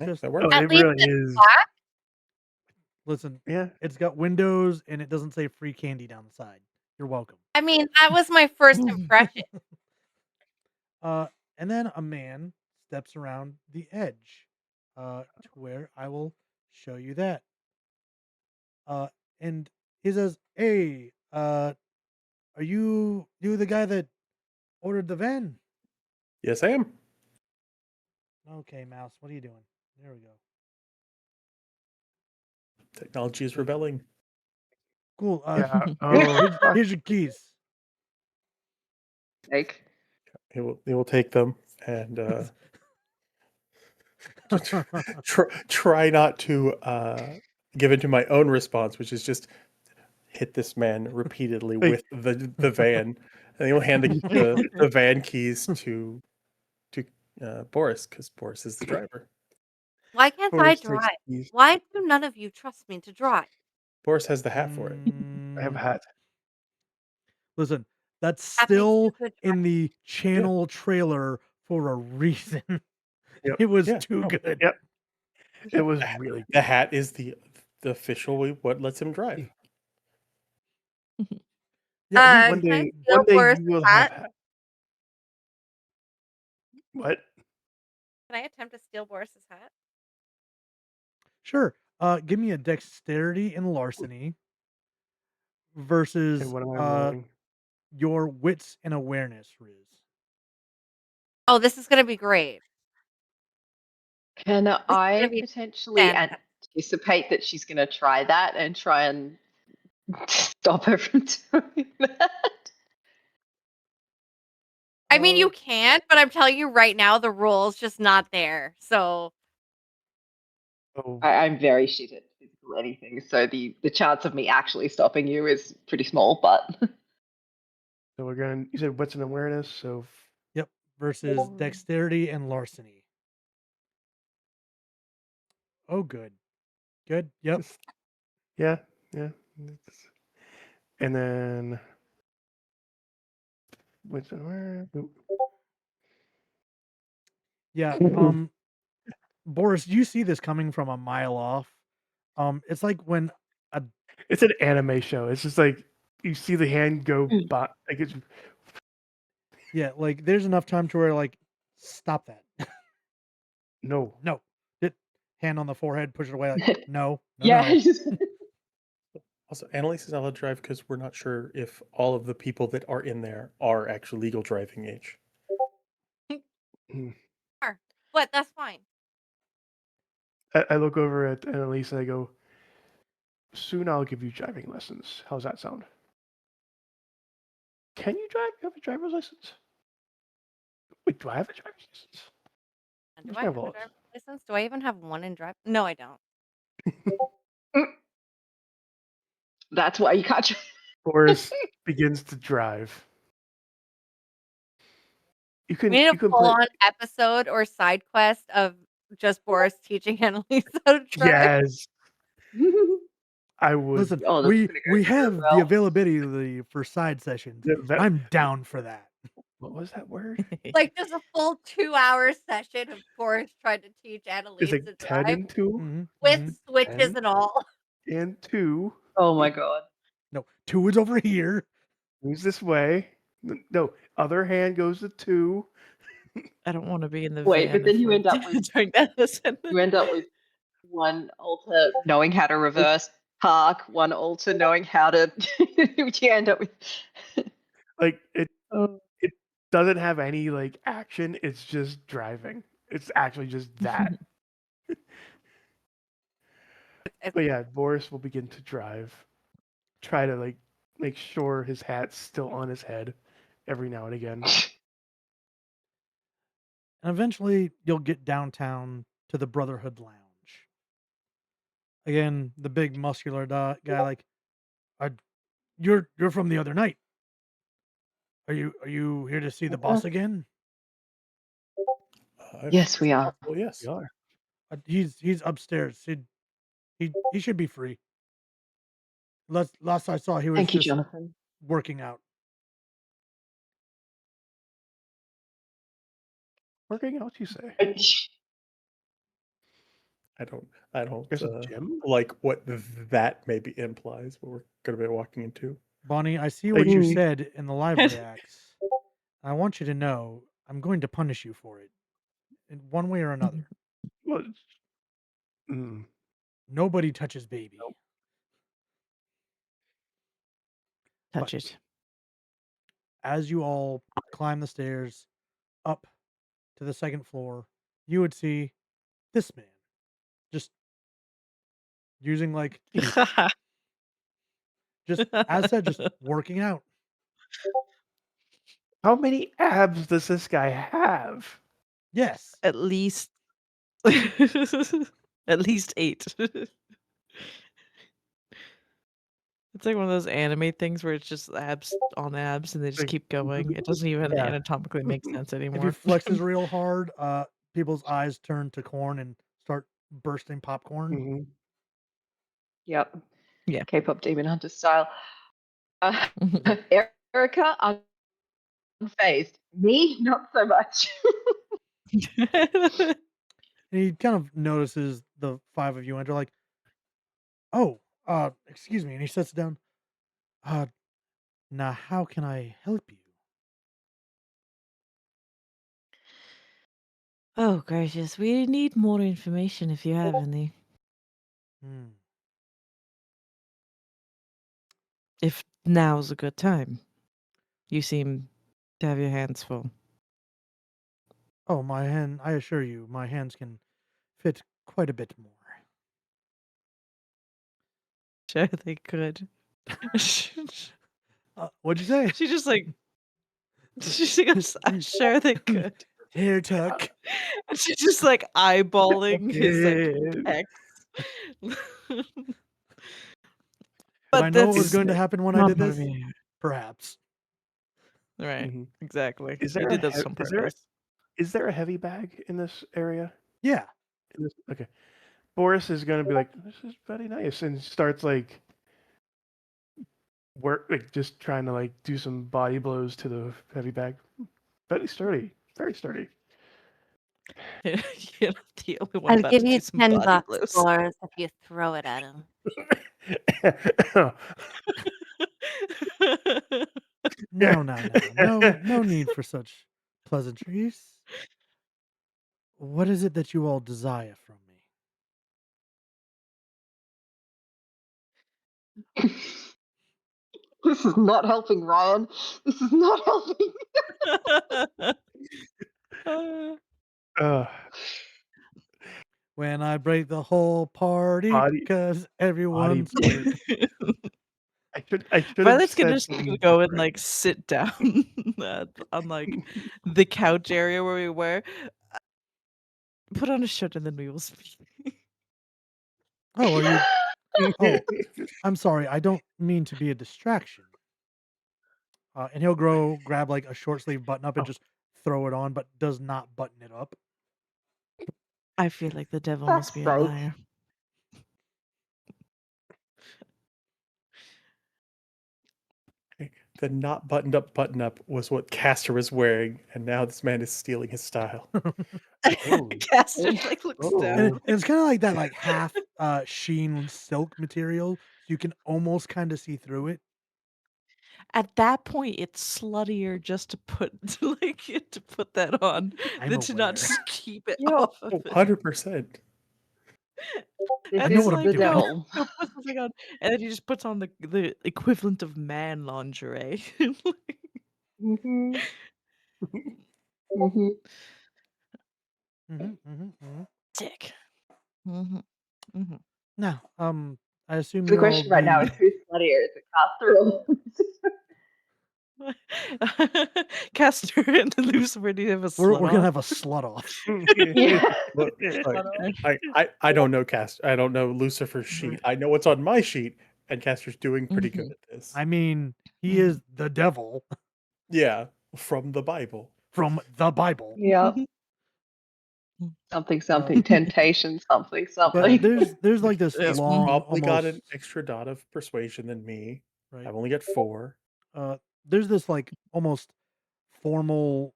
[SPEAKER 7] Yeah,
[SPEAKER 2] Just-
[SPEAKER 7] that
[SPEAKER 4] Oh,
[SPEAKER 7] works.
[SPEAKER 3] At
[SPEAKER 4] it
[SPEAKER 3] least
[SPEAKER 4] really
[SPEAKER 3] it's
[SPEAKER 4] is.
[SPEAKER 3] black.
[SPEAKER 2] listen,
[SPEAKER 4] Yeah.
[SPEAKER 2] it's got windows and it doesn't say free candy down the side. You're welcome.
[SPEAKER 3] I mean, that was my first impression.
[SPEAKER 2] And then a man steps around the edge, to where I will show you that. And he says, "Hey, are you the guy that ordered the van?"
[SPEAKER 7] Yes, I am.
[SPEAKER 2] Okay, Mouse, what are you doing? There we go.
[SPEAKER 7] Technology is rebelling.
[SPEAKER 2] Cool.
[SPEAKER 4] Yeah. Oh,
[SPEAKER 2] Here's your keys.
[SPEAKER 6] Like
[SPEAKER 7] He will take them and try not to give into my own response, which is just hit this man repeatedly
[SPEAKER 4] Like-
[SPEAKER 7] with the van, and he'll hand the van keys to Boris, because Boris is the driver.
[SPEAKER 3] Why can't I
[SPEAKER 4] Boris takes
[SPEAKER 3] drive?
[SPEAKER 4] the keys.
[SPEAKER 3] Why do none of you trust me to drive?
[SPEAKER 7] Boris has the hat for it.
[SPEAKER 4] I have a hat.
[SPEAKER 2] Listen, that's
[SPEAKER 3] That makes you
[SPEAKER 2] still
[SPEAKER 3] a good
[SPEAKER 2] in the channel trailer for a reason.
[SPEAKER 4] Yep.
[SPEAKER 2] It was
[SPEAKER 7] Yeah.
[SPEAKER 2] too
[SPEAKER 7] Oh,
[SPEAKER 2] good.
[SPEAKER 4] Yep. It was
[SPEAKER 7] The hat-
[SPEAKER 4] really
[SPEAKER 7] The hat is the official what lets him drive.
[SPEAKER 2] Yeah,
[SPEAKER 4] One
[SPEAKER 3] Can I
[SPEAKER 4] day,
[SPEAKER 3] steal
[SPEAKER 4] one day
[SPEAKER 3] Boris'
[SPEAKER 4] you will
[SPEAKER 3] hat?
[SPEAKER 4] have hat. What?
[SPEAKER 3] Can I attempt to steal Boris's hat?
[SPEAKER 2] Sure. Give me a dexterity and larceny
[SPEAKER 4] And
[SPEAKER 2] versus
[SPEAKER 4] what am I rolling?
[SPEAKER 2] your wits and awareness, Riz.
[SPEAKER 3] Oh, this is gonna be great.
[SPEAKER 6] Can
[SPEAKER 3] This is gonna
[SPEAKER 6] I
[SPEAKER 3] be
[SPEAKER 6] potentially
[SPEAKER 3] fantastic.
[SPEAKER 6] anticipate that she's going to try that and try and stop her from doing that?
[SPEAKER 3] I mean, you
[SPEAKER 2] Uh,
[SPEAKER 3] can, but I'm telling you right now, the rule's just not there. So
[SPEAKER 4] Oh,
[SPEAKER 6] I'm very shit at physical anything, so the chance of me actually stopping you is pretty small, but
[SPEAKER 4] so we're going to, you said what's an awareness? So
[SPEAKER 2] yep. Versus
[SPEAKER 4] 4.
[SPEAKER 2] dexterity and larceny. Oh, good. Good. Yep.
[SPEAKER 4] Yeah, yeah. And then what's an awareness?
[SPEAKER 2] Yeah. Boris, you see this coming from a mile off. It's like when a
[SPEAKER 4] It's an anime show. It's just like you see the hand go by, like it's
[SPEAKER 2] like there's enough time to where like stop that.
[SPEAKER 4] no.
[SPEAKER 2] No. Hit hand on the forehead, push it away like no, no,
[SPEAKER 6] yeah.
[SPEAKER 2] no.
[SPEAKER 7] Also, Annalise is not allowed to drive because we're not sure if all of the people that are in there are actually legal driving age.
[SPEAKER 4] Mm.
[SPEAKER 3] sure. But that's fine.
[SPEAKER 4] I look over at Annalise and I go, soon I'll give you driving lessons. How's that sound? Can you drive? You have a driver's license? Wait, do I have a driver's license?
[SPEAKER 3] And do
[SPEAKER 4] Where's
[SPEAKER 3] I
[SPEAKER 4] my
[SPEAKER 3] have a
[SPEAKER 4] wallet?
[SPEAKER 3] driver's license? Do I even have one in drive? No, I don't.
[SPEAKER 6] That's why you can't.
[SPEAKER 4] Boris begins to drive. You
[SPEAKER 3] We
[SPEAKER 4] can
[SPEAKER 3] need a
[SPEAKER 4] you can play.
[SPEAKER 3] full-on episode or side quest of just Boris teaching Annalise how to drive.
[SPEAKER 4] Yes, I would.
[SPEAKER 2] Listen,
[SPEAKER 6] Oh, this is gonna
[SPEAKER 2] we
[SPEAKER 6] go so
[SPEAKER 2] have the
[SPEAKER 6] well.
[SPEAKER 2] availability for side sessions. I'm down for that.
[SPEAKER 4] What was that word?
[SPEAKER 3] Like just a full 2-hour session of Boris trying to teach
[SPEAKER 4] It's
[SPEAKER 3] Annalise
[SPEAKER 4] like
[SPEAKER 3] to
[SPEAKER 4] 10
[SPEAKER 3] drive
[SPEAKER 4] and 2
[SPEAKER 3] with
[SPEAKER 2] Mm-hmm.
[SPEAKER 3] switches
[SPEAKER 4] 10
[SPEAKER 3] and all.
[SPEAKER 4] and 2.
[SPEAKER 6] Oh my god.
[SPEAKER 2] No, 2 is over here.
[SPEAKER 4] Moves this way. No, other hand goes to 2.
[SPEAKER 5] I don't want to be in the
[SPEAKER 6] Wait,
[SPEAKER 5] van
[SPEAKER 6] but then
[SPEAKER 5] if
[SPEAKER 6] you
[SPEAKER 5] we're
[SPEAKER 6] end up with
[SPEAKER 5] doing that lesson.
[SPEAKER 6] one alter knowing how to reverse park, one alter knowing how to. You end up with.
[SPEAKER 4] Like it
[SPEAKER 6] Oh.
[SPEAKER 4] it doesn't have any like action. It's just driving. It's actually just that.
[SPEAKER 3] It's
[SPEAKER 4] But yeah, Boris will begin to drive. Try to like make sure his hat's still on his head every now and again.
[SPEAKER 2] And eventually you'll get downtown to the Brotherhood Lounge. Again, the big muscular guy like "Uh, you're from the other night. Are you here to see the boss again?
[SPEAKER 7] If
[SPEAKER 6] Yes,
[SPEAKER 7] it's
[SPEAKER 6] we are.
[SPEAKER 7] possible, yes.
[SPEAKER 4] We are.
[SPEAKER 2] He's upstairs. He should be free. Last I saw he was
[SPEAKER 6] Thank you,
[SPEAKER 2] just
[SPEAKER 6] Jonathan.
[SPEAKER 2] working out.
[SPEAKER 4] Working out, you say?
[SPEAKER 7] I don't
[SPEAKER 4] There's a gym?
[SPEAKER 7] like what that maybe implies. What we're going to be walking into.
[SPEAKER 2] Bonnie, I see
[SPEAKER 4] Like
[SPEAKER 2] what you
[SPEAKER 6] Mm.
[SPEAKER 2] said in the library acts. I want you to know I'm going to punish you for it in one way or another.
[SPEAKER 4] well, mm,
[SPEAKER 2] Nobody touches baby.
[SPEAKER 4] Nope.
[SPEAKER 2] But
[SPEAKER 5] Touch it.
[SPEAKER 2] as you all climb the stairs up to the second floor, you would see this man just using like just as said, just working out.
[SPEAKER 4] how many abs does this guy have?
[SPEAKER 2] Yes.
[SPEAKER 5] At least at least 8. It's like one of those anime things where it's just abs on abs and they just
[SPEAKER 4] Like,
[SPEAKER 5] keep going. It doesn't even
[SPEAKER 4] yeah.
[SPEAKER 5] anatomically make sense
[SPEAKER 2] If he
[SPEAKER 5] anymore.
[SPEAKER 2] flexes real hard, people's eyes turn to corn and start bursting popcorn.
[SPEAKER 4] Mhm.
[SPEAKER 6] Yep.
[SPEAKER 5] Yeah.
[SPEAKER 6] K-pop Demon Hunter style. Erica, unfazed. Me, not so much.
[SPEAKER 2] And he kind of notices the 5 of you enter like, "Oh, excuse me." And he sits down. Uh, now how can I help you?
[SPEAKER 5] Oh, gracious. We need more information if you have any.
[SPEAKER 2] Hmm.
[SPEAKER 5] If now's a good time. You seem to have your hands full.
[SPEAKER 2] Oh, I assure you, my hands can fit quite a bit more.
[SPEAKER 5] Sure they could. She
[SPEAKER 2] What'd you say?
[SPEAKER 5] just like she goes, "I'm sure they could."
[SPEAKER 2] Hair tuck.
[SPEAKER 5] And she's just like eyeballing his like
[SPEAKER 4] Yeah.
[SPEAKER 5] pecs.
[SPEAKER 2] Did I
[SPEAKER 5] But
[SPEAKER 2] know what was
[SPEAKER 5] that's
[SPEAKER 2] going to happen when I
[SPEAKER 5] not
[SPEAKER 2] did
[SPEAKER 5] part of
[SPEAKER 2] this?
[SPEAKER 5] me.
[SPEAKER 2] Perhaps.
[SPEAKER 5] Right.
[SPEAKER 4] Mhm.
[SPEAKER 5] Exactly.
[SPEAKER 4] Is
[SPEAKER 5] You
[SPEAKER 4] there a
[SPEAKER 5] did this on
[SPEAKER 4] is there
[SPEAKER 5] purpose.
[SPEAKER 4] is there a heavy bag in this area?
[SPEAKER 2] Yeah.
[SPEAKER 4] Okay. Boris is gonna be like, "This is very nice," and starts like just trying to like do some body blows to the heavy bag. Very sturdy, very sturdy.
[SPEAKER 5] You're not the only one
[SPEAKER 3] I'll
[SPEAKER 5] about
[SPEAKER 3] give
[SPEAKER 5] to
[SPEAKER 3] you
[SPEAKER 5] do some
[SPEAKER 3] $10
[SPEAKER 5] body blows.
[SPEAKER 3] Boris, if you throw it at him.
[SPEAKER 2] No, no need for such pleasantries. What is it that you all desire from me?
[SPEAKER 6] This is not helping, Ryan. This is not helping.
[SPEAKER 4] uh,
[SPEAKER 2] When I break the whole party,
[SPEAKER 4] body
[SPEAKER 2] 'cause
[SPEAKER 4] body.
[SPEAKER 2] everyone's squirt.
[SPEAKER 4] I should have
[SPEAKER 5] Violet's
[SPEAKER 4] said
[SPEAKER 5] just gonna
[SPEAKER 4] something
[SPEAKER 5] go and
[SPEAKER 4] different.
[SPEAKER 5] like sit down on like the couch area where we were. Put on a shirt and then we will speak.
[SPEAKER 2] Oh, are you? Oh, I'm sorry. I don't mean to be a distraction. And he'll grab like a short sleeve button up and
[SPEAKER 4] Oh,
[SPEAKER 2] just throw it on, but does not button it up.
[SPEAKER 5] I feel like the devil
[SPEAKER 6] Fuck's
[SPEAKER 5] must be a
[SPEAKER 6] sake.
[SPEAKER 5] liar.
[SPEAKER 7] The not buttoned up button up was what Castor was wearing, and now this man is stealing his style.
[SPEAKER 4] oh,
[SPEAKER 5] Caster like looks
[SPEAKER 2] And,
[SPEAKER 5] down.
[SPEAKER 2] and it's kind of like that, like half sheen silk material, so you can almost kind of see through it.
[SPEAKER 5] At that point, it's sluttier just to put like to put that on
[SPEAKER 2] I'm
[SPEAKER 5] than to not
[SPEAKER 2] aware.
[SPEAKER 5] just keep it
[SPEAKER 6] Yep.
[SPEAKER 5] off of
[SPEAKER 7] Oh,
[SPEAKER 5] it.
[SPEAKER 7] 100%.
[SPEAKER 6] This
[SPEAKER 2] I know
[SPEAKER 6] is
[SPEAKER 2] what
[SPEAKER 5] It's
[SPEAKER 2] I'm
[SPEAKER 6] the
[SPEAKER 5] like,
[SPEAKER 2] doing.
[SPEAKER 6] devil.
[SPEAKER 5] he'll put something on, and then he just puts on the equivalent of man lingerie.
[SPEAKER 6] Mm-hmm. Mm-hmm.
[SPEAKER 5] Sick. Mhm, mhm.
[SPEAKER 2] Now, I assume
[SPEAKER 6] The
[SPEAKER 2] you all
[SPEAKER 6] question right now is
[SPEAKER 2] be
[SPEAKER 6] who's sluttier? Is it Castor or
[SPEAKER 5] Castor and Lucifer, do you have a
[SPEAKER 2] we're
[SPEAKER 5] slut
[SPEAKER 2] gonna
[SPEAKER 5] off?
[SPEAKER 2] have a slut off.
[SPEAKER 6] yeah?
[SPEAKER 7] Look,
[SPEAKER 6] Slut off.
[SPEAKER 7] I don't know Castor. I don't know Lucifer's sheet. I know what's on my sheet, and Castor's doing pretty good
[SPEAKER 5] Mhm,
[SPEAKER 7] at this.
[SPEAKER 2] I mean, he
[SPEAKER 5] mhm,
[SPEAKER 2] is the devil
[SPEAKER 7] Yeah, from the Bible.
[SPEAKER 2] from the Bible.
[SPEAKER 6] Yeah.
[SPEAKER 5] mhm, mm.
[SPEAKER 6] Something,
[SPEAKER 2] Uh,
[SPEAKER 6] something, temptation, something,
[SPEAKER 2] but
[SPEAKER 6] something.
[SPEAKER 2] there's like this
[SPEAKER 5] Yep,
[SPEAKER 7] He's
[SPEAKER 5] mhm.
[SPEAKER 2] long,
[SPEAKER 7] probably got
[SPEAKER 2] almost
[SPEAKER 7] an extra dot of persuasion than me.
[SPEAKER 2] right.
[SPEAKER 7] I've only got 4.
[SPEAKER 2] There's this like almost formal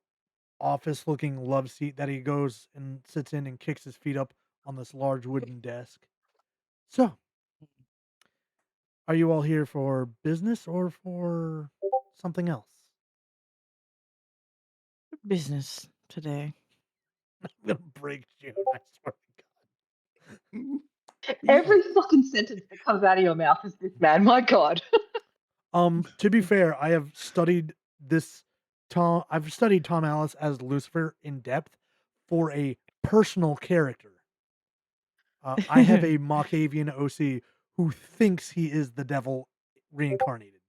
[SPEAKER 2] office looking love seat that he goes and sits in and kicks his feet up on this large wooden desk. So, are you all here for business or for something else?
[SPEAKER 5] Business today.
[SPEAKER 2] I'm gonna break June. I swear to God.
[SPEAKER 6] Every fucking sentence that comes out of your mouth is this man. My God.
[SPEAKER 2] To be fair, I have studied this Tom. I've studied Tom Alice as Lucifer in depth for a personal character. I have a Mockavian OC who thinks he is the devil reincarnated.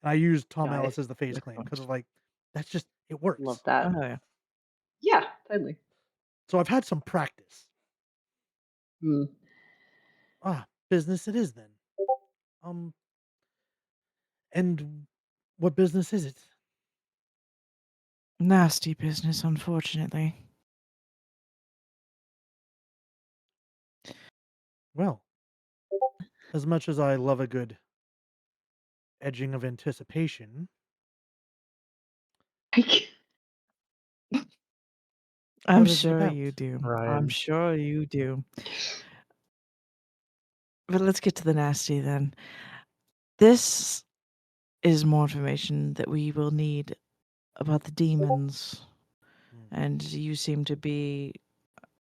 [SPEAKER 2] And I used Tom
[SPEAKER 6] Nice.
[SPEAKER 2] Alice as the face claim because
[SPEAKER 5] Excellent.
[SPEAKER 2] it's like that's just it
[SPEAKER 6] Love
[SPEAKER 2] works.
[SPEAKER 6] that.
[SPEAKER 5] Oh yeah.
[SPEAKER 6] Yeah, totally.
[SPEAKER 2] So I've had some practice.
[SPEAKER 6] Mm.
[SPEAKER 2] Business it is then. And what business is it?
[SPEAKER 5] Nasty business, unfortunately.
[SPEAKER 2] Well, as much as I love a good edging of anticipation,
[SPEAKER 5] I'm
[SPEAKER 2] what is it
[SPEAKER 5] sure
[SPEAKER 2] about?
[SPEAKER 5] you do. I'm
[SPEAKER 4] Ryan.
[SPEAKER 5] sure you do. But let's get to the nasty then. This is more information that we will need about the demons,
[SPEAKER 2] Hmm.
[SPEAKER 5] and you seem to be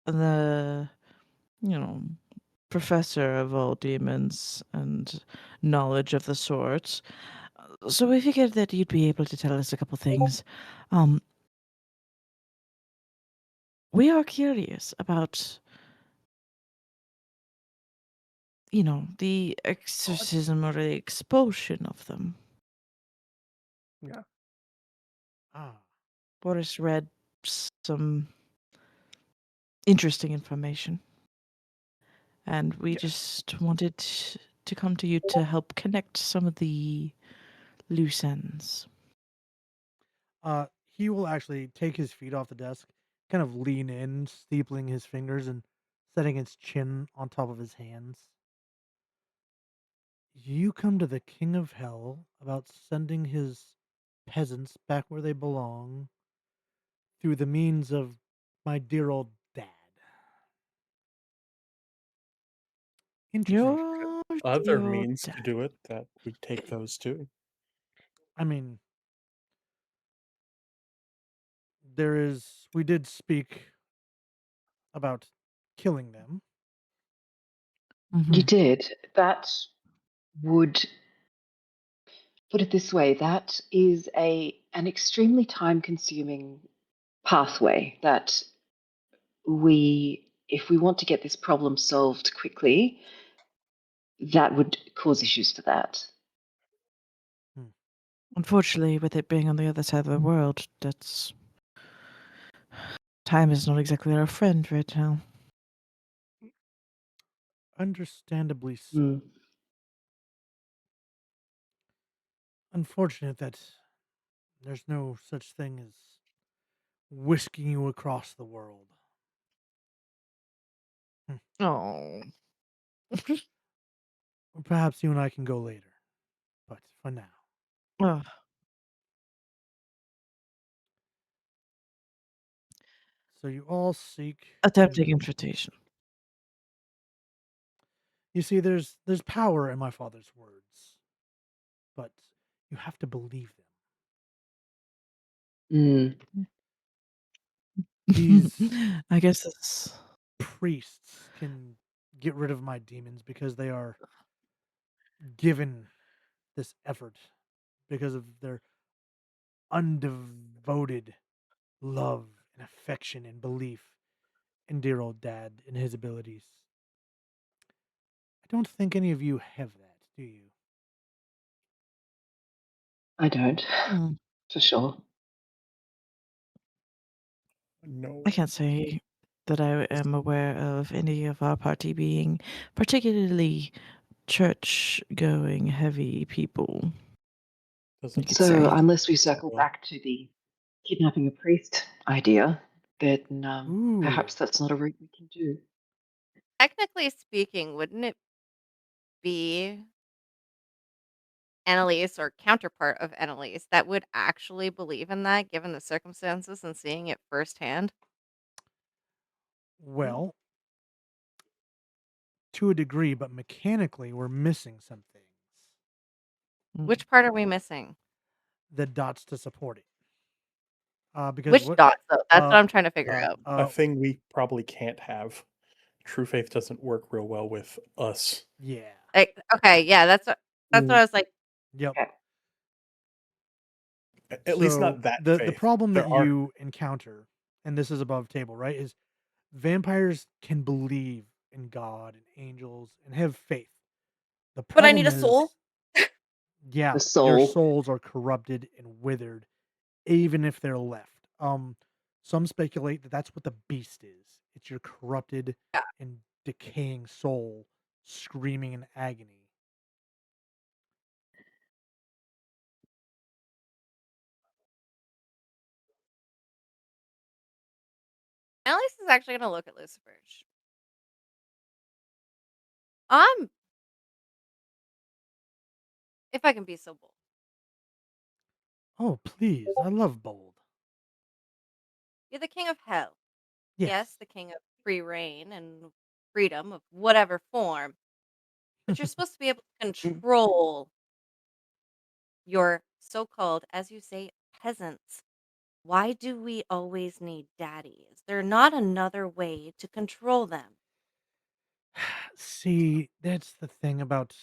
[SPEAKER 5] the, you know, professor of all demons and knowledge of the sort. So we figured that you'd be able to tell us a couple things. Um, we are curious about, the exorcism or the expulsion of them.
[SPEAKER 4] Yeah.
[SPEAKER 2] Ah,
[SPEAKER 5] Boris read some interesting information, and we
[SPEAKER 4] Yes.
[SPEAKER 5] just wanted to come to you to help connect some of the loose ends.
[SPEAKER 2] he will actually take his feet off the desk, kind of lean in, steepling his fingers and setting his chin on top of his hands. You come to the king of hell about sending his peasants back where they belong through the means of my dear old dad. Interesting.
[SPEAKER 5] Your
[SPEAKER 7] Other
[SPEAKER 5] dear
[SPEAKER 7] means to
[SPEAKER 5] dad.
[SPEAKER 7] do it, that we take those too.
[SPEAKER 2] I mean, we did speak about killing them.
[SPEAKER 6] You
[SPEAKER 5] Mhm.
[SPEAKER 6] did. That would put it this way, that is an extremely time consuming pathway that if we want to get this problem solved quickly, that would cause issues for that.
[SPEAKER 2] Hmm.
[SPEAKER 5] Unfortunately, with it being on the other side of the world, time is not exactly our friend right now.
[SPEAKER 2] Understandably so.
[SPEAKER 6] Mm.
[SPEAKER 2] Unfortunate that there's no such thing as whisking you across the world. Hmm.
[SPEAKER 5] Oh.
[SPEAKER 2] Perhaps you and I can go later, but for now.
[SPEAKER 5] Ugh.
[SPEAKER 2] So you all seek.
[SPEAKER 5] A tempting invitation.
[SPEAKER 2] You see, there's power in my father's words, but you have to believe them.
[SPEAKER 6] Mm.
[SPEAKER 2] These
[SPEAKER 5] I guess it's
[SPEAKER 2] priests can get rid of my demons because they are given this effort because of their undevoted love and affection and belief in dear old dad and his abilities. I don't think any of you have that, do you?
[SPEAKER 6] I don't,
[SPEAKER 5] mm,
[SPEAKER 6] for sure.
[SPEAKER 7] No.
[SPEAKER 5] I can't say that I am aware of any of our party being particularly church going heavy people, you
[SPEAKER 7] Doesn't
[SPEAKER 5] could
[SPEAKER 6] So,
[SPEAKER 5] say.
[SPEAKER 6] unless we circle
[SPEAKER 7] well.
[SPEAKER 6] back to the kidnapping a priest idea, then
[SPEAKER 2] Ooh,
[SPEAKER 6] perhaps that's not a route we can do.
[SPEAKER 3] Technically speaking, wouldn't it be Annalise or counterpart of Annalise that would actually believe in that given the circumstances and seeing it firsthand?
[SPEAKER 2] well, to a degree, but mechanically, we're missing some things.
[SPEAKER 5] Mm.
[SPEAKER 3] Which part are we missing?
[SPEAKER 2] The dots to support it. Because
[SPEAKER 3] Which
[SPEAKER 2] what?
[SPEAKER 3] dots, though? That's what
[SPEAKER 2] Uh,
[SPEAKER 3] I'm trying to figure out.
[SPEAKER 7] A thing we probably can't have. True faith doesn't work real well with us.
[SPEAKER 2] yeah,
[SPEAKER 3] Like, okay, yeah, that's what I was like.
[SPEAKER 2] yep.
[SPEAKER 6] Okay.
[SPEAKER 7] At least
[SPEAKER 2] So
[SPEAKER 7] not that
[SPEAKER 2] the
[SPEAKER 7] faith.
[SPEAKER 2] problem that
[SPEAKER 7] There are
[SPEAKER 2] you encounter, and this is above table, right? Is vampires can believe in God and angels and have faith. The
[SPEAKER 3] But I need
[SPEAKER 2] problem
[SPEAKER 3] a soul.
[SPEAKER 2] is, yeah,
[SPEAKER 6] The
[SPEAKER 2] their
[SPEAKER 6] soul.
[SPEAKER 2] souls are corrupted and withered, even if they're left. Some speculate that that's what the beast is. It's your corrupted
[SPEAKER 3] Yeah.
[SPEAKER 2] and decaying soul screaming in agony.
[SPEAKER 3] Annalise is actually gonna look at Lucifer. Um, if I can be so bold.
[SPEAKER 2] Oh, please, I love bold.
[SPEAKER 3] You're the king of hell. Yes,
[SPEAKER 2] Yes.
[SPEAKER 3] the king of free reign and freedom of whatever form, but you're supposed to be able to control your so-called, as you say, peasants. Why do we always need daddy? Is there not another way to control them?
[SPEAKER 2] See, that's the thing about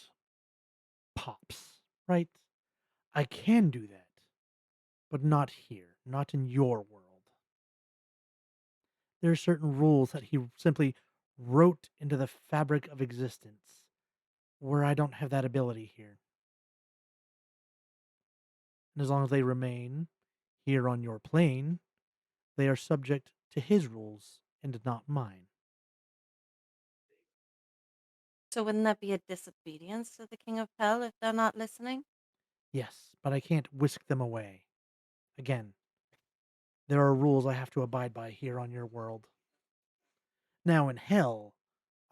[SPEAKER 2] pops, right? I can do that, but not here, not in your world. There are certain rules that he simply wrote into the fabric of existence, where I don't have that ability here. And as long as they remain here on your plane, they are subject to his rules and not mine.
[SPEAKER 3] So wouldn't that be a disobedience to the King of Hell if they're not listening?
[SPEAKER 2] Yes, but I can't whisk them away. Again, there are rules I have to abide by here on your world. Now in hell,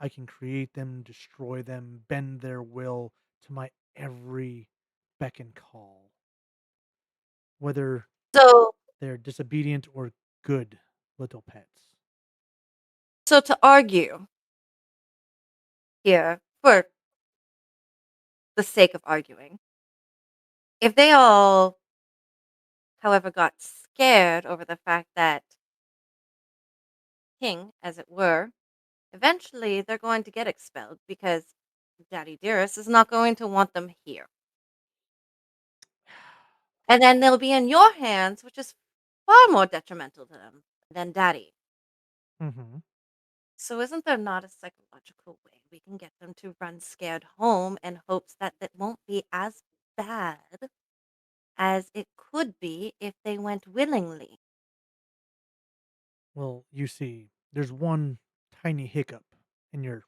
[SPEAKER 2] I can create them, destroy them, bend their will to my every beck and call. Whether
[SPEAKER 3] So,
[SPEAKER 2] they're disobedient or good little pets.
[SPEAKER 3] so to argue here, for the sake of arguing, if they all, however, got scared over the fact that King, as it were, eventually they're going to get expelled because Daddy Dearest is not going to want them here. And then they'll be in your hands, which is far more detrimental to them than Daddy.
[SPEAKER 2] Mm-hmm.
[SPEAKER 3] So isn't there not a psychological way we can get them to run scared home in hopes that it won't be as bad as it could be if they went willingly?
[SPEAKER 2] Well, you see, there's one tiny hiccup in your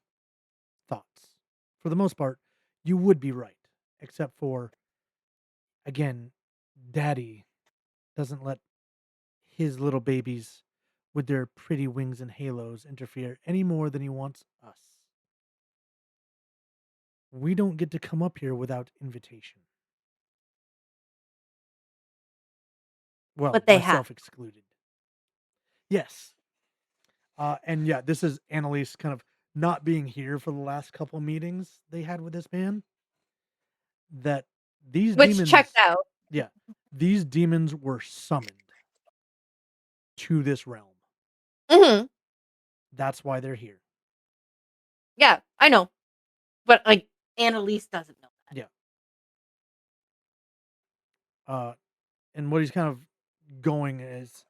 [SPEAKER 2] thoughts. For the most part, you would be right, except for, again, Daddy doesn't let his little babies with their pretty wings and halos interfere any more than he wants us. We don't get to come up here without invitation. Well,
[SPEAKER 3] But they have.
[SPEAKER 2] myself excluded. Yes. And yeah, this is Annalise kind of not being here for the last couple meetings they had with this man. That these
[SPEAKER 3] Which checked
[SPEAKER 2] demons,
[SPEAKER 3] out.
[SPEAKER 2] yeah, these demons were summoned to this realm.
[SPEAKER 3] Hmm.
[SPEAKER 2] That's why they're here.
[SPEAKER 3] Yeah, I know. But like Annalise doesn't know that.
[SPEAKER 2] Yeah. And what he's kind of going is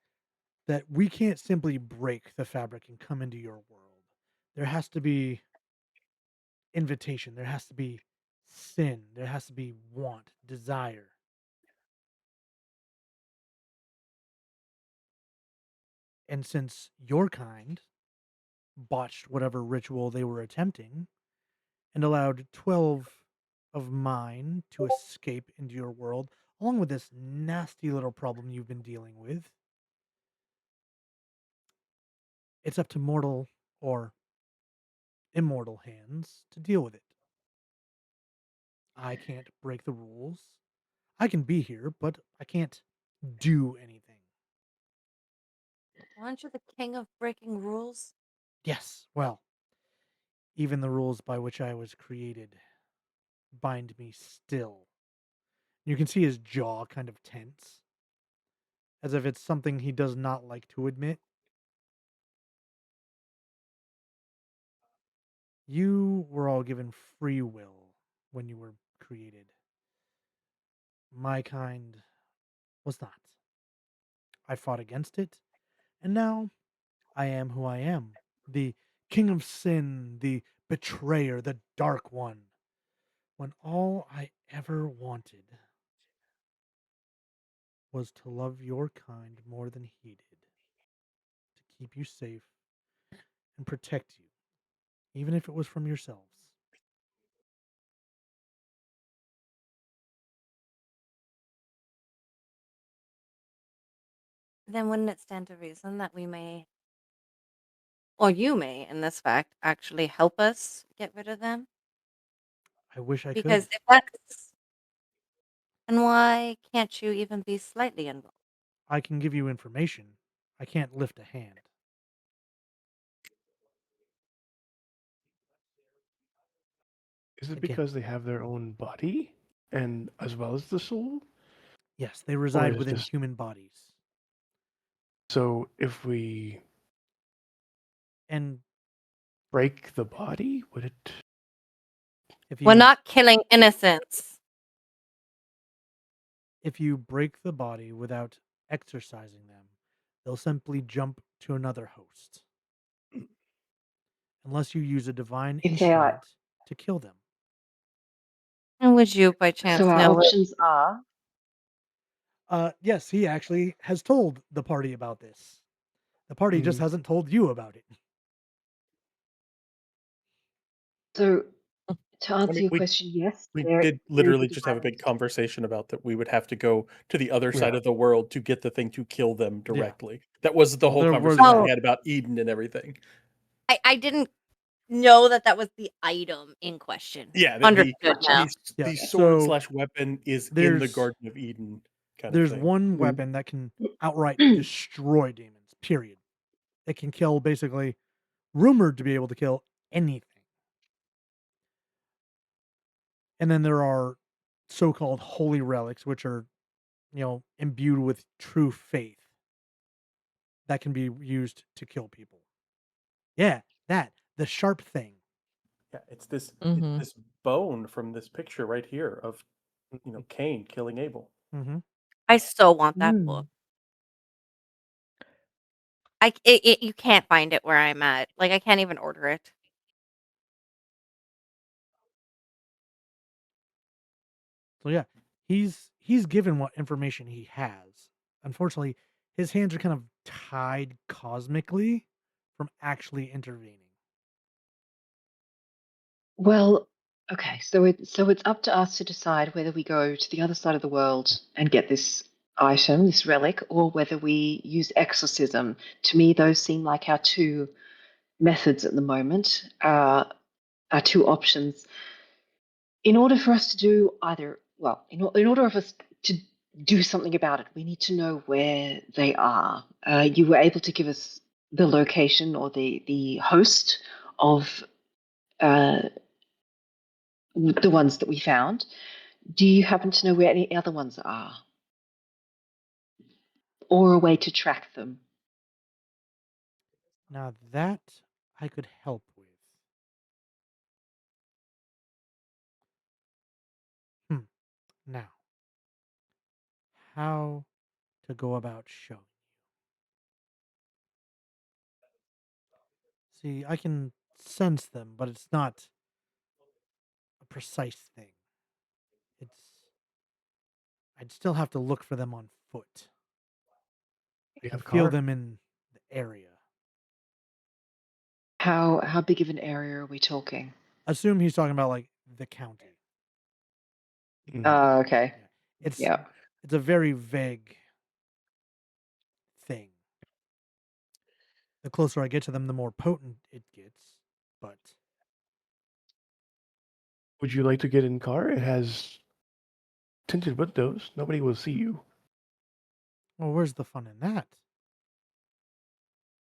[SPEAKER 2] that we can't simply break the fabric and come into your world. There has to be invitation. There has to be sin. There has to be want, desire. And since your kind botched whatever ritual they were attempting and allowed 12 of mine to escape into your world, along with this nasty little problem you've been dealing with, it's up to mortal or immortal hands to deal with it. I can't break the rules. I can be here, but I can't do anything.
[SPEAKER 3] Aren't you the king of breaking rules?
[SPEAKER 2] Yes, well, even the rules by which I was created bind me still. You can see his jaw kind of tense, as if it's something he does not like to admit. You were all given free will when you were created. My kind was not. I fought against it, and now I am who I am. The king of sin, the betrayer, the dark one. When all I ever wanted was to love your kind more than he did, to keep you safe and protect you, even if it was from yourselves.
[SPEAKER 3] Then wouldn't it stand to reason that we may, or you may, in this fact, actually help us get rid of them?
[SPEAKER 2] I wish I
[SPEAKER 3] Because
[SPEAKER 2] could.
[SPEAKER 3] if that's, and why can't you even be slightly involved?
[SPEAKER 2] I can give you information. I can't lift a hand.
[SPEAKER 4] Is it
[SPEAKER 2] Again,
[SPEAKER 4] because they have their own body and as well as the soul?
[SPEAKER 2] yes, they
[SPEAKER 4] Or
[SPEAKER 2] reside
[SPEAKER 4] is it
[SPEAKER 2] within
[SPEAKER 4] just
[SPEAKER 2] human bodies.
[SPEAKER 4] so if we
[SPEAKER 2] And
[SPEAKER 4] break the body, would it
[SPEAKER 2] If
[SPEAKER 3] We're
[SPEAKER 2] you
[SPEAKER 3] not killing innocents.
[SPEAKER 2] if you break the body without exorcising them, they'll simply jump to another host. Unless you use a divine
[SPEAKER 6] If they are,
[SPEAKER 2] instrument to kill them.
[SPEAKER 3] And would you, by chance,
[SPEAKER 6] so our
[SPEAKER 3] know it?
[SPEAKER 6] options are.
[SPEAKER 2] Yes, he actually has told the party about this. The party just hasn't told you about it.
[SPEAKER 6] So to
[SPEAKER 7] I
[SPEAKER 6] answer
[SPEAKER 7] mean,
[SPEAKER 6] your question, yes,
[SPEAKER 7] we
[SPEAKER 6] there
[SPEAKER 7] did
[SPEAKER 6] is
[SPEAKER 7] literally
[SPEAKER 6] a
[SPEAKER 7] just have a
[SPEAKER 6] divine
[SPEAKER 7] big conversation about that we would have to go to the other side
[SPEAKER 4] Yeah.
[SPEAKER 7] of the world to get the thing to kill them
[SPEAKER 2] Yeah.
[SPEAKER 7] directly. That was the
[SPEAKER 2] Well,
[SPEAKER 7] whole
[SPEAKER 2] there was
[SPEAKER 7] conversation
[SPEAKER 3] Oh.
[SPEAKER 7] we had about Eden and everything.
[SPEAKER 3] I didn't know that was the item in question.
[SPEAKER 7] Yeah,
[SPEAKER 3] Understood now.
[SPEAKER 2] Yeah,
[SPEAKER 7] the sword
[SPEAKER 2] so
[SPEAKER 7] slash weapon is in the
[SPEAKER 2] there's
[SPEAKER 7] Garden of Eden kind of
[SPEAKER 2] there's
[SPEAKER 7] thing.
[SPEAKER 2] one
[SPEAKER 6] Mhm.
[SPEAKER 2] weapon that can outright destroy demons. Period. It can kill basically rumored to be able to kill anything. And then there are so-called holy relics, which are, imbued with true faith that can be used to kill people. Yeah, the sharp thing.
[SPEAKER 7] Yeah, it's this
[SPEAKER 5] Mhm.
[SPEAKER 7] this bone from this picture right here of Cain killing Abel.
[SPEAKER 2] Mm-hmm.
[SPEAKER 3] I still want that book. You can't find it where I'm at. Like, I can't even order it.
[SPEAKER 2] So yeah, he's given what information he has. Unfortunately, his hands are kind of tied cosmically from actually intervening.
[SPEAKER 6] Well, okay, so it's up to us to decide whether we go to the other side of the world and get this item, this relic, or whether we use exorcism. To me, those seem like our two methods at the moment, our two options. In order for us to do either, well, in order for us to do something about it, we need to know where they are. You were able to give us the location or the host of the ones that we found. Do you happen to know where any other ones are? Or a way to track them?
[SPEAKER 2] Now that I could help with. Now, how to go about showing you. See, I can sense them, but it's not a precise thing. I'd still have to look for them on foot.
[SPEAKER 4] You
[SPEAKER 2] And
[SPEAKER 4] have a
[SPEAKER 2] feel
[SPEAKER 4] car?
[SPEAKER 2] them in the area.
[SPEAKER 6] How big of an area are we talking?
[SPEAKER 2] Assume he's talking about like the county.
[SPEAKER 6] Okay.
[SPEAKER 2] It's
[SPEAKER 6] Yeah.
[SPEAKER 2] it's a very vague thing. The closer I get to them, the more potent it gets. But
[SPEAKER 4] Would you like to get in car? It has tinted windows. Nobody will see you.
[SPEAKER 2] well, where's the fun in that?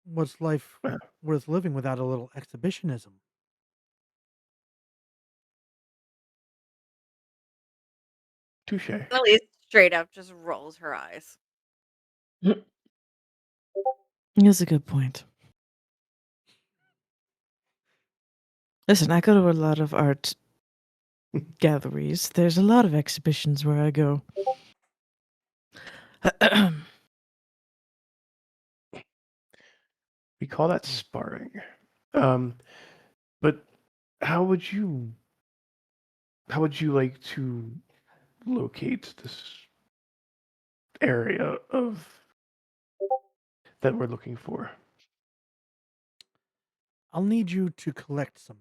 [SPEAKER 2] What's life
[SPEAKER 4] Yeah.
[SPEAKER 2] worth living without a little exhibitionism?
[SPEAKER 4] Touche.
[SPEAKER 3] Elise straight up just rolls her eyes.
[SPEAKER 5] That's a good point. Listen, I go to a lot of art galleries. There's a lot of exhibitions where I go.
[SPEAKER 4] We call that sparring. But how would you like to locate this area of that we're looking for?
[SPEAKER 2] I'll need you to collect some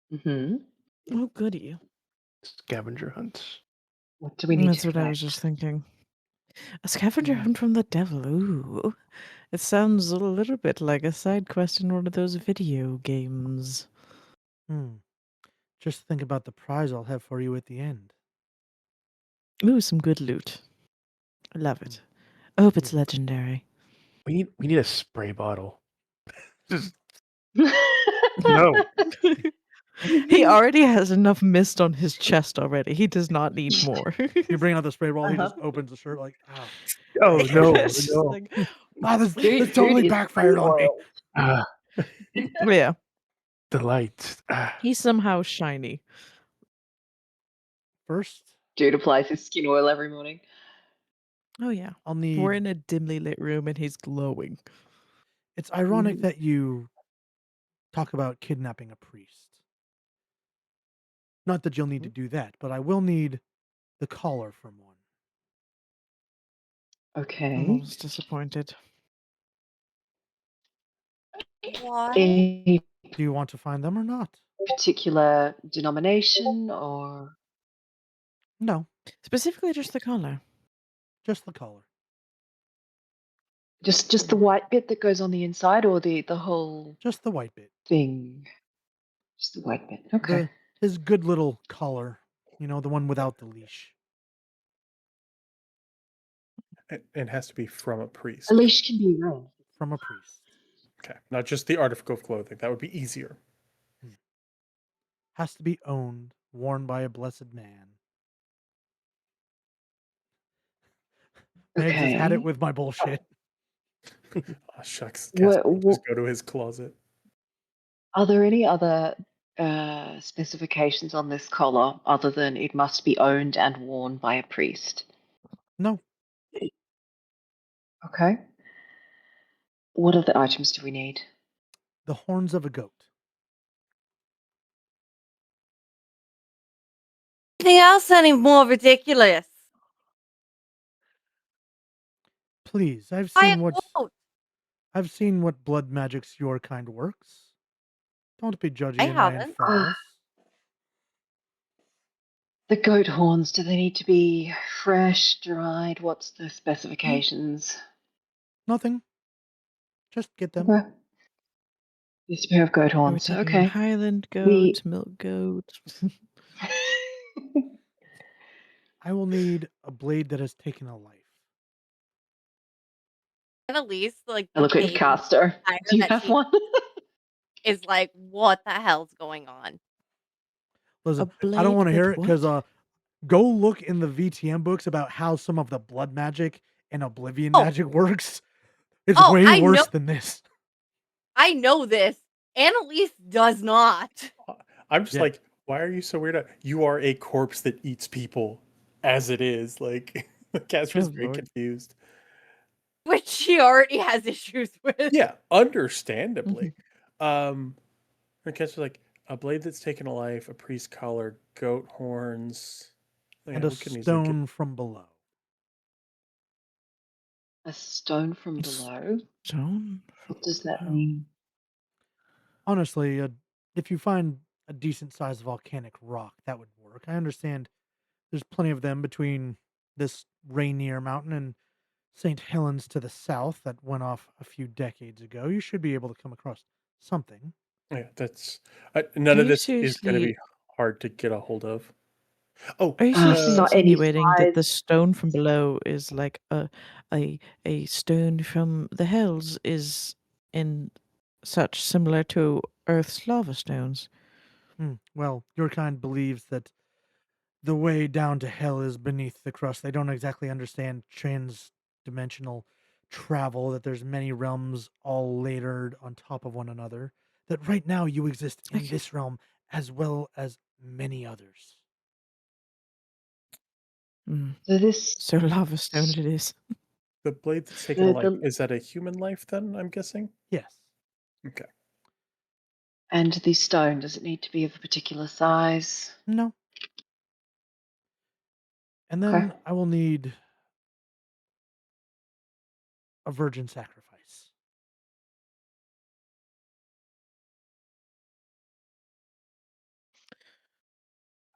[SPEAKER 2] things.
[SPEAKER 6] Mm-hmm.
[SPEAKER 5] Oh, goody.
[SPEAKER 4] Scavenger hunts.
[SPEAKER 6] What do we need
[SPEAKER 5] That's
[SPEAKER 6] to
[SPEAKER 5] what I was
[SPEAKER 6] collect?
[SPEAKER 5] just thinking. A scavenger hunt from the devil. Ooh. It sounds a little bit like a side quest in one of those video games.
[SPEAKER 2] Just think about the prize I'll have for you at the end.
[SPEAKER 5] Ooh, some good loot. I love it. I hope it's legendary.
[SPEAKER 4] We need a spray bottle. Just no.
[SPEAKER 5] He already has enough mist on his chest already. He does not need more.
[SPEAKER 2] You bring out the spray bottle, he just opens the shirt like, oh.
[SPEAKER 4] Oh no,
[SPEAKER 5] It's just
[SPEAKER 4] no.
[SPEAKER 5] like,
[SPEAKER 2] Wow, this
[SPEAKER 6] Dude
[SPEAKER 2] totally
[SPEAKER 6] is
[SPEAKER 2] backfired on me.
[SPEAKER 6] oiled.
[SPEAKER 4] Ah,
[SPEAKER 5] yeah.
[SPEAKER 4] Delight.
[SPEAKER 5] He's somehow shiny.
[SPEAKER 2] First,
[SPEAKER 6] Dude applies his skin oil every morning.
[SPEAKER 5] Oh yeah.
[SPEAKER 2] I'll
[SPEAKER 5] We're
[SPEAKER 2] need.
[SPEAKER 5] in a dimly lit room and he's glowing.
[SPEAKER 2] It's ironic
[SPEAKER 6] Mhm.
[SPEAKER 2] that you talk about kidnapping a priest. Not that you'll need to do that, but I will need the collar from one.
[SPEAKER 5] I'm
[SPEAKER 6] Okay.
[SPEAKER 5] almost disappointed.
[SPEAKER 3] What?
[SPEAKER 6] Any
[SPEAKER 2] Do you want to find them or not?
[SPEAKER 6] particular denomination or
[SPEAKER 2] No,
[SPEAKER 5] Specifically just the collar.
[SPEAKER 2] just the collar.
[SPEAKER 6] just the white bit that goes on the inside, or the whole
[SPEAKER 2] Just the white bit.
[SPEAKER 6] thing? Just the white bit. Okay.
[SPEAKER 2] His good little collar. You know, the one without the leash.
[SPEAKER 7] It has to be from a
[SPEAKER 6] A
[SPEAKER 7] priest.
[SPEAKER 6] leash can be red.
[SPEAKER 2] From a priest.
[SPEAKER 7] Okay, not just the article of clothing. That would be easier.
[SPEAKER 2] Has to be owned, worn by a blessed man. Megs has had it
[SPEAKER 6] Okay.
[SPEAKER 2] with my bullshit.
[SPEAKER 7] Oh, shucks.
[SPEAKER 6] What,
[SPEAKER 7] Casper just go to his closet.
[SPEAKER 6] are there any other specifications on this collar other than it must be owned and worn by a priest?
[SPEAKER 2] No,
[SPEAKER 6] Okay. What other items do we need?
[SPEAKER 2] the horns of a goat.
[SPEAKER 3] Anything else any more ridiculous?
[SPEAKER 2] Please, I've
[SPEAKER 3] Buy
[SPEAKER 2] seen
[SPEAKER 3] a
[SPEAKER 2] what's
[SPEAKER 3] quote.
[SPEAKER 2] I've seen what blood magic's your kind works. Don't be
[SPEAKER 3] I
[SPEAKER 2] judgy in my
[SPEAKER 3] haven't.
[SPEAKER 2] infernals.
[SPEAKER 6] The goat horns, do they need to be fresh, dried? What's the specifications?
[SPEAKER 2] Nothing. Just get them.
[SPEAKER 6] Okay. Just a pair of goat
[SPEAKER 5] Are we
[SPEAKER 6] horns.
[SPEAKER 5] talking
[SPEAKER 6] Okay.
[SPEAKER 5] Highland
[SPEAKER 6] We
[SPEAKER 5] goat, milk goat?
[SPEAKER 2] I will need a blade that has taken a life.
[SPEAKER 3] And at least like
[SPEAKER 6] I
[SPEAKER 3] the
[SPEAKER 6] look at
[SPEAKER 3] main
[SPEAKER 6] Caster.
[SPEAKER 3] tire
[SPEAKER 6] Do you
[SPEAKER 3] that
[SPEAKER 6] have
[SPEAKER 3] she
[SPEAKER 6] one?
[SPEAKER 3] is like, what the hell's going on?
[SPEAKER 2] Listen,
[SPEAKER 5] A
[SPEAKER 2] I don't
[SPEAKER 5] blade
[SPEAKER 2] want to hear
[SPEAKER 5] with
[SPEAKER 2] it because
[SPEAKER 5] what?
[SPEAKER 2] go look in the VTM books about how some of the blood magic and Oblivion
[SPEAKER 3] Oh,
[SPEAKER 2] magic works. It's
[SPEAKER 3] oh,
[SPEAKER 2] way
[SPEAKER 3] I know,
[SPEAKER 2] worse than this.
[SPEAKER 3] I know this. Annalise does not.
[SPEAKER 7] I'm just
[SPEAKER 2] Yeah.
[SPEAKER 7] like, why are you so weird? You are a corpse that eats people as it is. Like, Casper's
[SPEAKER 5] Oh,
[SPEAKER 7] very
[SPEAKER 5] Lord.
[SPEAKER 7] confused.
[SPEAKER 3] Which she already has issues with.
[SPEAKER 7] Yeah, understandably. And Casper's like, a blade that's taken a life, a priest collar, goat horns.
[SPEAKER 2] And
[SPEAKER 7] Yeah,
[SPEAKER 2] a
[SPEAKER 7] we can easily get
[SPEAKER 2] stone from below.
[SPEAKER 6] A stone from
[SPEAKER 5] It's
[SPEAKER 6] below?
[SPEAKER 5] stone
[SPEAKER 6] What does that
[SPEAKER 5] below.
[SPEAKER 6] mean?
[SPEAKER 2] Honestly, if you find a decent sized volcanic rock, that would work. I understand there's plenty of them between this Rainier Mountain and St. Helens to the south that went off a few decades ago. You should be able to come across something.
[SPEAKER 7] Yeah, that's none
[SPEAKER 5] Are
[SPEAKER 7] of
[SPEAKER 5] you
[SPEAKER 7] this is going to
[SPEAKER 5] seriously
[SPEAKER 7] be hard to get a hold of. Oh,
[SPEAKER 5] Are you seriously
[SPEAKER 6] So any
[SPEAKER 5] insinuating that the
[SPEAKER 6] size?
[SPEAKER 5] stone from below is like a stone from the hells is in such similar to Earth's lava stones?
[SPEAKER 2] Well, your kind believes that the way down to hell is beneath the crust. They don't exactly understand trans-dimensional travel, that there's many realms all layered on top of one another. That right now you exist in
[SPEAKER 5] Okay.
[SPEAKER 2] this realm as well as many others.
[SPEAKER 5] Mm.
[SPEAKER 6] So this
[SPEAKER 5] So lava stone it is.
[SPEAKER 7] the blade that's taken a life.
[SPEAKER 6] the
[SPEAKER 7] Is that a human life then, I'm guessing?
[SPEAKER 2] Yes.
[SPEAKER 7] Okay.
[SPEAKER 6] and the stone, does it need to be of a particular size?
[SPEAKER 2] No. And
[SPEAKER 6] Okay.
[SPEAKER 2] then I will need a virgin sacrifice.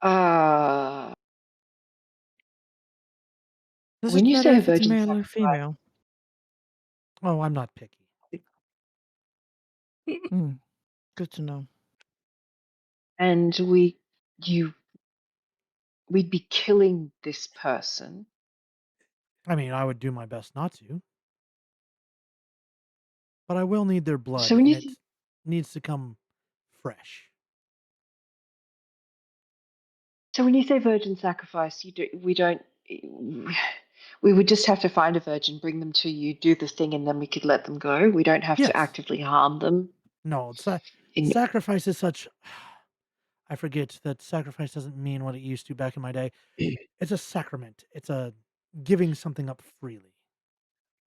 [SPEAKER 6] Uh
[SPEAKER 5] Does
[SPEAKER 6] when
[SPEAKER 5] it
[SPEAKER 6] you
[SPEAKER 5] matter
[SPEAKER 6] say a
[SPEAKER 5] if it's
[SPEAKER 6] virgin
[SPEAKER 5] male or
[SPEAKER 6] sacrifice,
[SPEAKER 5] female?
[SPEAKER 2] Oh, I'm not picky.
[SPEAKER 5] Mm. Good to know.
[SPEAKER 6] and we'd be killing this person.
[SPEAKER 2] I mean, I would do my best not to, but I will need their blood,
[SPEAKER 6] So when
[SPEAKER 2] and
[SPEAKER 6] you
[SPEAKER 2] it
[SPEAKER 6] th-
[SPEAKER 2] needs to come fresh.
[SPEAKER 6] so when you say virgin sacrifice, we would just have to find a virgin, bring them to you, do the thing, and then we could let them go. We don't have to
[SPEAKER 2] Yes.
[SPEAKER 6] actively harm them.
[SPEAKER 2] No, it's
[SPEAKER 6] In,
[SPEAKER 2] Sacrifice is such. I forget that sacrifice doesn't mean what it used to back in my day. It's a sacrament. It's a giving something up freely.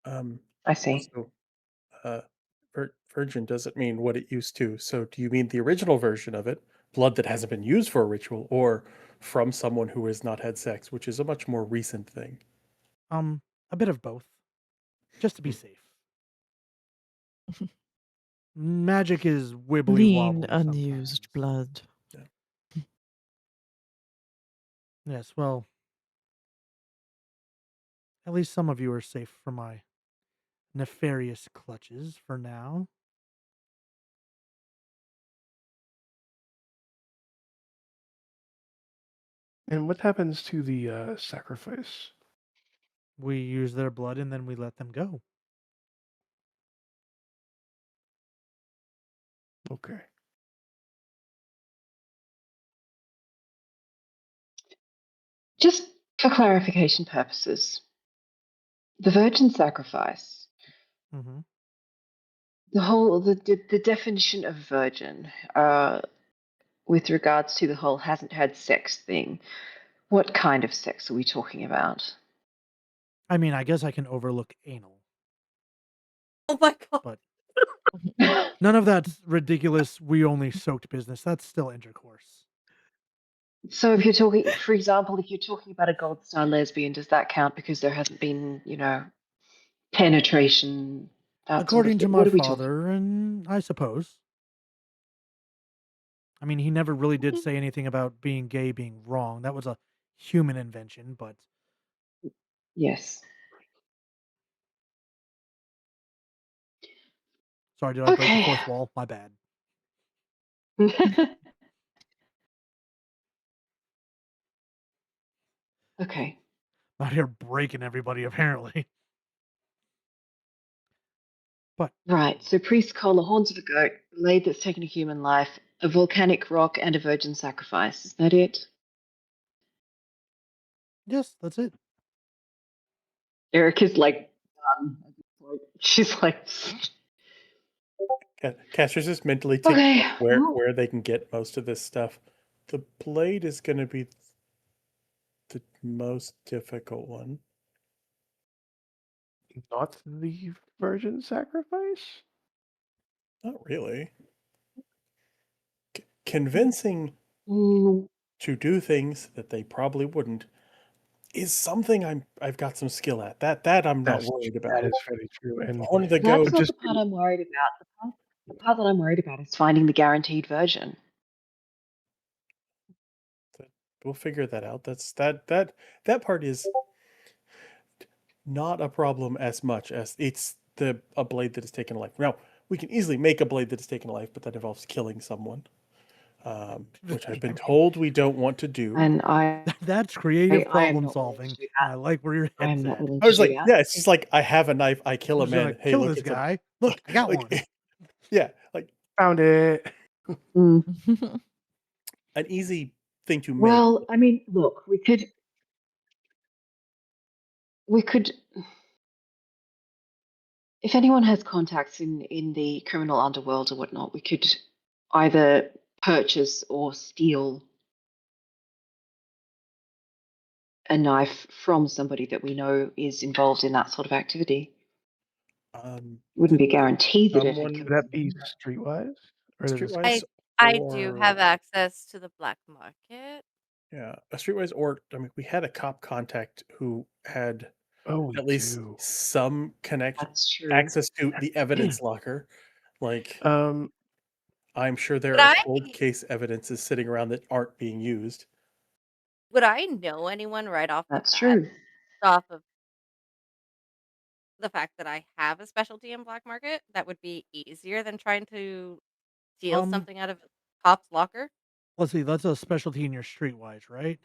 [SPEAKER 6] I see.
[SPEAKER 7] Also, virgin doesn't mean what it used to. So, do you mean the original version of it, blood that hasn't been used for a ritual, or from someone who has not had sex, which is a much more recent thing?
[SPEAKER 2] A bit of both, just to be
[SPEAKER 7] Hmm.
[SPEAKER 2] safe. Magic is wibbly
[SPEAKER 5] Clean,
[SPEAKER 2] wobbly
[SPEAKER 5] unused
[SPEAKER 2] sometimes.
[SPEAKER 5] blood.
[SPEAKER 2] Yes, well, at least some of you are safe from my nefarious clutches for now.
[SPEAKER 4] And what happens to the sacrifice?
[SPEAKER 2] We use their blood and then we let them go.
[SPEAKER 4] Okay.
[SPEAKER 6] Just for clarification purposes, the virgin sacrifice,
[SPEAKER 2] Hmm.
[SPEAKER 6] the definition of virgin, with regards to the whole hasn't had sex thing, what kind of sex are we talking about?
[SPEAKER 2] I mean, I guess I can overlook anal,
[SPEAKER 3] Oh my god.
[SPEAKER 2] but none of that ridiculous we only soaked business. That's still intercourse.
[SPEAKER 6] So if you're talking, for example, if you're talking about a gold star lesbian, does that count because there hasn't been, penetration, that sort of
[SPEAKER 2] According to
[SPEAKER 6] thing?
[SPEAKER 2] my
[SPEAKER 6] What are we talking?
[SPEAKER 2] father, and I suppose. I mean, he never really did
[SPEAKER 6] Okay.
[SPEAKER 2] say anything about being gay being wrong. That was a human invention, but
[SPEAKER 6] Yes.
[SPEAKER 2] sorry, did I break the
[SPEAKER 6] Okay.
[SPEAKER 2] fourth wall? My bad.
[SPEAKER 6] Okay.
[SPEAKER 2] I'm out here breaking everybody, apparently. But
[SPEAKER 6] Right. So priest call the horns of a goat, a blade that's taken a human life, a volcanic rock, and a virgin sacrifice. Is that it?
[SPEAKER 2] yes, that's it.
[SPEAKER 6] Erica's like done. She's like,
[SPEAKER 7] Caster's just mentally thinking
[SPEAKER 6] okay.
[SPEAKER 7] about where they can get most of this stuff. The blade is going to be the most difficult one.
[SPEAKER 4] Not the virgin sacrifice?
[SPEAKER 7] Not really. Convincing
[SPEAKER 6] Mm,
[SPEAKER 7] to do things that they probably wouldn't is something I've got some skill at. That I'm not worried
[SPEAKER 4] That
[SPEAKER 7] about.
[SPEAKER 4] is very true. And
[SPEAKER 7] Horn of the
[SPEAKER 6] that's
[SPEAKER 7] goat.
[SPEAKER 6] not
[SPEAKER 4] just
[SPEAKER 6] the part I'm worried about. The part that I'm worried about is finding the guaranteed version.
[SPEAKER 7] We'll figure that out. That part is not a problem as much as it's a blade that has taken a life. Now we can easily make a blade that has taken a life, but that involves killing someone, which I've been told we don't want to do.
[SPEAKER 6] And
[SPEAKER 2] That's creative
[SPEAKER 6] I am
[SPEAKER 2] problem
[SPEAKER 6] not willing to
[SPEAKER 2] solving,
[SPEAKER 6] do
[SPEAKER 2] and
[SPEAKER 6] that.
[SPEAKER 2] I like where your
[SPEAKER 6] I am
[SPEAKER 2] head's
[SPEAKER 6] not
[SPEAKER 2] at.
[SPEAKER 6] willing
[SPEAKER 7] I
[SPEAKER 6] to
[SPEAKER 7] was
[SPEAKER 6] do
[SPEAKER 7] like,
[SPEAKER 6] that.
[SPEAKER 7] yeah, it's just like I have a knife, I kill
[SPEAKER 2] I'm
[SPEAKER 7] a
[SPEAKER 2] just gonna
[SPEAKER 7] man. Hey,
[SPEAKER 2] kill
[SPEAKER 7] look,
[SPEAKER 2] this
[SPEAKER 7] it's a
[SPEAKER 2] guy. Look, I got
[SPEAKER 7] like,
[SPEAKER 2] one.
[SPEAKER 7] yeah, like
[SPEAKER 4] found it.
[SPEAKER 6] Mm.
[SPEAKER 7] an easy thing to make.
[SPEAKER 6] Well, I mean, look, we could, if anyone has contacts in the criminal underworld or whatnot, we could either purchase or steal a knife from somebody that we know is involved in that sort of activity. Wouldn't
[SPEAKER 7] Did
[SPEAKER 6] be guaranteed that it had
[SPEAKER 7] someone
[SPEAKER 6] killed
[SPEAKER 4] Would that be
[SPEAKER 6] someone, but
[SPEAKER 4] streetwise? Or does it
[SPEAKER 7] streetwise
[SPEAKER 3] I do have
[SPEAKER 7] or
[SPEAKER 3] access to the black market.
[SPEAKER 7] yeah, a streetwise or I mean, we had a cop contact who had
[SPEAKER 4] Oh, we
[SPEAKER 7] at least
[SPEAKER 4] do.
[SPEAKER 7] some connection
[SPEAKER 6] that's true.
[SPEAKER 7] access to the evidence locker. Like
[SPEAKER 4] Um,
[SPEAKER 7] I'm sure there
[SPEAKER 3] Would
[SPEAKER 7] are
[SPEAKER 3] I
[SPEAKER 7] cold case evidences sitting around that aren't being used.
[SPEAKER 3] would I know anyone right off the
[SPEAKER 6] That's
[SPEAKER 3] bat,
[SPEAKER 6] true.
[SPEAKER 3] off of the fact that I have a specialty in black market, that would be easier than trying to steal
[SPEAKER 2] Um,
[SPEAKER 3] something out of a cop's locker?
[SPEAKER 2] let's see. That's a specialty in your streetwise, right?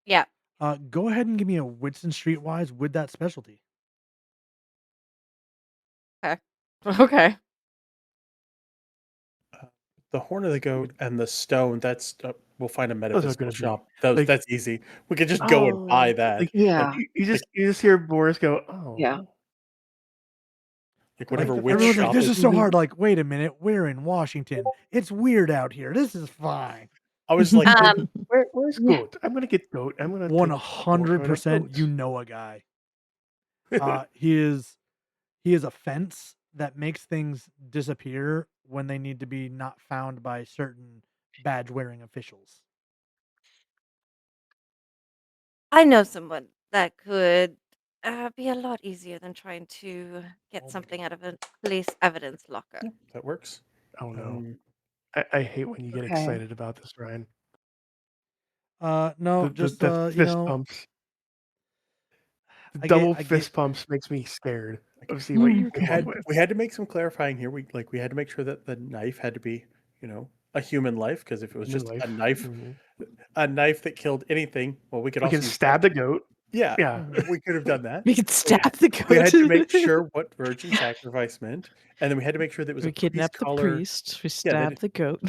[SPEAKER 3] Yeah.
[SPEAKER 2] Go ahead and give me a Whitson streetwise with that specialty.
[SPEAKER 3] Okay. Okay.
[SPEAKER 7] The horn of the goat and the stone, that's we'll find a
[SPEAKER 4] those are
[SPEAKER 7] metaphysical
[SPEAKER 4] gonna be
[SPEAKER 7] shop. Those
[SPEAKER 4] like,
[SPEAKER 7] that's easy. We could just go and buy
[SPEAKER 4] oh,
[SPEAKER 7] that.
[SPEAKER 4] like
[SPEAKER 7] Like
[SPEAKER 6] Yeah.
[SPEAKER 4] you
[SPEAKER 7] like
[SPEAKER 4] just hear Boris go,
[SPEAKER 6] Yeah.
[SPEAKER 4] oh,
[SPEAKER 7] Like
[SPEAKER 4] I like
[SPEAKER 7] whatever
[SPEAKER 4] the
[SPEAKER 7] witch
[SPEAKER 4] fact
[SPEAKER 2] Everyone's
[SPEAKER 4] that
[SPEAKER 2] like,
[SPEAKER 7] shop
[SPEAKER 2] this
[SPEAKER 7] is.
[SPEAKER 2] is so hard. Like, wait a minute, we're in Washington. It's weird out here. This is fine.
[SPEAKER 7] I was like,
[SPEAKER 4] where's goat? I'm gonna get goat. I'm gonna take goat. I'm gonna
[SPEAKER 2] 100%. You
[SPEAKER 4] goat.
[SPEAKER 2] know a guy. He is a fence that makes things disappear when they need to be not found by certain badge wearing officials.
[SPEAKER 3] I know someone that could be a lot easier than trying to get
[SPEAKER 2] Oh my
[SPEAKER 3] something
[SPEAKER 2] God.
[SPEAKER 3] out of a police evidence locker.
[SPEAKER 7] yeah, that works.
[SPEAKER 4] Oh no.
[SPEAKER 7] Um,
[SPEAKER 4] I hate when you get
[SPEAKER 6] Okay.
[SPEAKER 4] excited about this, Ryan.
[SPEAKER 2] No,
[SPEAKER 4] The
[SPEAKER 2] just
[SPEAKER 4] the
[SPEAKER 2] you
[SPEAKER 4] fist
[SPEAKER 2] know,
[SPEAKER 4] pumps. The
[SPEAKER 2] I
[SPEAKER 4] double
[SPEAKER 2] get
[SPEAKER 4] fist pumps makes me scared of seeing what you
[SPEAKER 7] we
[SPEAKER 4] come up
[SPEAKER 7] had
[SPEAKER 4] with.
[SPEAKER 7] we had to make some clarifying here. We had to make sure that the knife had to be, a human life, because if it was
[SPEAKER 4] Human
[SPEAKER 7] just
[SPEAKER 4] life.
[SPEAKER 7] a knife that killed anything, well, we could
[SPEAKER 4] We
[SPEAKER 7] also
[SPEAKER 4] can
[SPEAKER 7] use
[SPEAKER 4] stab the goat.
[SPEAKER 7] yeah,
[SPEAKER 4] Yeah.
[SPEAKER 2] Mhm.
[SPEAKER 7] we could have done that.
[SPEAKER 5] We could
[SPEAKER 7] So we
[SPEAKER 5] stab the
[SPEAKER 7] we had to make
[SPEAKER 5] goat.
[SPEAKER 7] sure what virgin sacrifice meant, and then we had to make sure that it was
[SPEAKER 5] We
[SPEAKER 7] a priest
[SPEAKER 5] kidnapped the
[SPEAKER 7] collar.
[SPEAKER 5] priest. We
[SPEAKER 7] Yeah,
[SPEAKER 5] stabbed the goat.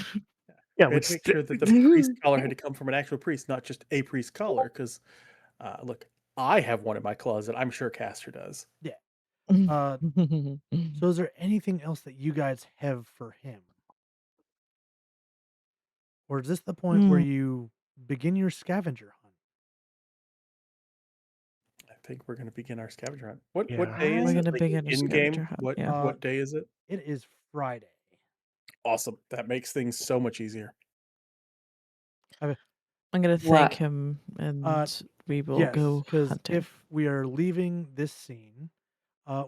[SPEAKER 4] Yeah,
[SPEAKER 7] we
[SPEAKER 4] we
[SPEAKER 7] had to make sure that the priest collar had to come from an actual priest, not just a priest collar. Because, look, I have one in my closet. I'm sure Castor does.
[SPEAKER 2] Yeah. So is there anything else that you guys have for him? Or is this the point where
[SPEAKER 5] Mm,
[SPEAKER 2] you begin your scavenger hunt?
[SPEAKER 7] I think we're going to begin our scavenger hunt. What
[SPEAKER 4] Yeah.
[SPEAKER 7] day is
[SPEAKER 5] we're
[SPEAKER 3] I
[SPEAKER 7] it?
[SPEAKER 5] gonna
[SPEAKER 7] Like
[SPEAKER 5] begin a
[SPEAKER 7] in game?
[SPEAKER 5] scavenger hunt.
[SPEAKER 7] What
[SPEAKER 5] Yeah.
[SPEAKER 7] what day is it?
[SPEAKER 2] It is Friday.
[SPEAKER 7] Awesome. That makes things so much easier.
[SPEAKER 2] I-
[SPEAKER 5] I'm gonna
[SPEAKER 6] What?
[SPEAKER 5] thank him and
[SPEAKER 2] Uh,
[SPEAKER 5] we will
[SPEAKER 2] yes,
[SPEAKER 5] go
[SPEAKER 2] because
[SPEAKER 5] hunting.
[SPEAKER 2] if we are leaving this scene,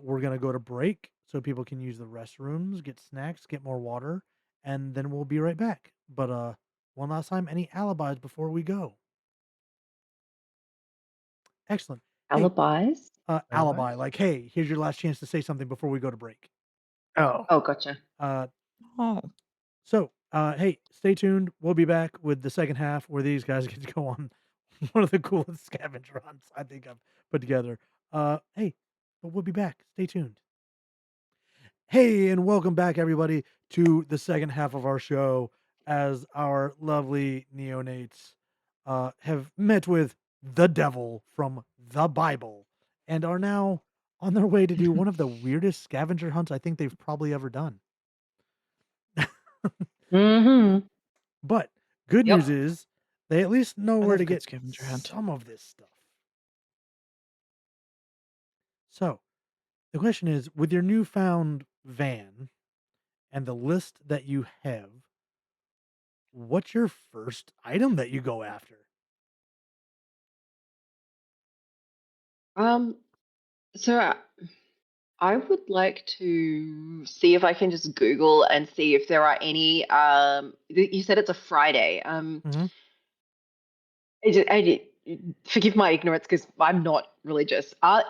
[SPEAKER 2] we're gonna go to break so people can use the restrooms, get snacks, get more water, and then we'll be right back. But one last time, any alibis before we go? Excellent. Hey,
[SPEAKER 6] Alibis?
[SPEAKER 2] alibi.
[SPEAKER 4] Alibis?
[SPEAKER 2] Like, hey, here's your last chance to say something before we go to break.
[SPEAKER 4] Oh.
[SPEAKER 6] Oh, gotcha.
[SPEAKER 5] Oh.
[SPEAKER 2] So, hey, stay tuned. We'll be back with the second half where these guys get to go on one of the coolest scavenger hunts I think I've put together. Hey, but we'll be back. Stay tuned. Hey, and welcome back, everybody, to the second half of our show as our lovely neonates have met with the devil from the Bible and are now on their way to do one of the weirdest scavenger hunts I think they've probably ever done.
[SPEAKER 6] Mm-hmm.
[SPEAKER 2] But good news
[SPEAKER 6] Yep.
[SPEAKER 2] is they at least know
[SPEAKER 5] I
[SPEAKER 2] where
[SPEAKER 5] love
[SPEAKER 2] to
[SPEAKER 5] good
[SPEAKER 2] get
[SPEAKER 5] scavenger hunt.
[SPEAKER 2] some of this stuff. So the question is, with your newfound van and the list that you have, what's your first item that you go after?
[SPEAKER 6] So I would like to see if I can just Google and see if there are any. You said it's a Friday.
[SPEAKER 2] Mhm.
[SPEAKER 6] Forgive my ignorance because I'm not religious. Are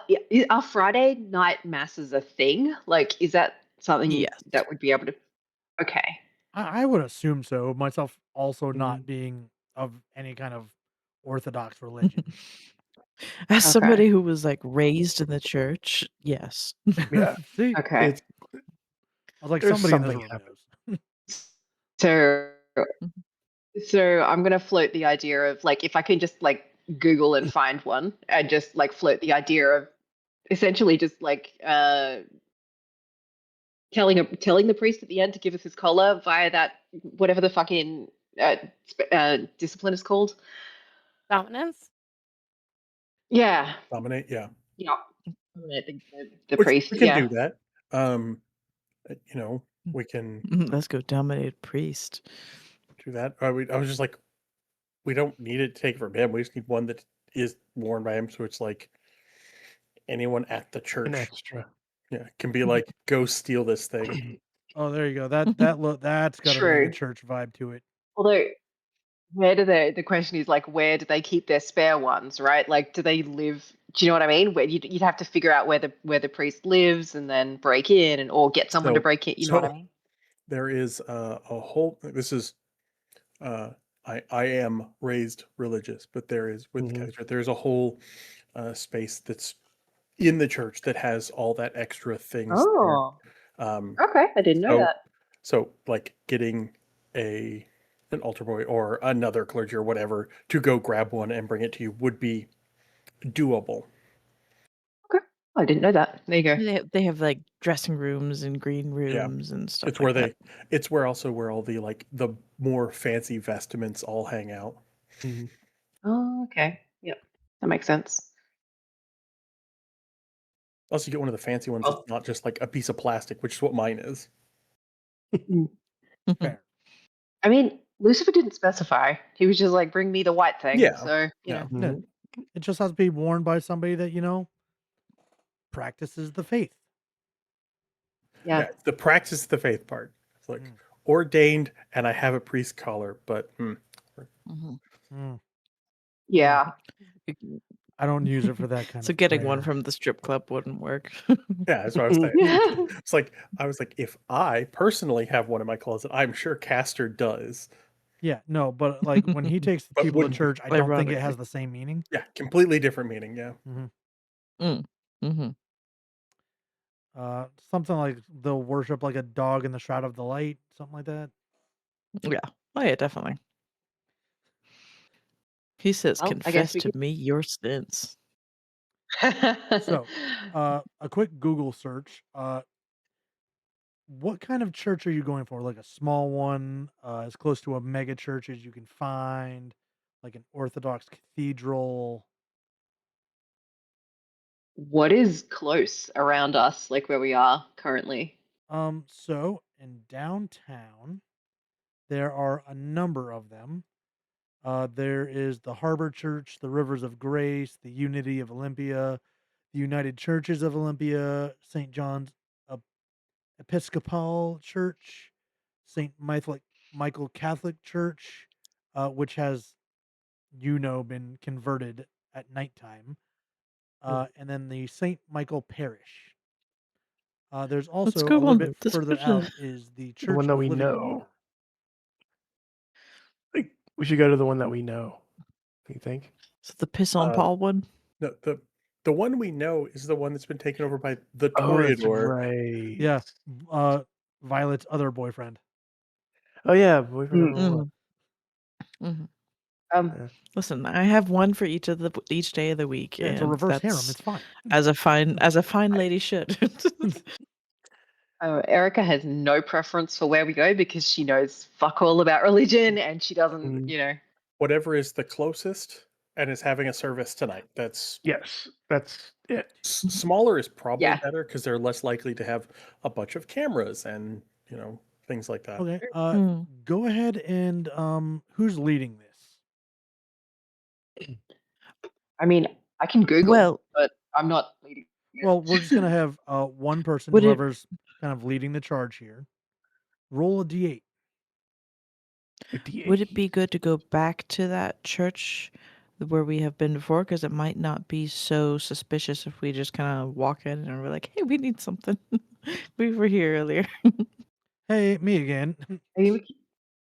[SPEAKER 6] Friday night masses a thing? Like, is that something
[SPEAKER 5] Yes.
[SPEAKER 6] that would be able to? Okay.
[SPEAKER 2] I would assume so, myself also not
[SPEAKER 4] Mm.
[SPEAKER 2] being of any kind of orthodox religion.
[SPEAKER 5] As
[SPEAKER 6] Okay.
[SPEAKER 5] somebody who was like raised in the church, yes.
[SPEAKER 4] Yeah.
[SPEAKER 2] See,
[SPEAKER 6] Okay.
[SPEAKER 4] It's
[SPEAKER 2] I was like,
[SPEAKER 4] there's
[SPEAKER 2] somebody in this
[SPEAKER 4] something
[SPEAKER 2] room
[SPEAKER 4] happening.
[SPEAKER 2] knows.
[SPEAKER 6] So,
[SPEAKER 5] Mhm.
[SPEAKER 6] so I'm gonna float the idea of like if I can just like Google and find one and just like float the idea of essentially just like telling the priest at the end to give us his collar via that whatever the fucking discipline is called.
[SPEAKER 3] Dominance?
[SPEAKER 6] Yeah,
[SPEAKER 7] Dominate, yeah.
[SPEAKER 6] yeah. The
[SPEAKER 7] Which
[SPEAKER 6] priest.
[SPEAKER 7] we can
[SPEAKER 6] Yeah.
[SPEAKER 7] do that. We can
[SPEAKER 5] Let's go dominate priest.
[SPEAKER 7] do that. I was just like, we don't need it to take from him. We just need one that is worn by him, so it's like anyone at the
[SPEAKER 4] An
[SPEAKER 7] church,
[SPEAKER 4] extra.
[SPEAKER 7] yeah, can be like, go steal this thing.
[SPEAKER 2] Oh, there you go. That's got a mega
[SPEAKER 6] True.
[SPEAKER 2] church vibe to it.
[SPEAKER 6] Although, where do the question is like, where do they keep their spare ones, right? Like, do they live? Do you know what I mean? Where you'd have to figure out where the priest lives and then break in and or get someone to
[SPEAKER 7] So,
[SPEAKER 6] break in. You know what I
[SPEAKER 7] so
[SPEAKER 6] mean?
[SPEAKER 7] there is a whole. This is uh, I am raised religious, but there is with the
[SPEAKER 4] Mhm.
[SPEAKER 7] Catholic Church, there's a whole space that's in the church that has all that extra things there.
[SPEAKER 6] Oh,
[SPEAKER 7] Um,
[SPEAKER 6] okay. I didn't know
[SPEAKER 7] so
[SPEAKER 6] that.
[SPEAKER 7] so like getting an altar boy or another clergy or whatever to go grab one and bring it to you would be doable.
[SPEAKER 6] I didn't know that. There you go.
[SPEAKER 5] They have like dressing rooms and green
[SPEAKER 7] Yeah.
[SPEAKER 5] rooms and stuff
[SPEAKER 7] It's
[SPEAKER 5] like
[SPEAKER 7] where
[SPEAKER 5] that.
[SPEAKER 7] it's where also where all the like the more fancy vestments all hang out.
[SPEAKER 4] Mhm.
[SPEAKER 6] Oh, okay. Yep. That makes sense.
[SPEAKER 7] Also, you get one of the fancy ones
[SPEAKER 6] Oh.
[SPEAKER 7] that's not just like a piece of plastic, which is what mine is.
[SPEAKER 6] Mm.
[SPEAKER 2] Fair.
[SPEAKER 6] I mean, Lucifer didn't specify. He was just like, bring me the white thing.
[SPEAKER 7] Yeah.
[SPEAKER 6] So, you
[SPEAKER 7] Yeah.
[SPEAKER 6] know.
[SPEAKER 2] Yeah. It just has to be worn by somebody that, practices the faith.
[SPEAKER 6] Yeah.
[SPEAKER 7] Yeah. The practice of the faith part. It's like
[SPEAKER 2] Mm.
[SPEAKER 7] ordained and I have a priest collar, but
[SPEAKER 5] Mhm.
[SPEAKER 2] Mm.
[SPEAKER 6] Yeah.
[SPEAKER 2] I don't use it for that kind
[SPEAKER 5] So
[SPEAKER 2] of
[SPEAKER 5] getting one
[SPEAKER 2] prayer.
[SPEAKER 5] from the strip club wouldn't work.
[SPEAKER 7] yeah, that's what I was saying.
[SPEAKER 6] Yeah.
[SPEAKER 7] It's like I was like, if I personally have one in my closet, I'm sure Castor does.
[SPEAKER 2] Yeah, no, but like when he takes
[SPEAKER 7] But
[SPEAKER 2] people to
[SPEAKER 7] wouldn't be.
[SPEAKER 2] church, I don't think it
[SPEAKER 5] Ironically.
[SPEAKER 2] has the same meaning.
[SPEAKER 7] Yeah, completely different meaning. Yeah.
[SPEAKER 5] Mm. Mm-hmm.
[SPEAKER 2] Something like they'll worship like a dog in the shroud of the light, something like that.
[SPEAKER 5] Yeah. Oh yeah, definitely. He says,
[SPEAKER 6] Well, I guess
[SPEAKER 5] confess
[SPEAKER 6] we
[SPEAKER 5] to me your sins.
[SPEAKER 2] So, a quick Google search. What kind of church are you going for? Like a small one, as close to a mega church as you can find, like an Orthodox cathedral.
[SPEAKER 6] What is close around us, like where we are currently?
[SPEAKER 2] So in downtown, there are a number of them. There is the Harbor Church, the Rivers of Grace, the Unity of Olympia, the United Churches of Olympia, St. John's uh, Episcopal Church, St. Michael Catholic Church, which has, been converted at nighttime, and then the St. Michael Parish. There's
[SPEAKER 5] Let's
[SPEAKER 2] also a
[SPEAKER 5] go
[SPEAKER 2] little
[SPEAKER 5] on.
[SPEAKER 2] bit
[SPEAKER 5] Let's
[SPEAKER 2] further
[SPEAKER 5] go to.
[SPEAKER 2] out is the
[SPEAKER 4] The one
[SPEAKER 2] Church
[SPEAKER 4] that
[SPEAKER 2] of
[SPEAKER 4] we
[SPEAKER 2] Living
[SPEAKER 4] know.
[SPEAKER 2] Water.
[SPEAKER 4] Like, we should go to the one that we know. You think?
[SPEAKER 5] So the piss on
[SPEAKER 7] Uh,
[SPEAKER 5] Paul one.
[SPEAKER 7] No, the one we know is the one that's been taken over by the
[SPEAKER 4] Oh, that's
[SPEAKER 7] Toreador.
[SPEAKER 4] right.
[SPEAKER 2] Yeah, Violet's other boyfriend.
[SPEAKER 4] Oh yeah, boyfriend
[SPEAKER 6] Mm.
[SPEAKER 4] number one.
[SPEAKER 5] Mm-hmm.
[SPEAKER 6] Um,
[SPEAKER 5] Listen, I have one for each day of the week,
[SPEAKER 2] Yeah, it's a
[SPEAKER 5] and
[SPEAKER 2] reverse harem.
[SPEAKER 5] that's
[SPEAKER 2] It's fine.
[SPEAKER 5] as a fine lady should.
[SPEAKER 6] Erica has no preference for where we go because she knows fuck all about religion and she doesn't,
[SPEAKER 4] Mm.
[SPEAKER 7] Whatever is the closest and is having a service tonight. That's
[SPEAKER 4] Yes, that's it.
[SPEAKER 7] smaller is probably
[SPEAKER 6] Yeah.
[SPEAKER 7] better because they're less likely to have a bunch of cameras and things like that.
[SPEAKER 2] Okay.
[SPEAKER 5] Hmm.
[SPEAKER 2] Go ahead and who's leading this?
[SPEAKER 6] I mean, I can Google,
[SPEAKER 5] Well,
[SPEAKER 6] but I'm not leading it.
[SPEAKER 2] Well, we're just gonna have one person,
[SPEAKER 5] would it
[SPEAKER 2] whoever's kind of leading the charge here, roll a d8.
[SPEAKER 4] A D8.
[SPEAKER 5] would it be good to go back to that church where we have been before? Because it might not be so suspicious if we just kind of walk in and we're like, "Hey, we need something. We were here earlier."
[SPEAKER 2] Hey, me again.
[SPEAKER 6] I mean,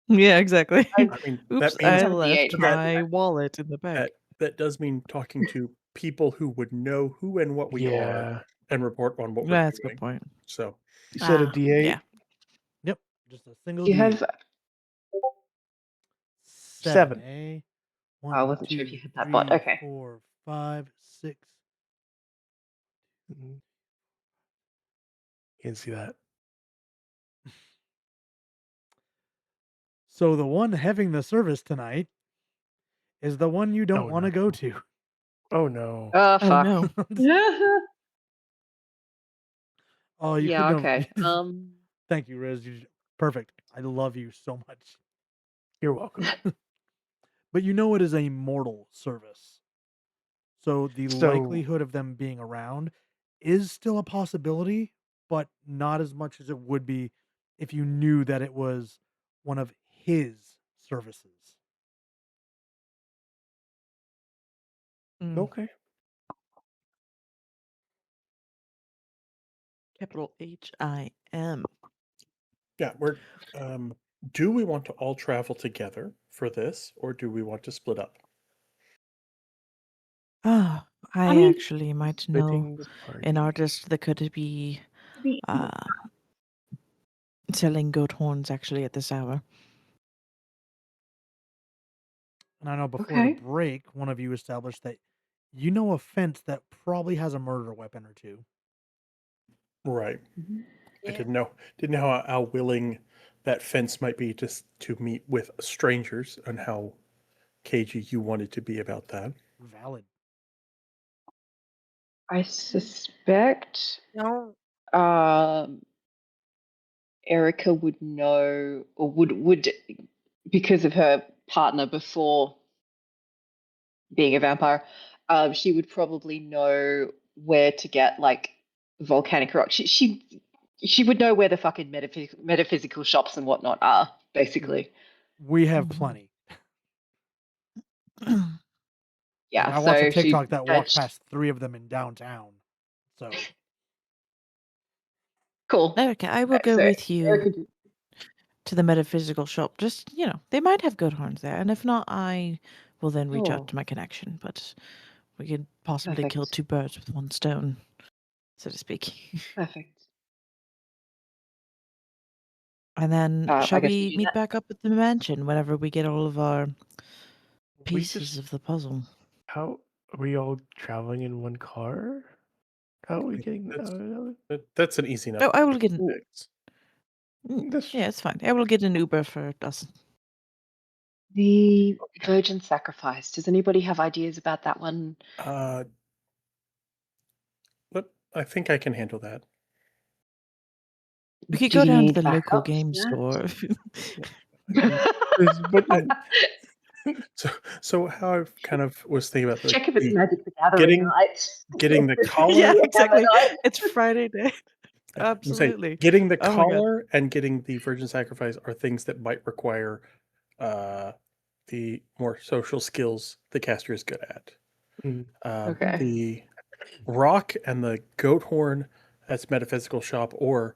[SPEAKER 5] Yeah, exactly.
[SPEAKER 6] I
[SPEAKER 7] I mean,
[SPEAKER 5] Oops,
[SPEAKER 7] that
[SPEAKER 6] I
[SPEAKER 7] means
[SPEAKER 5] I
[SPEAKER 6] have a D8
[SPEAKER 5] left
[SPEAKER 6] in
[SPEAKER 7] that
[SPEAKER 6] front of
[SPEAKER 5] my
[SPEAKER 6] me.
[SPEAKER 5] wallet in the bag.
[SPEAKER 7] that does mean talking to people who would know who and what we are
[SPEAKER 4] Yeah.
[SPEAKER 7] and report on what we're
[SPEAKER 5] That's a good
[SPEAKER 7] doing.
[SPEAKER 5] point.
[SPEAKER 7] So
[SPEAKER 4] You said a
[SPEAKER 5] Ah,
[SPEAKER 4] D8?
[SPEAKER 5] yeah.
[SPEAKER 2] Yep, just a single
[SPEAKER 6] You
[SPEAKER 2] d8.
[SPEAKER 6] have.
[SPEAKER 2] 7,
[SPEAKER 4] 7.
[SPEAKER 2] eh?
[SPEAKER 6] I
[SPEAKER 2] 1,
[SPEAKER 6] wasn't sure if
[SPEAKER 2] 2,
[SPEAKER 6] you had that bot.
[SPEAKER 2] 3,
[SPEAKER 6] Okay.
[SPEAKER 2] 4, 5, 6.
[SPEAKER 4] Mhm. Can't see that.
[SPEAKER 2] So the one having the service tonight is the one you don't
[SPEAKER 4] Oh
[SPEAKER 2] want to
[SPEAKER 4] no.
[SPEAKER 2] go to.
[SPEAKER 4] Oh no.
[SPEAKER 6] Oh,
[SPEAKER 5] Oh
[SPEAKER 6] fuck.
[SPEAKER 5] no.
[SPEAKER 2] Oh, you
[SPEAKER 6] Yeah,
[SPEAKER 2] couldn't have.
[SPEAKER 6] okay.
[SPEAKER 2] Thank you, Riz. Perfect. I love you so much.
[SPEAKER 4] You're welcome.
[SPEAKER 2] But it is a mortal service. So the
[SPEAKER 4] So
[SPEAKER 2] likelihood of them being around is still a possibility, but not as much as it would be if you knew that it was one of his services.
[SPEAKER 5] Mm,
[SPEAKER 4] okay.
[SPEAKER 5] capital HIM.
[SPEAKER 7] yeah, we're do we want to all travel together for this or do we want to split up?
[SPEAKER 5] Ah,
[SPEAKER 6] I
[SPEAKER 5] I
[SPEAKER 6] mean,
[SPEAKER 5] actually might know
[SPEAKER 4] Splitting the
[SPEAKER 5] an
[SPEAKER 4] party.
[SPEAKER 5] artist that could be uh, selling goat horns actually at this hour.
[SPEAKER 2] And I know before the
[SPEAKER 6] okay.
[SPEAKER 2] break, one of you established that you know a fence that probably has a murder weapon or two.
[SPEAKER 7] Right.
[SPEAKER 6] Mhm.
[SPEAKER 7] I
[SPEAKER 3] Yeah.
[SPEAKER 7] didn't know how willing that fence might be just to meet with strangers and how cagey you wanted to be about that.
[SPEAKER 2] Valid.
[SPEAKER 6] I suspect
[SPEAKER 3] No.
[SPEAKER 6] Erica would know, or would because of her partner before being a vampire, she would probably know where to get like volcanic rock. She would know where the fucking metaphysical shops and whatnot are, basically.
[SPEAKER 2] We have
[SPEAKER 5] Mhm.
[SPEAKER 2] plenty. Like,
[SPEAKER 6] Yeah,
[SPEAKER 2] I watched a
[SPEAKER 6] so
[SPEAKER 2] TikTok
[SPEAKER 6] she
[SPEAKER 2] that walked past 3 of them in downtown. So,
[SPEAKER 6] cool.
[SPEAKER 5] Okay, I will go
[SPEAKER 6] So
[SPEAKER 5] with you
[SPEAKER 6] Erica,
[SPEAKER 5] to the metaphysical shop. Just, they might have good horns there. And if not, I will then reach out
[SPEAKER 6] oh,
[SPEAKER 5] to my connection. But we could possibly kill
[SPEAKER 6] perfect,
[SPEAKER 5] 2 birds with 1 stone, so to speak.
[SPEAKER 6] perfect.
[SPEAKER 5] And then,
[SPEAKER 6] I
[SPEAKER 5] shall
[SPEAKER 6] guess we
[SPEAKER 5] we
[SPEAKER 6] do
[SPEAKER 5] meet
[SPEAKER 6] that.
[SPEAKER 5] back up at the mansion whenever we get all of our
[SPEAKER 4] We
[SPEAKER 5] pieces
[SPEAKER 4] just
[SPEAKER 5] of the puzzle?
[SPEAKER 4] how are we all traveling in one car? How are we getting?
[SPEAKER 7] That's an easy enough
[SPEAKER 5] Oh, I will get an.
[SPEAKER 7] fix.
[SPEAKER 4] This
[SPEAKER 5] Yeah, it's fine. I will get an Uber for us.
[SPEAKER 6] The virgin sacrifice. Does anybody have ideas about that one?
[SPEAKER 7] Uh, but I think I can handle that.
[SPEAKER 5] We could
[SPEAKER 6] Do
[SPEAKER 5] go
[SPEAKER 6] you
[SPEAKER 5] down to
[SPEAKER 6] need
[SPEAKER 5] the local
[SPEAKER 6] backups
[SPEAKER 5] game
[SPEAKER 6] for
[SPEAKER 5] store.
[SPEAKER 7] Yeah, I can.
[SPEAKER 4] but
[SPEAKER 7] I, so how I've kind of was thinking about
[SPEAKER 6] Check if it's
[SPEAKER 7] the
[SPEAKER 6] Magic the Gathering
[SPEAKER 7] getting
[SPEAKER 6] night.
[SPEAKER 7] getting the
[SPEAKER 5] Yeah,
[SPEAKER 7] collar.
[SPEAKER 6] Hammer
[SPEAKER 5] exactly.
[SPEAKER 6] night.
[SPEAKER 5] It's Friday night.
[SPEAKER 7] Yeah, I'm saying
[SPEAKER 5] Absolutely.
[SPEAKER 7] getting the
[SPEAKER 5] Oh my god.
[SPEAKER 7] collar and getting the virgin sacrifice are things that might require uh, the more social skills the caster is good at.
[SPEAKER 4] mm,
[SPEAKER 6] Okay.
[SPEAKER 7] The rock and the goat horn, that's metaphysical shop, or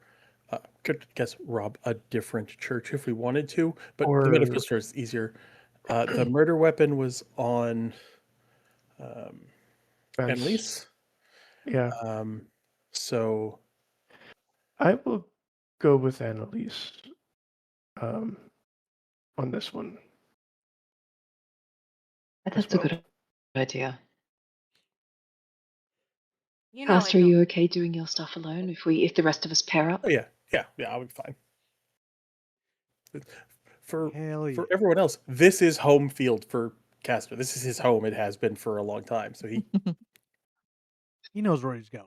[SPEAKER 7] could guess rob a different church if we wanted to, but the
[SPEAKER 4] or
[SPEAKER 7] metaphysical is easier. The murder weapon was on um,
[SPEAKER 4] fence.
[SPEAKER 7] Annalise.
[SPEAKER 4] Yeah,
[SPEAKER 7] Um, so
[SPEAKER 4] I will go with Annalise um, on this one as
[SPEAKER 6] That's a
[SPEAKER 4] well.
[SPEAKER 6] good idea.
[SPEAKER 3] You know I
[SPEAKER 6] Pastor, are
[SPEAKER 3] don't.
[SPEAKER 6] you okay doing your stuff alone if the rest of us pair up?
[SPEAKER 7] oh yeah, I'll be fine. For
[SPEAKER 2] hell yeah.
[SPEAKER 7] everyone else, this is home field for Casper. This is his home. It has been for a long time. So
[SPEAKER 2] He knows where he's going.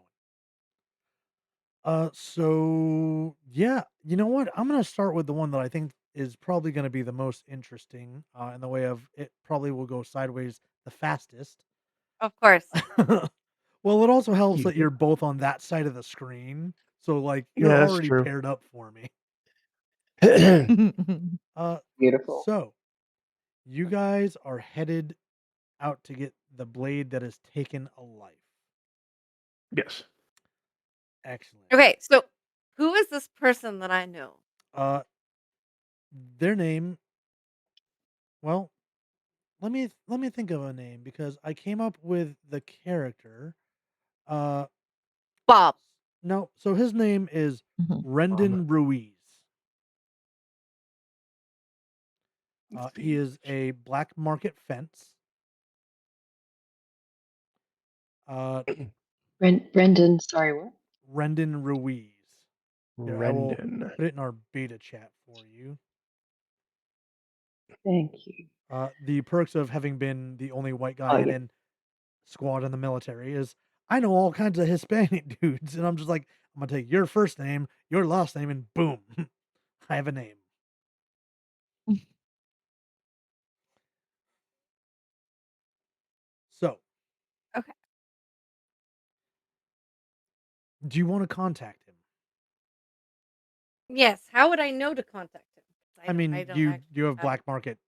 [SPEAKER 2] So yeah, you know what? I'm gonna start with the one that I think is probably gonna be the most interesting, in the way of it probably will go sideways the fastest.
[SPEAKER 3] Of course.
[SPEAKER 2] Well, it also helps
[SPEAKER 4] Yeah,
[SPEAKER 2] that you're both on that side of the screen, so like you're
[SPEAKER 4] that's
[SPEAKER 2] already
[SPEAKER 4] true.
[SPEAKER 2] paired up for me. Uh,
[SPEAKER 6] Beautiful.
[SPEAKER 2] so you guys are headed out to get the blade that has taken a life.
[SPEAKER 4] Yes.
[SPEAKER 2] Excellent.
[SPEAKER 3] Okay, so who is this person that I know?
[SPEAKER 2] Uh, their name. Well, let me think of a name because I came up with the character. Uh,
[SPEAKER 3] Bob.
[SPEAKER 2] no, so his name is
[SPEAKER 5] Mhm.
[SPEAKER 2] Rendon Ruiz. He
[SPEAKER 4] The
[SPEAKER 2] is a black market fence. Uh,
[SPEAKER 6] Brendan, sorry, what?
[SPEAKER 2] Rendon Ruiz. Here, I will
[SPEAKER 4] Rendon.
[SPEAKER 2] put it in our beta chat for you.
[SPEAKER 6] Thank you.
[SPEAKER 2] The perks of having been the only white guy
[SPEAKER 6] Oh,
[SPEAKER 2] in
[SPEAKER 6] yeah.
[SPEAKER 2] an squad in the military is I know all kinds of Hispanic dudes, and I'm just like, I'm gonna take your first name, your last name, and boom, I have a name. So,
[SPEAKER 3] Okay.
[SPEAKER 2] do you want to contact him?
[SPEAKER 3] Yes. How would I know to contact him? 'Cause
[SPEAKER 2] I
[SPEAKER 3] I
[SPEAKER 2] mean,
[SPEAKER 3] don't
[SPEAKER 2] you
[SPEAKER 3] actually
[SPEAKER 2] have
[SPEAKER 3] have.
[SPEAKER 2] black market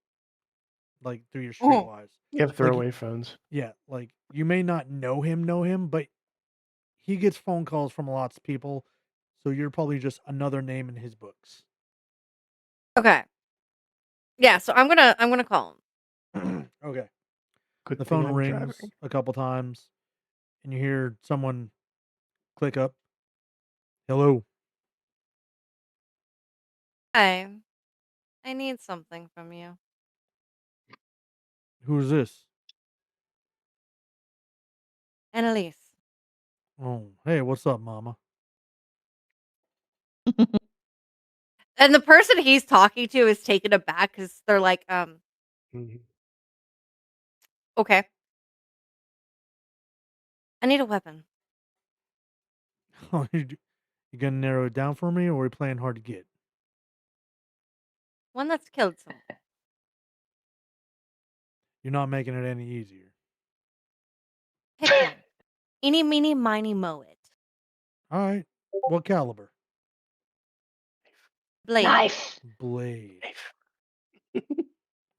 [SPEAKER 2] like through your
[SPEAKER 3] Oh.
[SPEAKER 2] streetwise.
[SPEAKER 4] You have
[SPEAKER 2] Like,
[SPEAKER 4] throwaway phones.
[SPEAKER 2] yeah, like you may not know him, but he gets phone calls from lots of people, so you're probably just another name in his books.
[SPEAKER 3] Okay. Yeah. So I'm gonna call him.
[SPEAKER 2] Okay.
[SPEAKER 4] Good
[SPEAKER 2] The
[SPEAKER 4] thing
[SPEAKER 2] phone
[SPEAKER 4] I'm
[SPEAKER 2] rings
[SPEAKER 4] driving.
[SPEAKER 2] a couple times, and you hear someone click up. Hello.
[SPEAKER 3] Hi. I need something from you.
[SPEAKER 2] Who's this?
[SPEAKER 3] Annalise.
[SPEAKER 2] Oh, hey, what's up, Mama?
[SPEAKER 3] And the person he's talking to is taken aback because they're like,
[SPEAKER 4] Mhm.
[SPEAKER 3] okay. I need a weapon.
[SPEAKER 2] Oh, you gonna narrow it down for me, or are we playing hard to get?
[SPEAKER 3] One that's killed someone.
[SPEAKER 2] You're not making it any easier.
[SPEAKER 3] Pick one. Eeny, meeny, miny, moe it.
[SPEAKER 2] All right, what caliber?
[SPEAKER 3] Blade.
[SPEAKER 6] Knife.
[SPEAKER 2] Blade.
[SPEAKER 4] Knife.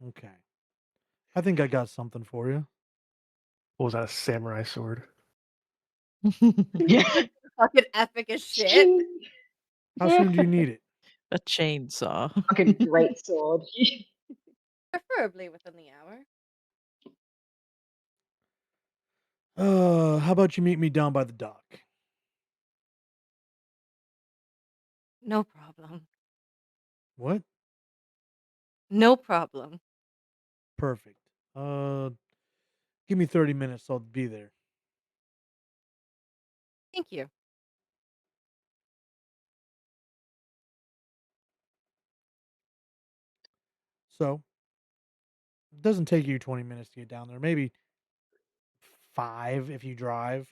[SPEAKER 2] Okay. I think I got something for you.
[SPEAKER 4] What was that, a samurai sword?
[SPEAKER 6] Yeah.
[SPEAKER 3] Fucking epic as shit.
[SPEAKER 6] Ching.
[SPEAKER 2] How soon do you need it?
[SPEAKER 5] A chainsaw.
[SPEAKER 6] Fucking great sword.
[SPEAKER 3] Preferably within the hour.
[SPEAKER 2] How about you meet me down by the dock?
[SPEAKER 3] No problem.
[SPEAKER 2] What?
[SPEAKER 3] No problem.
[SPEAKER 2] Perfect. Give me 30 minutes, I'll be there.
[SPEAKER 3] Thank you.
[SPEAKER 2] So, it doesn't take you 20 minutes to get down there. Maybe 5 if you drive.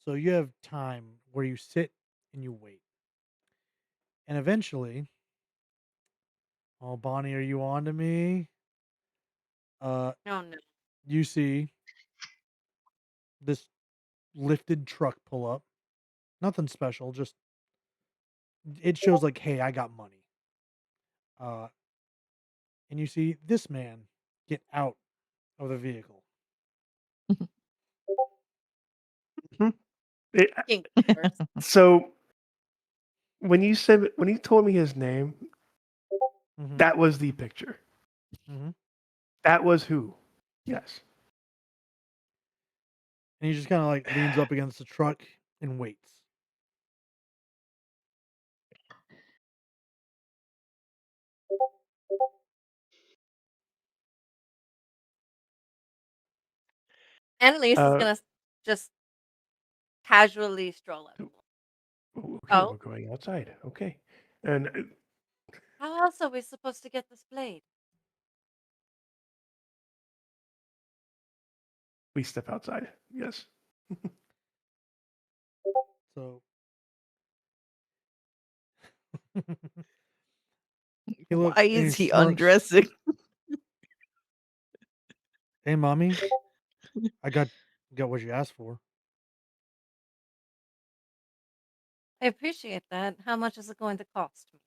[SPEAKER 2] So you have time where you sit and you wait. And eventually, oh, Bonnie, are you on to me?
[SPEAKER 3] Oh no.
[SPEAKER 2] You see this lifted truck pull up. Nothing special, just it shows like, hey, I got money. And you see this man get out of the vehicle.
[SPEAKER 4] Mhm. It-
[SPEAKER 3] King first.
[SPEAKER 4] so when you told me his name,
[SPEAKER 2] Mm-hmm.
[SPEAKER 4] that was the picture.
[SPEAKER 2] Mm-hmm.
[SPEAKER 4] That was who. Yes.
[SPEAKER 2] And he just kind of like leans up against the truck and waits.
[SPEAKER 3] Annalise is
[SPEAKER 4] Uh,
[SPEAKER 3] gonna just casually stroll up.
[SPEAKER 4] okay,
[SPEAKER 3] Oh,
[SPEAKER 4] we're going outside. Okay. And
[SPEAKER 3] how else are we supposed to get this blade?
[SPEAKER 4] we step outside. Yes.
[SPEAKER 2] So he
[SPEAKER 5] Why
[SPEAKER 2] looks and he
[SPEAKER 5] is he
[SPEAKER 2] smirks.
[SPEAKER 5] undressing?
[SPEAKER 2] Hey, mommy, I got what you asked for.
[SPEAKER 3] I appreciate that. How much is it going to cost me?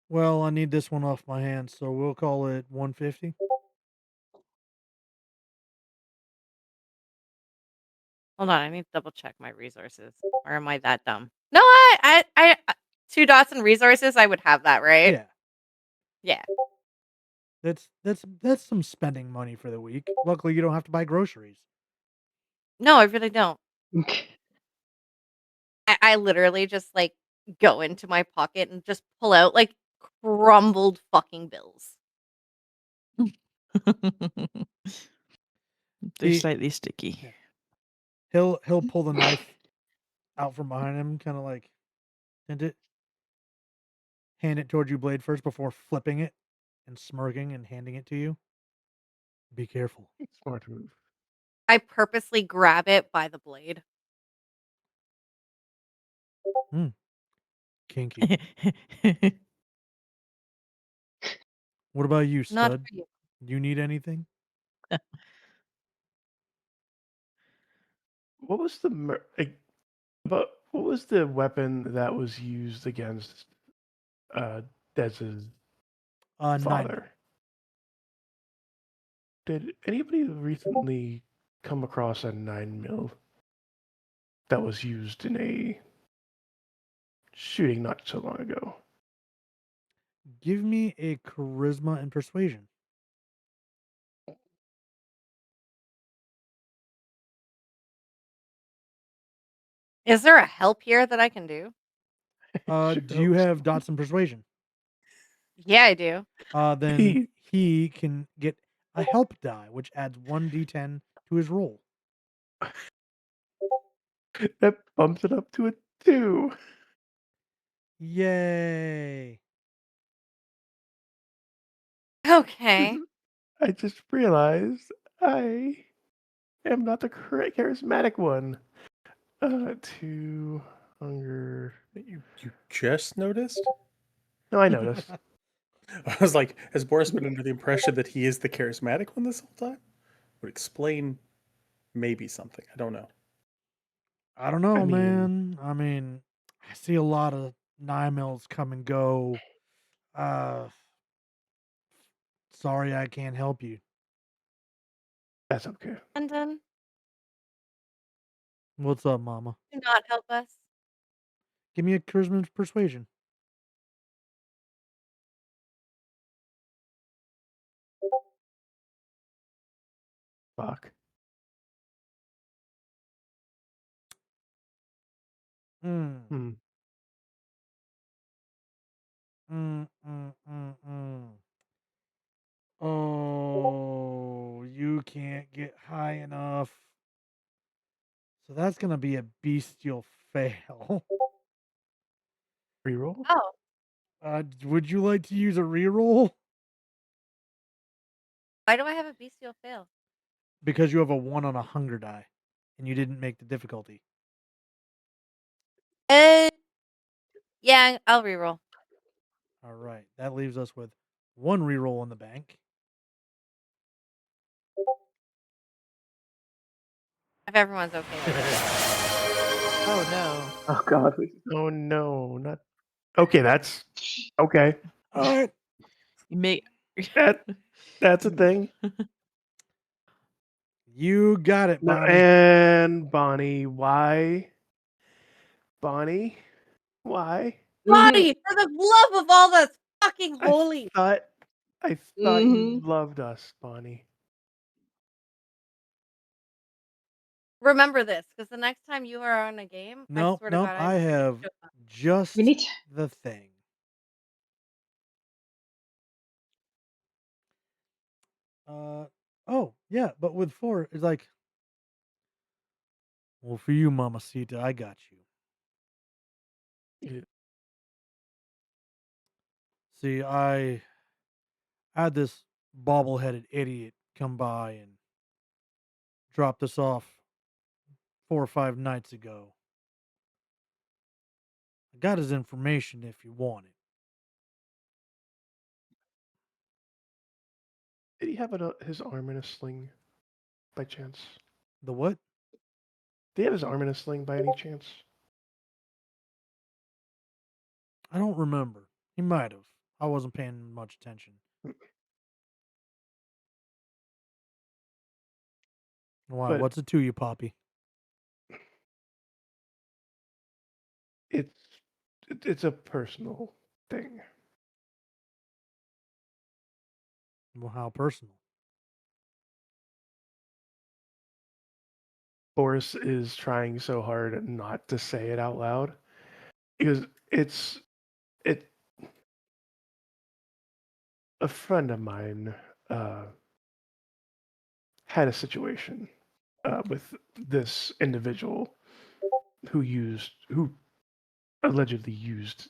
[SPEAKER 2] Well, I need this one off my hands, so we'll call it 150.
[SPEAKER 3] Hold on, I need to double check my resources. Or am I that dumb? No, 2 dots in resources, I would have that, right?
[SPEAKER 2] Yeah,
[SPEAKER 3] Yeah.
[SPEAKER 2] that's some spending money for the week. Luckily, you don't have to buy groceries.
[SPEAKER 3] No, I really don't. I literally just like go into my pocket and just pull out like crumbled fucking bills.
[SPEAKER 5] They're
[SPEAKER 2] He
[SPEAKER 5] slightly sticky.
[SPEAKER 2] Yeah. He'll pull the knife out from behind him, kind of like hand it towards you blade first before flipping it and smirking and handing it to you. Be careful.
[SPEAKER 4] Smart move.
[SPEAKER 3] I purposely grab it by the blade.
[SPEAKER 2] Kinky. What about you,
[SPEAKER 3] Not
[SPEAKER 2] stud?
[SPEAKER 3] for you.
[SPEAKER 2] You need anything?
[SPEAKER 4] What was the but what was the weapon that was used against Dez's
[SPEAKER 2] 9
[SPEAKER 4] father? Did anybody recently come across a 9mm that was used in a shooting not so long ago?
[SPEAKER 2] Give me a charisma and persuasion.
[SPEAKER 3] Is there a help here that I can do?
[SPEAKER 4] Sure
[SPEAKER 2] Do you
[SPEAKER 4] hope so.
[SPEAKER 2] have dots and persuasion?
[SPEAKER 3] Yeah, I do.
[SPEAKER 2] Then he can get a help die, which adds 1d10 to his roll.
[SPEAKER 4] That bumps it up to a 2.
[SPEAKER 2] Yay.
[SPEAKER 3] Okay.
[SPEAKER 4] I just realized I am not the correct charismatic one. 2 hunger.
[SPEAKER 7] You just noticed?
[SPEAKER 4] No, I noticed.
[SPEAKER 7] I was like, has Boris been under the impression that he is the charismatic one this whole time? Would explain maybe something. I don't know.
[SPEAKER 2] I don't know,
[SPEAKER 4] I mean,
[SPEAKER 2] man. I mean, I see a lot of 9 mils come and go. Uh, sorry, I can't help you.
[SPEAKER 4] that's okay.
[SPEAKER 3] London,
[SPEAKER 2] What's up, mama?
[SPEAKER 3] do not help us.
[SPEAKER 2] Give me a charisma persuasion.
[SPEAKER 4] Fuck.
[SPEAKER 2] Mm,
[SPEAKER 4] Hmm.
[SPEAKER 2] mm, mm, mm, mm. Oh, you can't get high enough. So that's gonna be a bestial fail.
[SPEAKER 4] Reroll?
[SPEAKER 3] Oh,
[SPEAKER 2] Would you like to use a reroll?
[SPEAKER 3] why do I have a bestial fail?
[SPEAKER 2] Because you have a 1 on a hunger die, and you didn't make the difficulty.
[SPEAKER 3] Uh, yeah, I'll reroll.
[SPEAKER 2] All right, that leaves us with 1 reroll in the bank.
[SPEAKER 3] If everyone's okay with it.
[SPEAKER 5] Oh no.
[SPEAKER 6] Oh God.
[SPEAKER 4] Oh no, not okay. That's okay.
[SPEAKER 2] All right.
[SPEAKER 5] You make
[SPEAKER 4] That that's a thing.
[SPEAKER 2] You got it,
[SPEAKER 4] No,
[SPEAKER 2] Bonnie.
[SPEAKER 4] and Bonnie, why? Bonnie, why?
[SPEAKER 3] Bonnie, for the love of all that's fucking
[SPEAKER 4] I
[SPEAKER 3] holy.
[SPEAKER 4] thought I thought you loved us, Bonnie.
[SPEAKER 3] Remember this, because the next time you are on a game, I
[SPEAKER 2] Nope,
[SPEAKER 3] swear to
[SPEAKER 2] nope.
[SPEAKER 3] God,
[SPEAKER 2] I
[SPEAKER 3] I'm gonna
[SPEAKER 2] have
[SPEAKER 3] show up.
[SPEAKER 2] just
[SPEAKER 6] We need.
[SPEAKER 2] the thing. Oh, yeah, but with 4, it's like, well, for you, Mamacita, I got you.
[SPEAKER 4] Yeah.
[SPEAKER 2] See, I had this bobble-headed idiot come by and drop this off 4 or 5 nights ago. I got his information if you want it.
[SPEAKER 4] Did he have his arm in a sling by chance?
[SPEAKER 2] The what?
[SPEAKER 4] Did he have his arm in a sling by any chance?
[SPEAKER 2] I don't remember. He might have. I wasn't paying much attention. Why?
[SPEAKER 4] But
[SPEAKER 2] What's it to you, Poppy?
[SPEAKER 4] it's it's a personal thing.
[SPEAKER 2] Well, how personal?
[SPEAKER 4] Boris is trying so hard not to say it out loud because it a friend of mine had a situation with this individual who allegedly used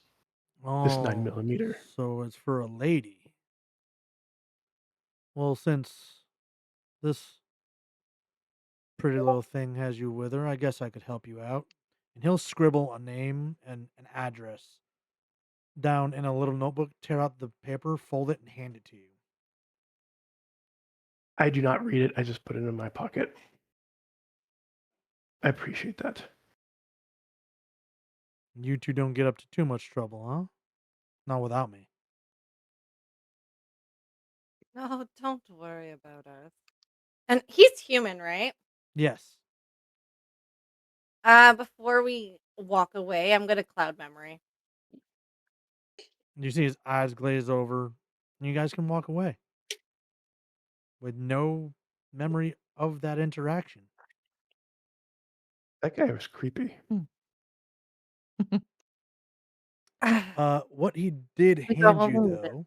[SPEAKER 4] this 9mm.
[SPEAKER 2] So it's for a lady. Well, since this pretty little thing has you with her, I guess I could help you out. And he'll scribble a name and an address down in a little notebook, tear out the paper, fold it, and hand it to you.
[SPEAKER 4] I do not read it. I just put it in my pocket. I appreciate that.
[SPEAKER 2] You two don't get up to too much trouble, huh? Not without me.
[SPEAKER 3] No, don't worry about us. And he's human, right?
[SPEAKER 2] Yes.
[SPEAKER 3] Before we walk away, I'm gonna cloud memory.
[SPEAKER 2] You see his eyes glaze over, and you guys can walk away with no memory of that interaction.
[SPEAKER 4] That guy was creepy.
[SPEAKER 2] What he did
[SPEAKER 3] We go
[SPEAKER 2] hand
[SPEAKER 3] home
[SPEAKER 2] you,
[SPEAKER 3] and leave it.
[SPEAKER 2] though,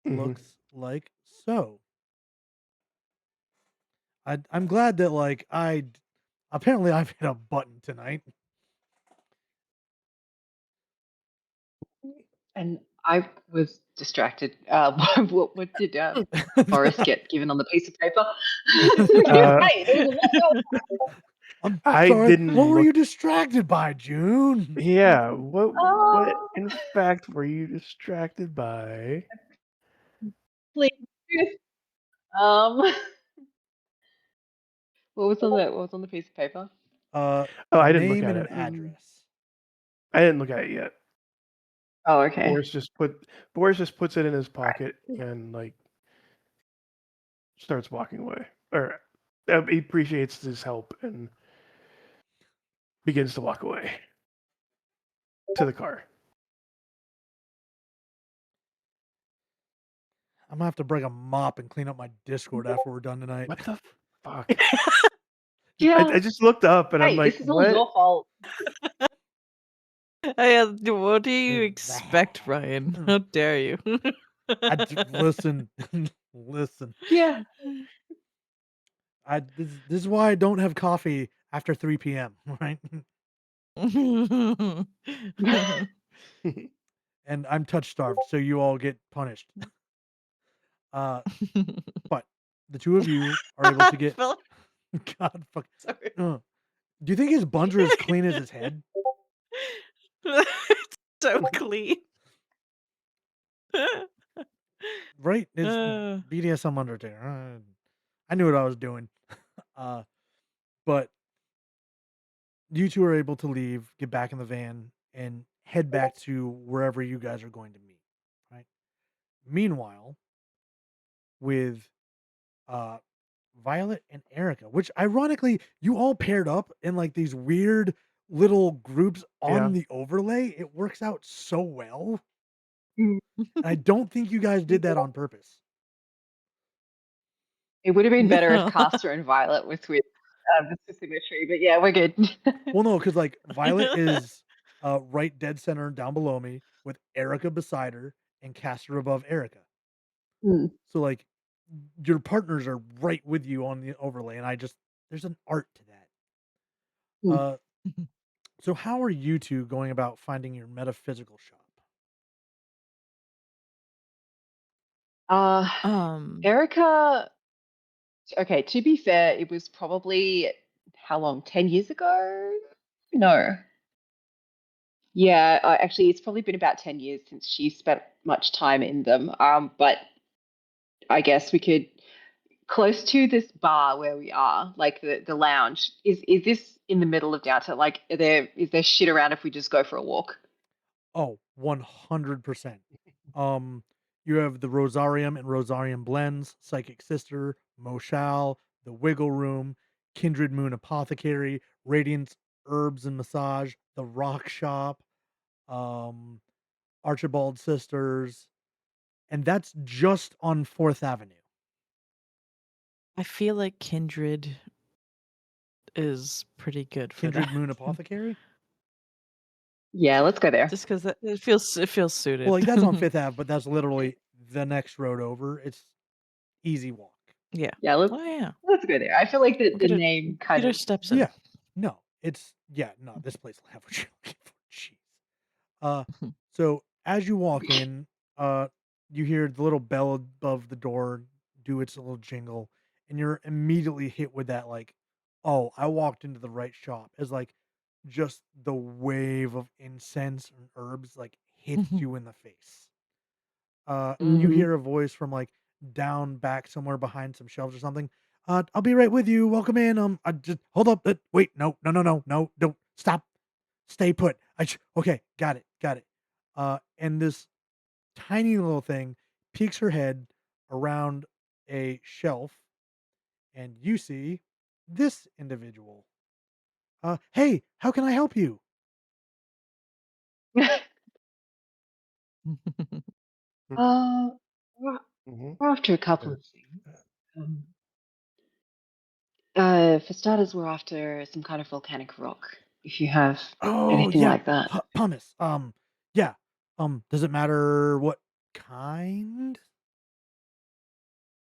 [SPEAKER 4] Mhm.
[SPEAKER 2] looks like so. I'm glad that, like, I Apparently, I've hit a button tonight.
[SPEAKER 6] And I was distracted. What did Boris get given on the piece of paper?
[SPEAKER 4] Uh,
[SPEAKER 6] Hey, there was a lot
[SPEAKER 2] I'm
[SPEAKER 4] I
[SPEAKER 2] sorry. What
[SPEAKER 4] didn't
[SPEAKER 2] were
[SPEAKER 4] look.
[SPEAKER 2] you distracted by, June?
[SPEAKER 4] Yeah, what
[SPEAKER 6] Oh,
[SPEAKER 4] in fact were you distracted by?
[SPEAKER 6] please. Um, what was on the piece of paper?
[SPEAKER 2] Uh,
[SPEAKER 4] Oh,
[SPEAKER 2] a
[SPEAKER 4] I didn't look
[SPEAKER 2] name
[SPEAKER 4] at
[SPEAKER 2] and an
[SPEAKER 4] it.
[SPEAKER 6] Mm.
[SPEAKER 2] address.
[SPEAKER 4] I didn't look at it yet.
[SPEAKER 6] Oh, okay.
[SPEAKER 4] Boris just puts it in his pocket and like starts walking away. Or he appreciates his help and begins to walk away to the car.
[SPEAKER 2] I'm gonna have to bring a mop and clean up my Discord after we're done tonight.
[SPEAKER 4] What the fuck? I
[SPEAKER 6] Yeah.
[SPEAKER 4] just looked up and I'm
[SPEAKER 6] Hey,
[SPEAKER 4] like,
[SPEAKER 6] this is all
[SPEAKER 4] what?
[SPEAKER 6] your fault.
[SPEAKER 5] What do you expect, Ryan? How dare you?
[SPEAKER 2] Listen, listen.
[SPEAKER 6] Yeah.
[SPEAKER 2] This is why I don't have coffee after 3 p.m. Right, and I'm touch starved, so you all get punished. But the two of you are able to get.
[SPEAKER 5] Phil,
[SPEAKER 2] God, fuck.
[SPEAKER 5] sorry.
[SPEAKER 2] Do you think his buns are as clean as his head?
[SPEAKER 5] It's so clean.
[SPEAKER 2] Right? It's
[SPEAKER 5] Uh,
[SPEAKER 2] BDSM Undertaker. I knew what I was doing. But you two are able to leave, get back in the van, and head back to wherever you guys are going to meet. Right. Meanwhile, with uh Violet and Erica, which ironically you all paired up in like these weird little groups
[SPEAKER 4] Yeah.
[SPEAKER 2] on the overlay. It works out so well.
[SPEAKER 6] Mm.
[SPEAKER 2] And I don't think you guys did that on purpose.
[SPEAKER 6] It would have been better if
[SPEAKER 5] no.
[SPEAKER 6] Castor and Violet was with the symmetry, but yeah, we're good.
[SPEAKER 2] Well, no, because like Violet is right dead center down below me with Erica beside her and Castor above Erica.
[SPEAKER 6] Mm.
[SPEAKER 2] So like your partners are right with you on the overlay, and there's an art to that.
[SPEAKER 6] Mm.
[SPEAKER 2] So how are you two going about finding your metaphysical shop?
[SPEAKER 6] Uh,
[SPEAKER 5] um,
[SPEAKER 6] Erica, okay, to be fair, it was probably how long? 10 years ago? No. Yeah, actually, it's probably been about 10 years since she spent much time in them. But I guess we could close to this bar where we are, like the lounge. Is this in the middle of downtown? Like, is there shit around if we just go for a walk?
[SPEAKER 2] Oh, 100%. Um, you have the Rosarium and Rosarium Blends, Psychic Sister, Moshal, the Wiggle Room, Kindred Moon Apothecary, Radiance Herbs and Massage, the Rock Shop, um, Archibald Sisters, and that's just on 4th Avenue.
[SPEAKER 5] I feel like Kindred is pretty good for
[SPEAKER 2] Kindred
[SPEAKER 5] that.
[SPEAKER 2] Moon Apothecary?
[SPEAKER 6] Yeah, let's go there.
[SPEAKER 5] Just because it feels suited.
[SPEAKER 2] Well, like that's on 5th Ave, but that's literally the next road over. It's easy walk.
[SPEAKER 5] Yeah.
[SPEAKER 6] Yeah, let's
[SPEAKER 5] Oh yeah.
[SPEAKER 6] let's go there. I feel like the
[SPEAKER 5] We'll get
[SPEAKER 6] name kind
[SPEAKER 5] our
[SPEAKER 6] of.
[SPEAKER 5] steps in.
[SPEAKER 2] Yeah. No, this place will have what you're looking for. Jeez. So as you walk in, you hear the little bell above the door do its little jingle, and you're immediately hit with that like, oh, I walked into the right shop. As like just the wave of incense and herbs like hits you in the face. You
[SPEAKER 6] Mhm.
[SPEAKER 2] hear a voice from like down back somewhere behind some shelves or something. I'll be right with you. Welcome in. I just hold up. Wait, no, no, no, no, no, don't stop. Stay put. Okay, got it, got it. And this tiny little thing peeks her head around a shelf, and you see this individual. Hey, how can I help you?
[SPEAKER 6] Uh, we're
[SPEAKER 4] Mm-hmm.
[SPEAKER 6] we're after a couple of things. Um, for starters, we're after some kind of volcanic rock. If you have
[SPEAKER 2] Oh
[SPEAKER 6] anything
[SPEAKER 2] yeah,
[SPEAKER 6] like that,
[SPEAKER 2] pumice. Yeah. Does it matter what kind?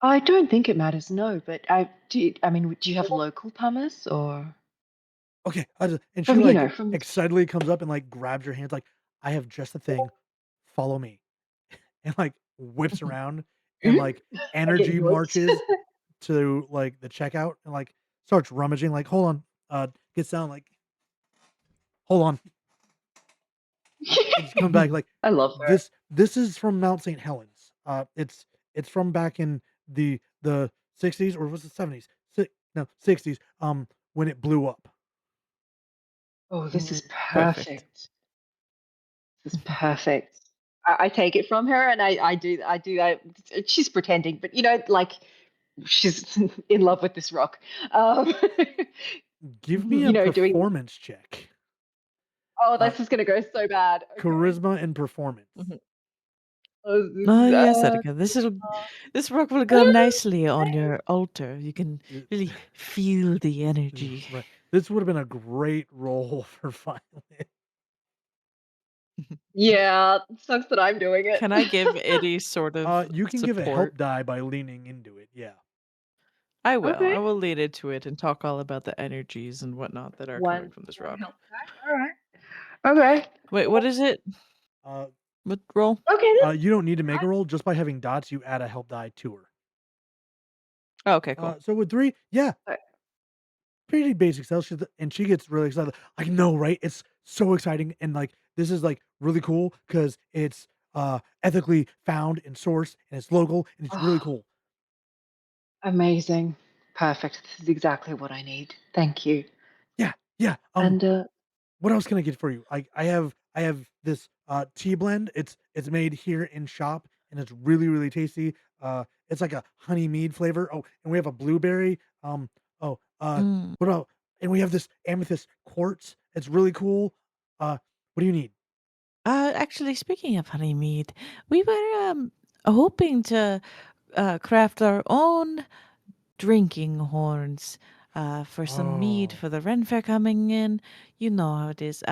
[SPEAKER 6] I don't think it matters. No, but I do. I mean, do you have local pumice or?
[SPEAKER 2] okay. And she
[SPEAKER 6] From,
[SPEAKER 2] like
[SPEAKER 6] from
[SPEAKER 2] excitedly comes up and like grabs your hands, like, I have just the thing. Follow me. And like whips around and like
[SPEAKER 6] I get
[SPEAKER 2] energy
[SPEAKER 6] yoinked.
[SPEAKER 2] marches to like the checkout and like starts rummaging, like, hold on, gets down, like, hold on. And she comes back like
[SPEAKER 6] I love her.
[SPEAKER 2] this is from Mount St. Helens. It's from back in the 60s, or was it 70s? No, 60s, when it blew up.
[SPEAKER 6] Oh, this is
[SPEAKER 5] Perfect.
[SPEAKER 6] perfect. This is perfect. I take it from her, and she's pretending, but like she's in love with this rock.
[SPEAKER 2] Give me a
[SPEAKER 6] Doing.
[SPEAKER 2] performance check.
[SPEAKER 6] Oh,
[SPEAKER 2] Uh,
[SPEAKER 6] this is gonna go so bad. Okay.
[SPEAKER 2] charisma and performance.
[SPEAKER 6] Oh, this
[SPEAKER 5] Oh
[SPEAKER 6] is,
[SPEAKER 5] yes, Erica. This rock will go nicely on your altar. You can
[SPEAKER 2] It-
[SPEAKER 5] really feel the energy.
[SPEAKER 2] right. This would have been a great role for violin.
[SPEAKER 6] yeah, it sucks that I'm doing it.
[SPEAKER 5] Can I give any sort of
[SPEAKER 2] You can give a help
[SPEAKER 5] support?
[SPEAKER 2] die by leaning into it. Yeah.
[SPEAKER 5] I will.
[SPEAKER 6] Okay.
[SPEAKER 5] I will lead into it and talk all about the energies and whatnot that are coming
[SPEAKER 6] One
[SPEAKER 5] from this
[SPEAKER 6] one
[SPEAKER 5] rock.
[SPEAKER 6] help die. All right. Okay.
[SPEAKER 5] Wait, what is it?
[SPEAKER 2] Uh,
[SPEAKER 5] What roll?
[SPEAKER 6] Okay.
[SPEAKER 2] you don't need to make a roll. Just by having dots, you add a help die to her.
[SPEAKER 5] Oh, okay, cool.
[SPEAKER 2] So with 3, yeah,
[SPEAKER 6] Alright.
[SPEAKER 2] pretty basic stuff. And she gets really excited. I know, right? It's so exciting, and like this is like really cool because it's ethically found and sourced, and it's local, and it's really
[SPEAKER 6] Oh,
[SPEAKER 2] cool.
[SPEAKER 6] amazing. Perfect. This is exactly what I need. Thank you.
[SPEAKER 2] Yeah, yeah.
[SPEAKER 6] And
[SPEAKER 2] What else can I get for you? I have this tea blend. It's made here in shop, and it's really tasty. It's like a honey mead flavor. Oh, and we have a blueberry. Oh,
[SPEAKER 5] Mm.
[SPEAKER 2] what about? And we have this amethyst quartz. It's really cool. What do you need?
[SPEAKER 5] Actually, speaking of honey mead, we were hoping to craft our own drinking horns for some mead
[SPEAKER 2] Oh,
[SPEAKER 5] for the Ren Fair coming in. You know how it is.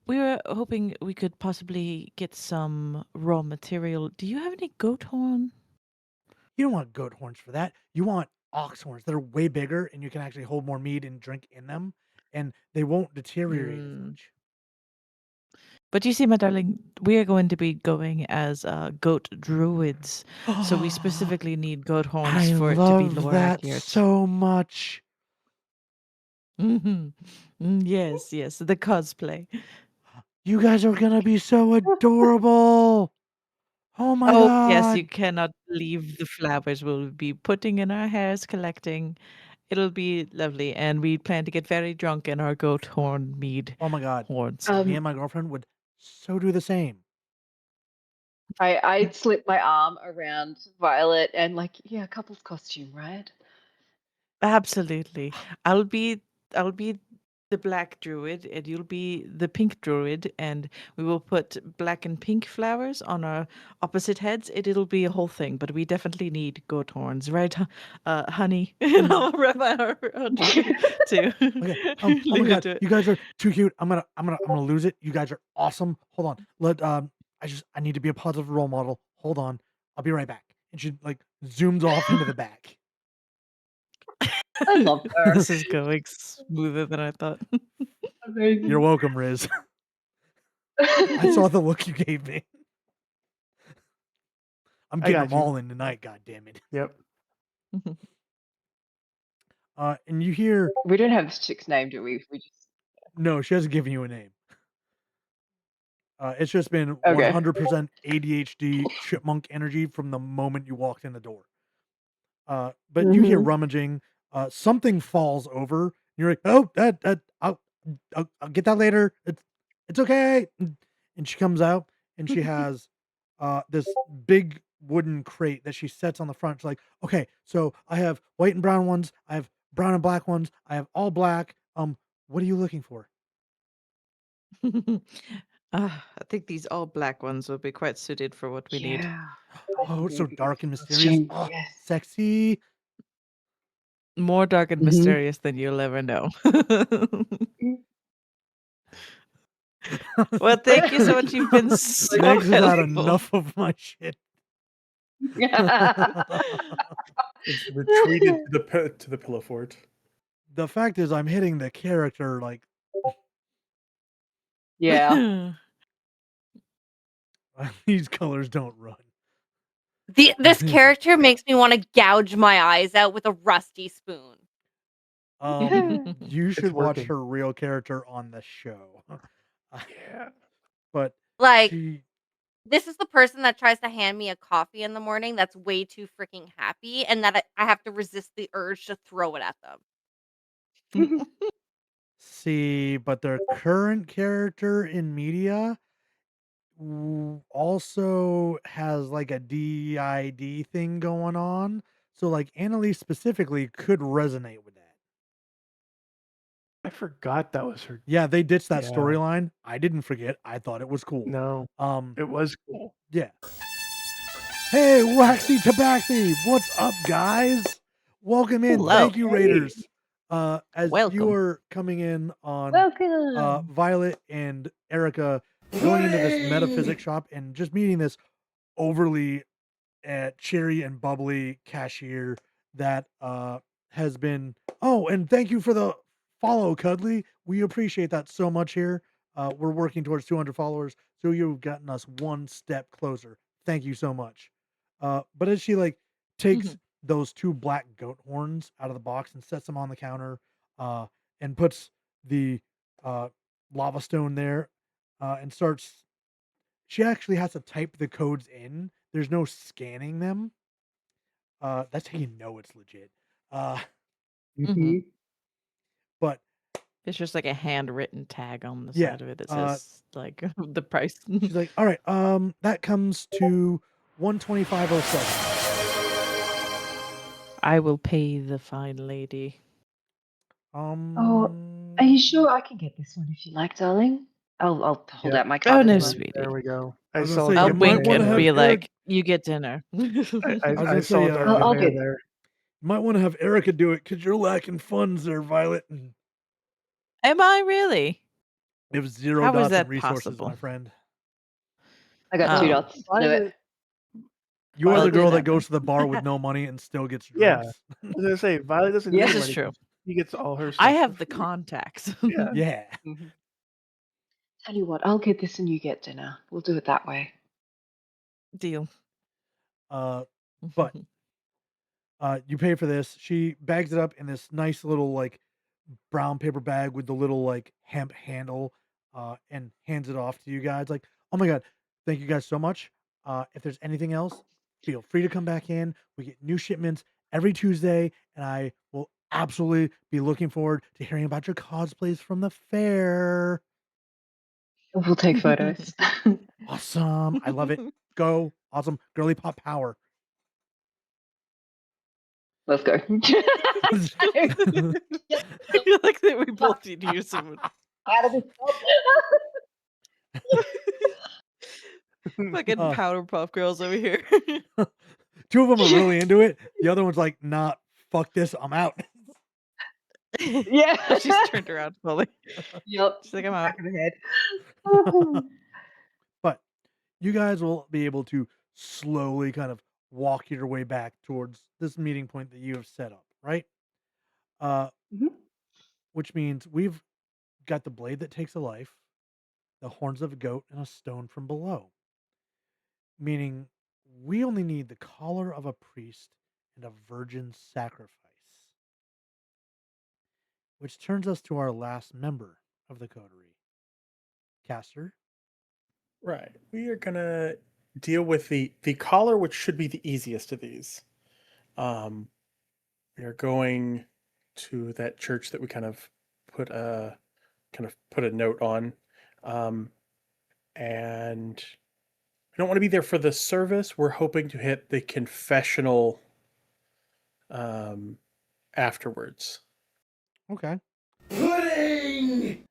[SPEAKER 5] We were hoping we could possibly get some raw material. Do you have any goat horn?
[SPEAKER 2] you don't want goat horns for that. You want ox horns that are way bigger, and you can actually hold more mead and drink in them, and they won't deteriorate as
[SPEAKER 5] Mm.
[SPEAKER 2] much.
[SPEAKER 5] But you see, my darling, we are going to be going as goat druids, so we specifically need goat horns
[SPEAKER 2] I
[SPEAKER 5] for it to be
[SPEAKER 2] love
[SPEAKER 5] lore
[SPEAKER 2] that
[SPEAKER 5] accurate.
[SPEAKER 2] so much.
[SPEAKER 5] Hmm. Yes, yes, the cosplay.
[SPEAKER 2] You guys are gonna be so adorable. Oh my
[SPEAKER 5] Oh, yes, you
[SPEAKER 2] god.
[SPEAKER 5] cannot leave the flowers we'll be putting in our hairs, collecting. It'll be lovely, and we plan to get very drunk in our goat horn mead
[SPEAKER 2] Oh my god.
[SPEAKER 5] horns.
[SPEAKER 2] Me
[SPEAKER 6] um,
[SPEAKER 2] and my girlfriend would so do the same.
[SPEAKER 6] I slip my arm around Violet and yeah, couple's costume, right?
[SPEAKER 5] Absolutely. I'll be I'll be the black druid and you'll be the pink druid and we will put black and pink flowers on our opposite heads. It'll be a whole thing, but we definitely need goat horns, right? Honey. And I'll wrap our druid to
[SPEAKER 2] Okay. Oh my
[SPEAKER 5] lead
[SPEAKER 2] god.
[SPEAKER 5] into it.
[SPEAKER 2] You guys are too cute. I'm gonna lose it. You guys are awesome. Hold on. I need to be a positive role model. Hold on. I'll be right back. And she like zooms off into the back.
[SPEAKER 6] I love her.
[SPEAKER 5] This is going smoother than I thought.
[SPEAKER 2] You're
[SPEAKER 6] Amazing.
[SPEAKER 2] welcome, Riz. I saw the look you gave me. I'm
[SPEAKER 4] I
[SPEAKER 2] getting
[SPEAKER 4] got
[SPEAKER 2] them
[SPEAKER 4] you.
[SPEAKER 2] all in tonight, god damn it.
[SPEAKER 4] Yep.
[SPEAKER 2] And you hear
[SPEAKER 6] We don't have this chick's name, do we? We just
[SPEAKER 2] no, she hasn't given you a name. It's just been
[SPEAKER 6] okay.
[SPEAKER 2] 100% ADHD chipmunk energy from the moment you walked in the door. But you hear
[SPEAKER 6] Hmm.
[SPEAKER 2] rummaging. Something falls over. You're like, oh, I'll get that later. It's okay. And she comes out and she has this big wooden crate that she sets on the front. She's like, okay, so I have white and brown ones. I have brown and black ones. I have all black. What are you looking for?
[SPEAKER 5] I think these all black ones will be quite suited for what we need.
[SPEAKER 6] Yeah. I
[SPEAKER 2] Oh,
[SPEAKER 6] think
[SPEAKER 2] it's
[SPEAKER 6] it
[SPEAKER 2] so
[SPEAKER 6] would be good
[SPEAKER 2] dark and
[SPEAKER 6] for
[SPEAKER 2] mysterious.
[SPEAKER 6] costume.
[SPEAKER 2] Oh,
[SPEAKER 6] Yes.
[SPEAKER 2] sexy.
[SPEAKER 5] More dark and
[SPEAKER 6] Hmm.
[SPEAKER 5] mysterious than you'll ever know. Well, thank you so much. You've been so
[SPEAKER 2] Megs has had
[SPEAKER 5] helpful.
[SPEAKER 2] enough of my shit.
[SPEAKER 7] It's retreated to the pillow fort.
[SPEAKER 2] the fact is, I'm hitting the character like
[SPEAKER 6] Yeah.
[SPEAKER 2] these colors don't run.
[SPEAKER 3] This character makes me want to gouge my eyes out with a rusty spoon.
[SPEAKER 2] You should watch
[SPEAKER 4] working.
[SPEAKER 2] her real character on the show.
[SPEAKER 4] Yeah.
[SPEAKER 2] But
[SPEAKER 3] Like,
[SPEAKER 2] she,
[SPEAKER 3] this is the person that tries to hand me a coffee in the morning that's way too freaking happy, and that I have to resist the urge to throw it at them.
[SPEAKER 2] see, but their current character in media also has like a DID thing going on. So like Annalise specifically could resonate with that.
[SPEAKER 4] I forgot that was her.
[SPEAKER 2] Yeah, they ditched that
[SPEAKER 4] Yeah.
[SPEAKER 2] storyline. I didn't forget. I thought it was cool.
[SPEAKER 4] No, it was cool.
[SPEAKER 2] Yeah. Hey, Waxy Tabaxi, what's up, guys? Welcome in.
[SPEAKER 5] Hello.
[SPEAKER 2] Thank you, Raiders. As you
[SPEAKER 5] Welcome.
[SPEAKER 2] are coming in on
[SPEAKER 6] Welcome.
[SPEAKER 2] Violet and Erica going into this metaphysics shop and just meeting this overly cherry and bubbly cashier that has been. Oh, and thank you for the follow, Cuddly. We appreciate that so much here. We're working towards 200 followers, so you've gotten us one step closer. Thank you so much. But as she like takes those two black goat horns out of the box and sets them on the counter, and puts the lava stone there, and starts. She actually has to type the codes in. There's no scanning them. That's how you know it's legit. But
[SPEAKER 5] It's just like a handwritten tag on the
[SPEAKER 2] Yeah,
[SPEAKER 5] side of it that says like the price.
[SPEAKER 2] she's like, all right, that comes to 125.07.
[SPEAKER 5] I will pay the fine lady.
[SPEAKER 6] Oh, are you sure I can get this one if you like, darling? I'll hold
[SPEAKER 4] Yep.
[SPEAKER 6] out my
[SPEAKER 5] Oh
[SPEAKER 6] card
[SPEAKER 5] no,
[SPEAKER 6] as well.
[SPEAKER 5] sweetie.
[SPEAKER 4] There we go.
[SPEAKER 2] I
[SPEAKER 4] I
[SPEAKER 2] was gonna
[SPEAKER 4] saw
[SPEAKER 2] say,
[SPEAKER 5] I'll
[SPEAKER 2] you might
[SPEAKER 5] wink
[SPEAKER 2] wanna
[SPEAKER 5] and
[SPEAKER 2] have
[SPEAKER 5] be
[SPEAKER 2] Eric-
[SPEAKER 5] like, "You get dinner."
[SPEAKER 4] I
[SPEAKER 2] was
[SPEAKER 4] I
[SPEAKER 2] gonna
[SPEAKER 4] saw
[SPEAKER 2] say,
[SPEAKER 4] Darth
[SPEAKER 6] I'll
[SPEAKER 4] Vader
[SPEAKER 6] get it.
[SPEAKER 4] there.
[SPEAKER 2] You might want to have Erica do it because you're lacking funds there, Violet. And
[SPEAKER 5] Am I really?
[SPEAKER 2] you have zero
[SPEAKER 5] How is
[SPEAKER 2] dots
[SPEAKER 5] that
[SPEAKER 2] and resources,
[SPEAKER 5] possible?
[SPEAKER 2] my friend.
[SPEAKER 6] I got 2
[SPEAKER 5] Oh.
[SPEAKER 6] dots. Do it.
[SPEAKER 4] Violet,
[SPEAKER 2] You are
[SPEAKER 5] I'll
[SPEAKER 2] the
[SPEAKER 5] do
[SPEAKER 2] girl that
[SPEAKER 5] that
[SPEAKER 2] goes
[SPEAKER 5] then.
[SPEAKER 2] to the bar with no money and still gets
[SPEAKER 4] Yeah.
[SPEAKER 2] drinks.
[SPEAKER 4] I was gonna say Violet doesn't
[SPEAKER 6] Yeah.
[SPEAKER 4] need
[SPEAKER 5] This is
[SPEAKER 4] money.
[SPEAKER 5] true.
[SPEAKER 4] He gets all her stuff.
[SPEAKER 5] I have
[SPEAKER 4] for
[SPEAKER 5] the
[SPEAKER 4] free.
[SPEAKER 5] contacts.
[SPEAKER 4] Yeah.
[SPEAKER 2] Yeah.
[SPEAKER 6] Tell you what, I'll get this and you get dinner. We'll do it that way.
[SPEAKER 5] Deal.
[SPEAKER 2] But you pay for this. She bags it up in this nice little like brown paper bag with the little like hemp handle, and hands it off to you guys. Like, oh my god, thank you guys so much. If there's anything else, feel free to come back in. We get new shipments every Tuesday, and I will absolutely be looking forward to hearing about your cosplays from the fair.
[SPEAKER 6] We'll take photos.
[SPEAKER 2] Awesome. I love it. Go. Awesome. Girly pop power.
[SPEAKER 6] Let's go.
[SPEAKER 5] I feel like that we both need to use some
[SPEAKER 6] Out of this
[SPEAKER 5] fucking Powerpuff Girls over here.
[SPEAKER 2] Two of them are really into it. The other one's like, nah, fuck this. I'm out.
[SPEAKER 6] Yeah.
[SPEAKER 5] She's turned around fully.
[SPEAKER 6] Yep.
[SPEAKER 5] She's like, I'm out.
[SPEAKER 6] Back of the head.
[SPEAKER 2] But you guys will be able to slowly kind of walk your way back towards this meeting point that you have set up, right?
[SPEAKER 6] Mhm.
[SPEAKER 2] Which means we've got the blade that takes a life, the horns of a goat, and a stone from below. Meaning we only need the collar of a priest and a virgin sacrifice. Which turns us to our last member of the coterie. Caster.
[SPEAKER 7] Right. We are gonna deal with the collar, which should be the easiest of these. We are going to that church that we kind of put a note on, and we don't want to be there for the service. We're hoping to hit the confessional afterwards.
[SPEAKER 2] Okay.
[SPEAKER 1] Pudding!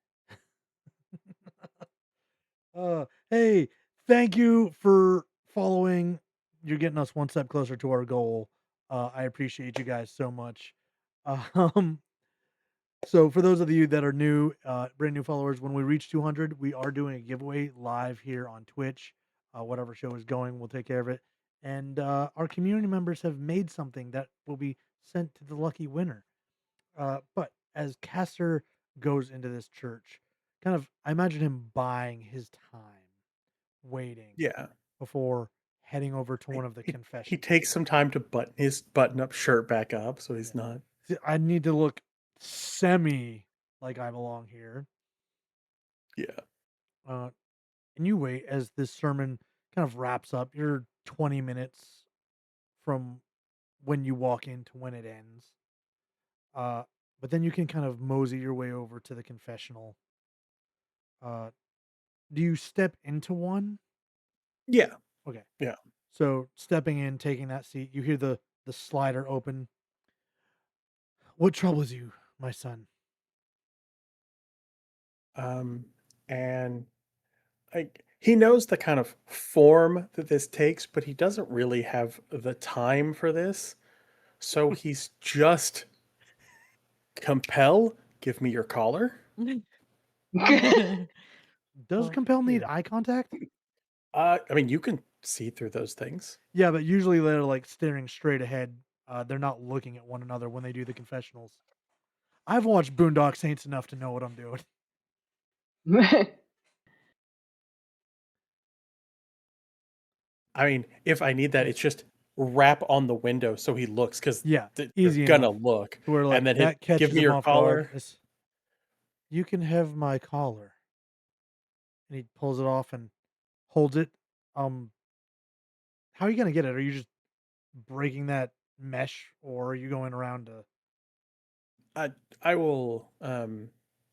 [SPEAKER 2] Hey, thank you for following. You're getting us one step closer to our goal. I appreciate you guys so much. So for those of you that are new, brand new followers, when we reach 200, we are doing a giveaway live here on Twitch. Whatever show is going, we'll take care of it. And our community members have made something that will be sent to the lucky winner. But as Castor goes into this church, kind of, I imagine him buying his time, waiting
[SPEAKER 7] Yeah.
[SPEAKER 2] before heading over to one of the
[SPEAKER 7] He
[SPEAKER 2] confessions.
[SPEAKER 7] takes some time to button his button-up shirt back up so he's
[SPEAKER 2] Yeah.
[SPEAKER 7] not.
[SPEAKER 2] See, I need to look semi like I belong here.
[SPEAKER 7] Yeah.
[SPEAKER 2] Uh, and you wait as this sermon kind of wraps up. You're 20 minutes from when you walk in to when it ends. But then you can kind of mosey your way over to the confessional. Uh, do you step into one?
[SPEAKER 7] Yeah.
[SPEAKER 2] Okay.
[SPEAKER 7] Yeah.
[SPEAKER 2] So stepping in, taking that seat, you hear the slider open. What troubles you, my son?
[SPEAKER 7] And like he knows the kind of form that this takes, but he doesn't really have the time for this. So he's just compel, give me your collar.
[SPEAKER 2] Does
[SPEAKER 5] Well,
[SPEAKER 2] compel need
[SPEAKER 5] here.
[SPEAKER 2] eye contact?
[SPEAKER 7] I mean, you can see through those things.
[SPEAKER 2] Yeah, but usually they're like staring straight ahead. They're not looking at one another when they do the confessionals. I've watched Boondock Saints enough to know what I'm doing.
[SPEAKER 7] I mean, if I need that, it's just rap on the window so he looks because
[SPEAKER 2] Yeah,
[SPEAKER 7] they're
[SPEAKER 2] easy
[SPEAKER 7] gonna
[SPEAKER 2] enough.
[SPEAKER 7] look,
[SPEAKER 2] To where
[SPEAKER 7] and
[SPEAKER 2] like
[SPEAKER 7] then hit
[SPEAKER 2] that
[SPEAKER 7] give
[SPEAKER 2] catches
[SPEAKER 7] me
[SPEAKER 2] him
[SPEAKER 7] your
[SPEAKER 2] off guard.
[SPEAKER 7] collar.
[SPEAKER 2] You can have my collar. And he pulls it off and holds it. Um, how are you gonna get it? Are you just breaking that mesh, or are you going around to?
[SPEAKER 7] I I will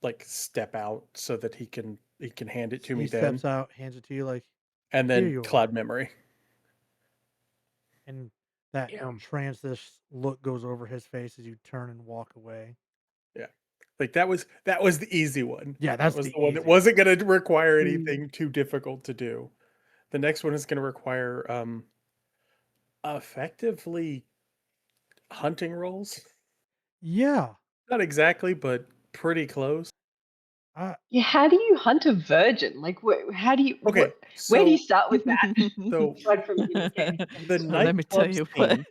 [SPEAKER 7] like step out so that he can hand it to
[SPEAKER 2] He
[SPEAKER 7] me then,
[SPEAKER 2] steps out, hands it to you, like,
[SPEAKER 7] and
[SPEAKER 2] here
[SPEAKER 7] then
[SPEAKER 2] you are.
[SPEAKER 7] cloud memory.
[SPEAKER 2] And that
[SPEAKER 4] Damn.
[SPEAKER 2] trance look goes over his face as you turn and walk away.
[SPEAKER 7] Yeah. Like that was the easy one.
[SPEAKER 2] Yeah,
[SPEAKER 7] That
[SPEAKER 2] that's
[SPEAKER 7] was
[SPEAKER 2] the
[SPEAKER 7] the one that
[SPEAKER 2] easy one.
[SPEAKER 7] wasn't going to require
[SPEAKER 6] Mm.
[SPEAKER 7] anything too difficult to do. The next one is going to require effectively hunting rolls.
[SPEAKER 2] Yeah.
[SPEAKER 7] Not exactly, but pretty close.
[SPEAKER 2] I,
[SPEAKER 6] Yeah, how do you hunt a virgin? Like, how do you
[SPEAKER 7] Okay,
[SPEAKER 6] where do you
[SPEAKER 7] so
[SPEAKER 6] start with that?
[SPEAKER 7] so
[SPEAKER 6] Aside from getting
[SPEAKER 7] the
[SPEAKER 6] some
[SPEAKER 5] Let me tell
[SPEAKER 7] nightclub
[SPEAKER 5] you what.
[SPEAKER 7] scene,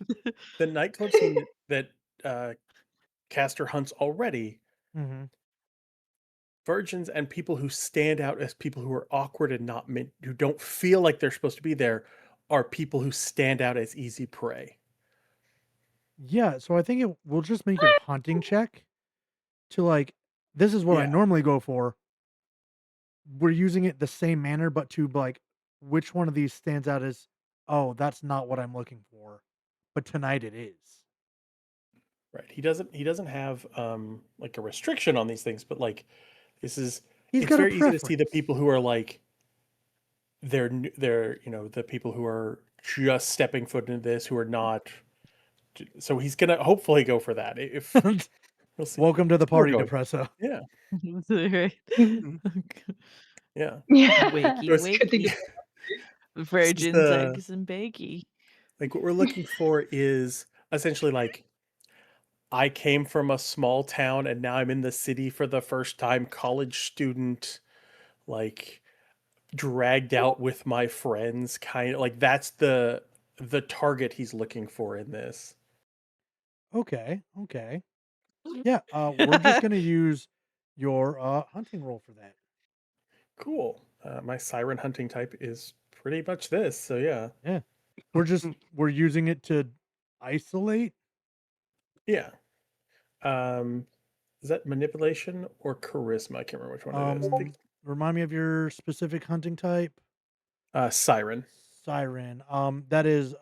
[SPEAKER 7] the nightclub scene that Caster hunts already,
[SPEAKER 2] mm-hmm.
[SPEAKER 7] virgins and people who stand out as people who are awkward and not meant, who don't feel like they're supposed to be there, are people who stand out as easy prey.
[SPEAKER 2] Yeah, so I think it will just make your hunting check to like, this is what I
[SPEAKER 7] Yeah,
[SPEAKER 2] normally go for. We're using it the same manner, but to like, which one of these stands out as, oh, that's not what I'm looking for, but tonight it is.
[SPEAKER 7] right. He doesn't have like a restriction on these things, but like this is
[SPEAKER 2] He's
[SPEAKER 7] it's
[SPEAKER 2] got a
[SPEAKER 7] very easy to see the
[SPEAKER 2] preference.
[SPEAKER 7] people who are like they're the people who are just stepping foot into this who are not. So he's gonna hopefully go for that. If we'll see,
[SPEAKER 2] Welcome to the
[SPEAKER 7] we're
[SPEAKER 2] party,
[SPEAKER 7] going.
[SPEAKER 2] Depresso.
[SPEAKER 7] Yeah,
[SPEAKER 5] Right.
[SPEAKER 7] mhm, yeah.
[SPEAKER 6] Yeah,
[SPEAKER 7] So
[SPEAKER 5] Wakey,
[SPEAKER 7] it's,
[SPEAKER 6] it's good to
[SPEAKER 5] wakey.
[SPEAKER 6] get
[SPEAKER 7] this is
[SPEAKER 5] Virgins,
[SPEAKER 7] the
[SPEAKER 5] eggs, and bakey.
[SPEAKER 7] like what we're looking for is essentially like I came from a small town and now I'm in the city for the first time, college student, like dragged out with my friends, kind of like that's the target he's looking for in this.
[SPEAKER 2] Okay, okay. Yeah, we're just gonna use your hunting roll for that.
[SPEAKER 7] Cool. My siren hunting type is pretty much this, so yeah.
[SPEAKER 2] Yeah. We're using it to isolate.
[SPEAKER 7] Yeah. Um, is that manipulation or charisma? I can't remember which one it is. I think
[SPEAKER 2] Remind me of your specific hunting type.
[SPEAKER 7] siren.
[SPEAKER 2] Siren. That is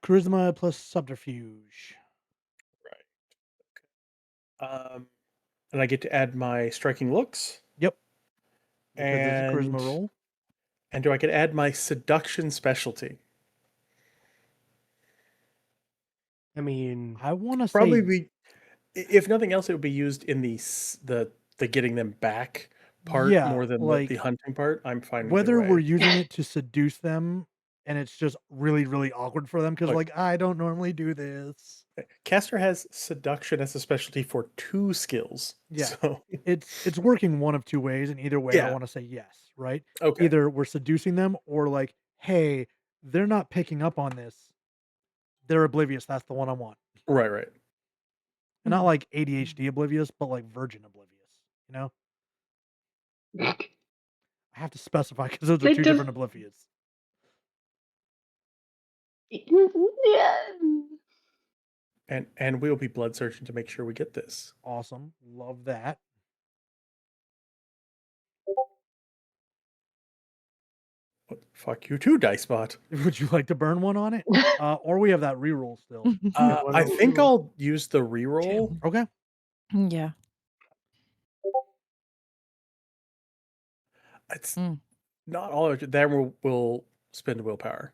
[SPEAKER 2] charisma plus subterfuge.
[SPEAKER 7] Right. And I get to add my striking looks,
[SPEAKER 2] Yep, because it's a charisma
[SPEAKER 7] and
[SPEAKER 2] roll.
[SPEAKER 7] do I get to add my seduction specialty?
[SPEAKER 4] I mean,
[SPEAKER 2] I want to
[SPEAKER 7] Probably
[SPEAKER 2] say
[SPEAKER 7] be, if nothing else, it would be used in the getting them back part
[SPEAKER 2] yeah,
[SPEAKER 7] more than the
[SPEAKER 2] like
[SPEAKER 7] hunting part. I'm fine either
[SPEAKER 2] whether we're
[SPEAKER 7] way.
[SPEAKER 2] using it to seduce them and it's just really, really awkward for them because
[SPEAKER 7] Look,
[SPEAKER 2] like I don't normally do this.
[SPEAKER 7] Caster has seduction as a specialty for 2 skills.
[SPEAKER 2] Yeah.
[SPEAKER 7] So,
[SPEAKER 2] It's working one of two ways, and either way I
[SPEAKER 7] yeah.
[SPEAKER 2] want to say yes, right?
[SPEAKER 7] Okay.
[SPEAKER 2] Either we're seducing them or like, hey, they're not picking up on this. They're oblivious. That's the one I want.
[SPEAKER 7] Right, right.
[SPEAKER 2] And not like ADHD oblivious, but like virgin oblivious. You know, I have to specify because those are
[SPEAKER 6] They
[SPEAKER 2] two
[SPEAKER 6] just
[SPEAKER 2] different oblivious.
[SPEAKER 6] yeah.
[SPEAKER 7] And we'll be blood searching to make sure we get this.
[SPEAKER 2] Awesome, love that.
[SPEAKER 7] Fuck you too, Dicebot.
[SPEAKER 2] Would you like to burn one on it? Or we have that reroll still.
[SPEAKER 4] What
[SPEAKER 7] I
[SPEAKER 4] else?
[SPEAKER 7] think I'll use the reroll.
[SPEAKER 2] Okay.
[SPEAKER 5] Yeah.
[SPEAKER 7] It's
[SPEAKER 5] Mm.
[SPEAKER 7] not all of it. Then we'll spend willpower.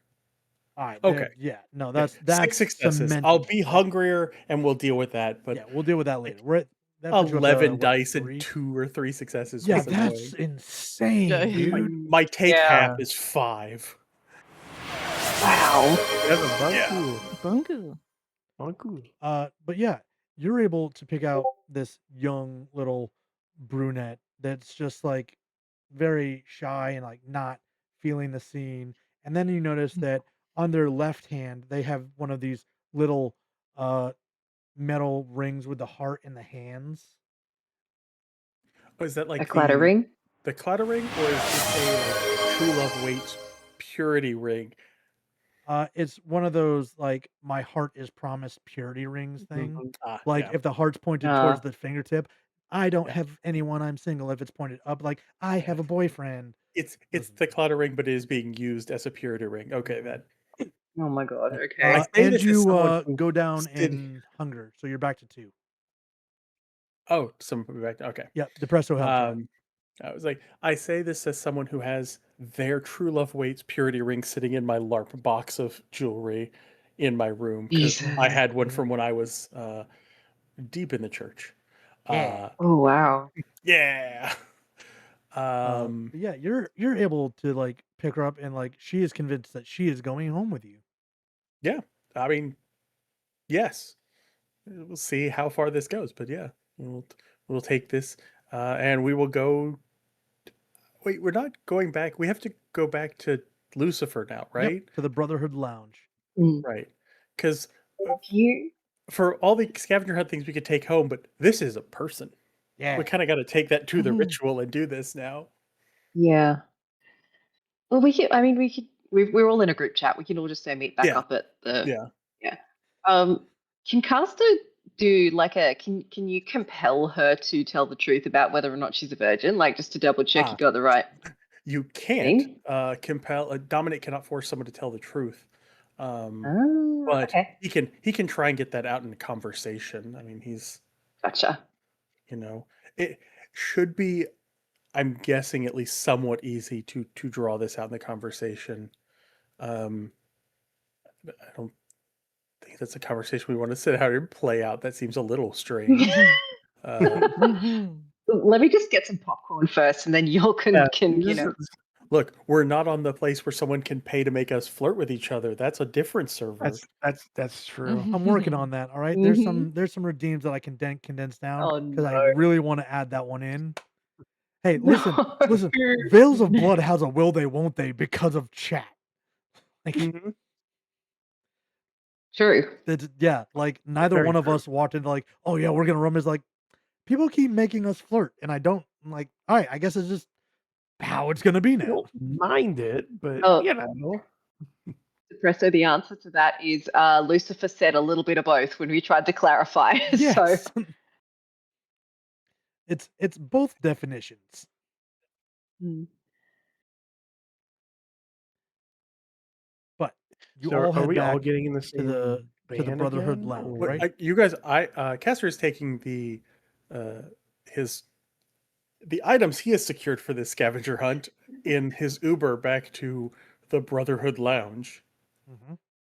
[SPEAKER 2] All right.
[SPEAKER 7] Okay.
[SPEAKER 2] Yeah. No,
[SPEAKER 7] Okay,
[SPEAKER 2] that's
[SPEAKER 7] 6 successes.
[SPEAKER 2] cemented.
[SPEAKER 7] I'll be hungrier and we'll deal with that. But
[SPEAKER 2] Yeah, we'll deal with that later. We're at that puts you up to,
[SPEAKER 7] 11
[SPEAKER 2] what,
[SPEAKER 7] dice
[SPEAKER 2] 3?
[SPEAKER 7] and 2 or 3 successes.
[SPEAKER 2] Yeah,
[SPEAKER 7] was
[SPEAKER 2] that's
[SPEAKER 7] annoying.
[SPEAKER 2] insane,
[SPEAKER 5] Yeah.
[SPEAKER 2] dude.
[SPEAKER 7] My take half
[SPEAKER 4] Yeah.
[SPEAKER 7] is 5.
[SPEAKER 6] Wow.
[SPEAKER 4] That's a
[SPEAKER 7] Yeah.
[SPEAKER 5] Bungu.
[SPEAKER 2] But yeah, you're able to pick out this young little brunette that's just like very shy and like not feeling the scene. And then you notice that on their left hand they have one of these little metal rings with the heart in the hands.
[SPEAKER 7] Oh, is that
[SPEAKER 6] A
[SPEAKER 7] like
[SPEAKER 6] clatter ring?
[SPEAKER 7] the clatter ring, or is this a like, true love waits purity ring?
[SPEAKER 2] It's one of those like my heart is promised purity rings thing.
[SPEAKER 4] Mhm.
[SPEAKER 2] Like
[SPEAKER 7] Yeah.
[SPEAKER 2] if the heart's pointed
[SPEAKER 6] Ah.
[SPEAKER 2] towards the fingertip, I don't
[SPEAKER 7] Yeah.
[SPEAKER 2] have anyone, I'm single. If it's pointed up, like I have a boyfriend.
[SPEAKER 7] It's
[SPEAKER 2] Listen.
[SPEAKER 7] the clatter ring, but it is being used as a purity ring. Okay, that.
[SPEAKER 6] Oh my god.
[SPEAKER 2] Yeah.
[SPEAKER 6] Okay.
[SPEAKER 7] I say
[SPEAKER 2] And
[SPEAKER 7] this as
[SPEAKER 2] you
[SPEAKER 7] someone who
[SPEAKER 2] go down
[SPEAKER 7] did-
[SPEAKER 2] in hunger, so you're back to 2.
[SPEAKER 7] Oh, some back. Okay.
[SPEAKER 2] Yep, depresso helps.
[SPEAKER 7] I was like, I say this as someone who has their true love waits purity ring sitting in my LARP box of jewelry in my room because I
[SPEAKER 6] Jesus.
[SPEAKER 7] had one from when I was deep in the church.
[SPEAKER 2] Yeah.
[SPEAKER 6] Oh wow.
[SPEAKER 7] Yeah.
[SPEAKER 2] But yeah, you're able to like pick her up and like she is convinced that she is going home with you.
[SPEAKER 7] Yeah. I mean, yes. We'll see how far this goes, but yeah, we'll take this and we will go. Wait, we're not going back. We have to go back to Lucifer now, right?
[SPEAKER 2] Yep, to the Brotherhood Lounge.
[SPEAKER 6] Mm.
[SPEAKER 7] Right. Because
[SPEAKER 6] You
[SPEAKER 7] for all the scavenger hunt things we could take home, but this is a person.
[SPEAKER 2] Yeah.
[SPEAKER 7] We kind of got to take that to the
[SPEAKER 5] Mhm.
[SPEAKER 7] ritual and do this now.
[SPEAKER 6] yeah. Well we could I mean we could we're all in a group chat. We can all just say meet back
[SPEAKER 7] Yeah.
[SPEAKER 6] up at the
[SPEAKER 7] Yeah.
[SPEAKER 6] Can Caster do like a can you compel her to tell the truth about whether or not she's a virgin? Like just to double check
[SPEAKER 7] Ah.
[SPEAKER 6] you got the right
[SPEAKER 7] You can't
[SPEAKER 6] thing?
[SPEAKER 7] compel. Dominate cannot force someone to tell the truth.
[SPEAKER 6] Oh,
[SPEAKER 7] But
[SPEAKER 6] okay.
[SPEAKER 7] he can try and get that out in conversation. I mean, he's
[SPEAKER 6] Gotcha.
[SPEAKER 7] it should be. I'm guessing at least somewhat easy to draw this out in the conversation. I don't think that's a conversation we want to sit out and play out. That seems a little strange.
[SPEAKER 5] Mhm.
[SPEAKER 6] Let me just get some popcorn first, and then y'all can
[SPEAKER 7] Look, we're not on the place where someone can pay to make us flirt with each other. That's a different server.
[SPEAKER 4] That's true.
[SPEAKER 2] I'm working on that. All right. There's some redeems that I can condense down
[SPEAKER 6] Oh
[SPEAKER 2] because I
[SPEAKER 6] no.
[SPEAKER 2] really want to add that one in. Hey, listen.
[SPEAKER 6] No.
[SPEAKER 2] Veils of Blood has a will they won't they because of chat. Like
[SPEAKER 7] Mhm.
[SPEAKER 6] True.
[SPEAKER 2] it's, yeah, like neither
[SPEAKER 4] Very
[SPEAKER 2] one of
[SPEAKER 4] true.
[SPEAKER 2] us walked into like, oh yeah, we're gonna rum is like people keep making us flirt, and I don't. I'm like, all right, I guess it's just how it's gonna be
[SPEAKER 4] I
[SPEAKER 2] now.
[SPEAKER 4] don't mind it, but
[SPEAKER 6] Oh.
[SPEAKER 4] you know.
[SPEAKER 6] Depresso, the answer to that is Lucifer said a little bit of both when we tried to clarify.
[SPEAKER 2] Yes.
[SPEAKER 6] So
[SPEAKER 2] It's both definitions. But you
[SPEAKER 4] So
[SPEAKER 2] all
[SPEAKER 4] are
[SPEAKER 2] head
[SPEAKER 4] we all
[SPEAKER 2] back
[SPEAKER 4] getting in the
[SPEAKER 2] to
[SPEAKER 4] same
[SPEAKER 2] the
[SPEAKER 4] band
[SPEAKER 2] Brotherhood
[SPEAKER 4] again,
[SPEAKER 2] Lounge,
[SPEAKER 4] or-
[SPEAKER 2] right?
[SPEAKER 7] You guys, Castor is taking the items he has secured for this scavenger hunt in his Uber back to the Brotherhood Lounge.
[SPEAKER 2] Mm-hmm.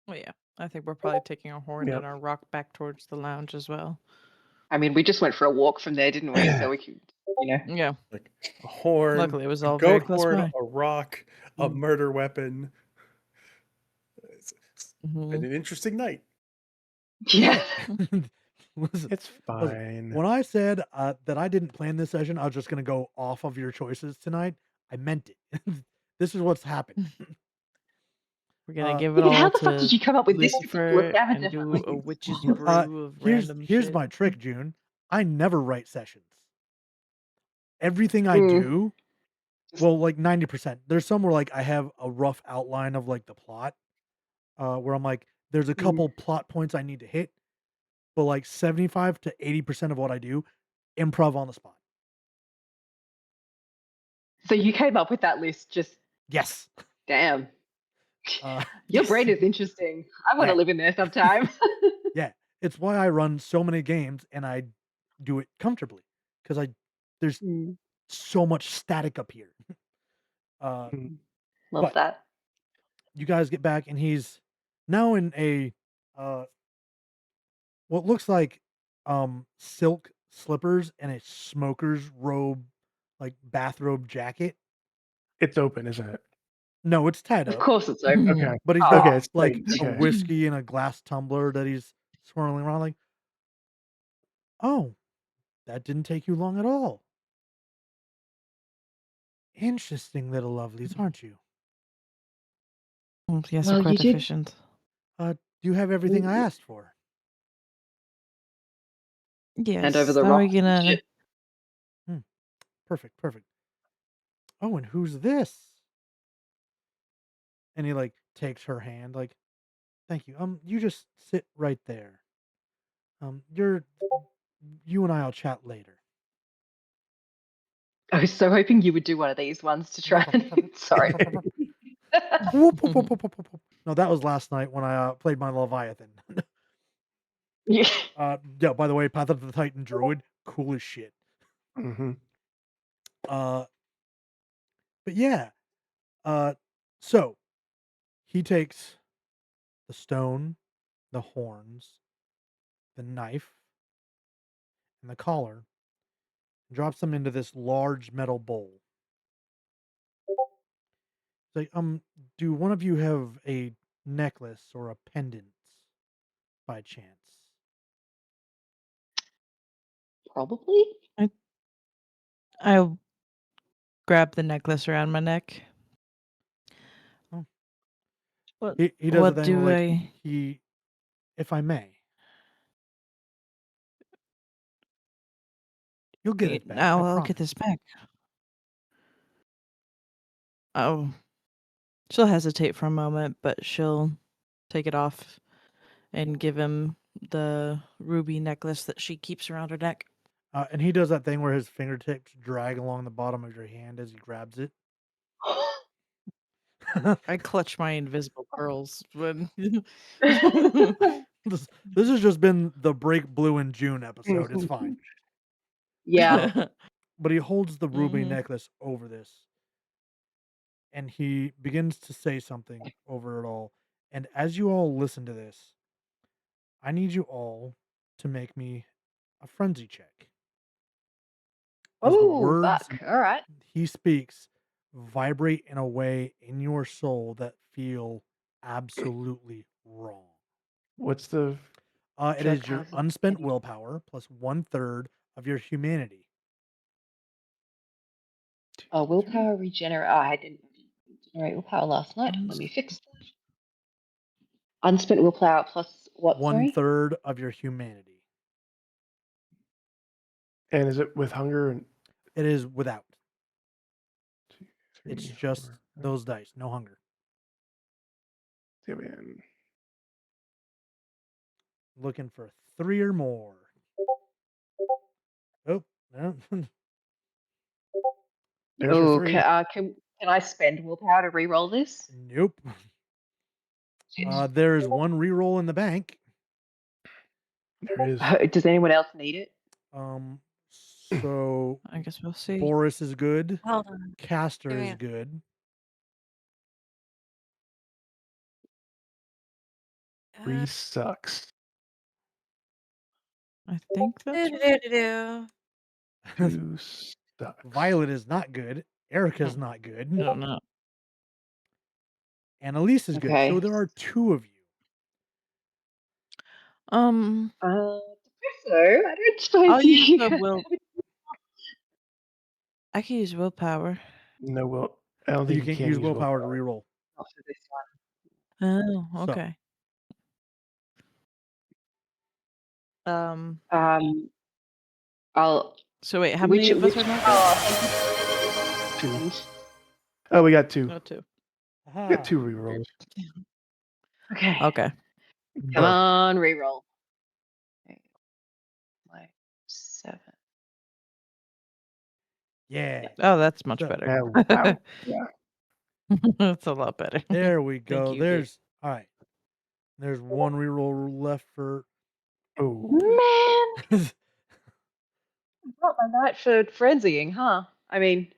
[SPEAKER 5] Well, yeah. I think we're probably taking our horn
[SPEAKER 4] Yep.
[SPEAKER 5] and our rock back towards the lounge as well.
[SPEAKER 6] I mean, we just went for a walk from there, didn't we? So we could,
[SPEAKER 5] Yeah.
[SPEAKER 7] Like a horn,
[SPEAKER 5] Luckily, it was all
[SPEAKER 7] a
[SPEAKER 5] very
[SPEAKER 7] goat
[SPEAKER 5] close
[SPEAKER 7] horn,
[SPEAKER 5] by.
[SPEAKER 7] a rock, a murder weapon. It's
[SPEAKER 5] Mhm.
[SPEAKER 7] been an interesting night.
[SPEAKER 6] Yeah.
[SPEAKER 2] Listen,
[SPEAKER 4] It's fine.
[SPEAKER 2] when I said that I didn't plan this session, I was just gonna go off of your choices tonight. I meant it. This is what's happened.
[SPEAKER 5] We're gonna
[SPEAKER 2] Uh,
[SPEAKER 5] give it
[SPEAKER 6] Yeah, but how
[SPEAKER 5] all
[SPEAKER 6] the fuck did
[SPEAKER 5] to
[SPEAKER 6] you come up with this particular
[SPEAKER 5] Lucifer and
[SPEAKER 6] scavenger
[SPEAKER 5] do
[SPEAKER 6] hunt?
[SPEAKER 5] a witch's
[SPEAKER 2] uh,
[SPEAKER 5] brew of
[SPEAKER 2] here's
[SPEAKER 5] random
[SPEAKER 2] here's
[SPEAKER 5] shit.
[SPEAKER 2] my trick, June. I never write sessions. Everything I
[SPEAKER 6] Mm.
[SPEAKER 2] do, well, like 90%. There's some where like I have a rough outline of like the plot, where I'm like, there's a
[SPEAKER 6] Mm.
[SPEAKER 2] couple plot points I need to hit, but like 75 to 80% of what I do, improv on the spot.
[SPEAKER 6] So you came up with that list just
[SPEAKER 2] Yes.
[SPEAKER 6] damn.
[SPEAKER 2] Uh,
[SPEAKER 6] Your
[SPEAKER 5] Yes.
[SPEAKER 6] brain is interesting. I want to
[SPEAKER 2] Yeah.
[SPEAKER 6] live in there sometime.
[SPEAKER 2] yeah. It's why I run so many games and I do it comfortably because there's
[SPEAKER 6] Mm.
[SPEAKER 2] so much static up here.
[SPEAKER 4] Mm.
[SPEAKER 6] Love
[SPEAKER 2] But
[SPEAKER 6] that.
[SPEAKER 2] you guys get back and he's now in a what looks like silk slippers and a smoker's robe, like bathrobe jacket.
[SPEAKER 4] It's open, isn't it?
[SPEAKER 2] No, it's tied
[SPEAKER 6] Of
[SPEAKER 2] up,
[SPEAKER 6] course it's open.
[SPEAKER 4] Okay.
[SPEAKER 2] but he's
[SPEAKER 6] Oh,
[SPEAKER 2] got
[SPEAKER 4] Okay, it's
[SPEAKER 2] like
[SPEAKER 4] clean.
[SPEAKER 2] a
[SPEAKER 4] Okay.
[SPEAKER 2] whiskey in a glass tumbler that he's swirling around like, oh, that didn't take you long at all. Interesting little lovelies, aren't you?
[SPEAKER 5] Yes,
[SPEAKER 6] well,
[SPEAKER 5] we're
[SPEAKER 6] you
[SPEAKER 5] quite
[SPEAKER 6] did.
[SPEAKER 5] efficient.
[SPEAKER 2] Do you have everything I
[SPEAKER 6] Mm.
[SPEAKER 2] asked for?
[SPEAKER 6] Hand over
[SPEAKER 5] Yes.
[SPEAKER 6] the
[SPEAKER 5] How are
[SPEAKER 6] rock
[SPEAKER 5] we
[SPEAKER 6] and
[SPEAKER 5] gonna?
[SPEAKER 6] shit.
[SPEAKER 2] Perfect. Oh, and who's this? And he like takes her hand, like, thank you. You just sit right there. You and I'll chat later.
[SPEAKER 6] I was so hoping you would do one of these ones to try and. Sorry.
[SPEAKER 2] Whoop, whoop, whoop, whoop, whoop, whoop. No, that was last night when I played my Leviathan.
[SPEAKER 6] Yeah.
[SPEAKER 2] Yeah. By the way, Path of the Titan Druid, cool as shit.
[SPEAKER 4] Mm-hmm.
[SPEAKER 2] But yeah. So he takes the stone, the horns, the knife, and the collar, and drops them into this large metal bowl. It's like, do one of you have a necklace or a pendant by chance?
[SPEAKER 6] Probably.
[SPEAKER 5] I grab the necklace around my neck.
[SPEAKER 2] Oh.
[SPEAKER 5] What?
[SPEAKER 2] He does a
[SPEAKER 5] What
[SPEAKER 2] thing
[SPEAKER 5] do
[SPEAKER 2] where like
[SPEAKER 5] I?
[SPEAKER 2] he, if I may, you'll get it back. I
[SPEAKER 5] Now I'll
[SPEAKER 2] promise.
[SPEAKER 5] get this back. Oh, she'll hesitate for a moment, but she'll take it off and give him the ruby necklace that she keeps around her neck.
[SPEAKER 2] And he does that thing where his fingertips drag along the bottom of your hand as he grabs it.
[SPEAKER 5] I clutch my invisible pearls when.
[SPEAKER 2] this has just been the Break Blue in June episode. It's fine.
[SPEAKER 6] Yeah.
[SPEAKER 2] But he holds the ruby
[SPEAKER 5] Mhm.
[SPEAKER 2] necklace over this, and he begins to say something over it all. And as you all listen to this, I need you all to make me a frenzy check. As the
[SPEAKER 6] Oh,
[SPEAKER 2] words
[SPEAKER 6] fuck. All right.
[SPEAKER 2] he speaks vibrate in a way in your soul that feel absolutely wrong.
[SPEAKER 4] What's the
[SPEAKER 2] It is
[SPEAKER 4] check?
[SPEAKER 2] your unspent willpower plus 1/3 of your humanity.
[SPEAKER 6] Oh, willpower regenerate. Oh, I didn't regenerate willpower last night. Let me fix that. Unspent willpower plus what? Sorry.
[SPEAKER 2] 1/3 of your humanity.
[SPEAKER 4] And is it with hunger? And
[SPEAKER 2] It is without.
[SPEAKER 4] 2, 3,
[SPEAKER 2] It's just
[SPEAKER 4] 4, 5,
[SPEAKER 2] those dice, no hunger.
[SPEAKER 4] 7.
[SPEAKER 2] Looking for 3 or more. Oh, no.
[SPEAKER 4] There's your
[SPEAKER 6] Oh,
[SPEAKER 4] 3.
[SPEAKER 6] can I spend willpower to re-roll this?
[SPEAKER 2] Nope.
[SPEAKER 6] Shit.
[SPEAKER 2] There is one reroll in the bank.
[SPEAKER 4] There is.
[SPEAKER 6] Does anyone else need it?
[SPEAKER 2] So
[SPEAKER 5] I guess we'll see.
[SPEAKER 2] Boris is good.
[SPEAKER 3] Hold on.
[SPEAKER 2] Castor
[SPEAKER 3] Here we
[SPEAKER 2] is
[SPEAKER 3] go.
[SPEAKER 2] good.
[SPEAKER 4] Three sucks.
[SPEAKER 5] I think that's right.
[SPEAKER 3] Do-do-do-do-do.
[SPEAKER 4] 2 sucks.
[SPEAKER 2] Violet is not good. Erica's
[SPEAKER 5] Hmm.
[SPEAKER 2] not
[SPEAKER 5] I
[SPEAKER 2] good.
[SPEAKER 5] don't know.
[SPEAKER 2] And Elise is good. So
[SPEAKER 6] Okay.
[SPEAKER 2] there are 2 of you.
[SPEAKER 6] So I don't suppose
[SPEAKER 5] I'll use
[SPEAKER 6] you.
[SPEAKER 5] the will. I can use willpower.
[SPEAKER 4] No will. I don't think
[SPEAKER 2] You can't use willpower to reroll.
[SPEAKER 6] Not for this one.
[SPEAKER 5] Oh,
[SPEAKER 2] So,
[SPEAKER 5] okay. Um,
[SPEAKER 6] Um, I'll
[SPEAKER 5] so wait, how many of us
[SPEAKER 6] which
[SPEAKER 5] are left?
[SPEAKER 6] oh, thank you.
[SPEAKER 4] Two.
[SPEAKER 6] And
[SPEAKER 4] Oh, we got two.
[SPEAKER 5] Oh, two.
[SPEAKER 4] We got
[SPEAKER 2] aha.
[SPEAKER 4] two rerolls.
[SPEAKER 6] okay,
[SPEAKER 5] Okay.
[SPEAKER 6] come
[SPEAKER 4] Burp.
[SPEAKER 6] on, reroll. Okay, like 7.
[SPEAKER 2] Yeah.
[SPEAKER 5] Oh, that's much
[SPEAKER 2] So,
[SPEAKER 5] better.
[SPEAKER 4] Yeah, wow. Yeah.
[SPEAKER 5] That's a lot better.
[SPEAKER 2] there we
[SPEAKER 5] Thank
[SPEAKER 2] go.
[SPEAKER 5] you, Gabe.
[SPEAKER 2] There's all right. There's one reroll left for
[SPEAKER 4] Oh,
[SPEAKER 6] Man, not my night for frenzying, huh? I mean,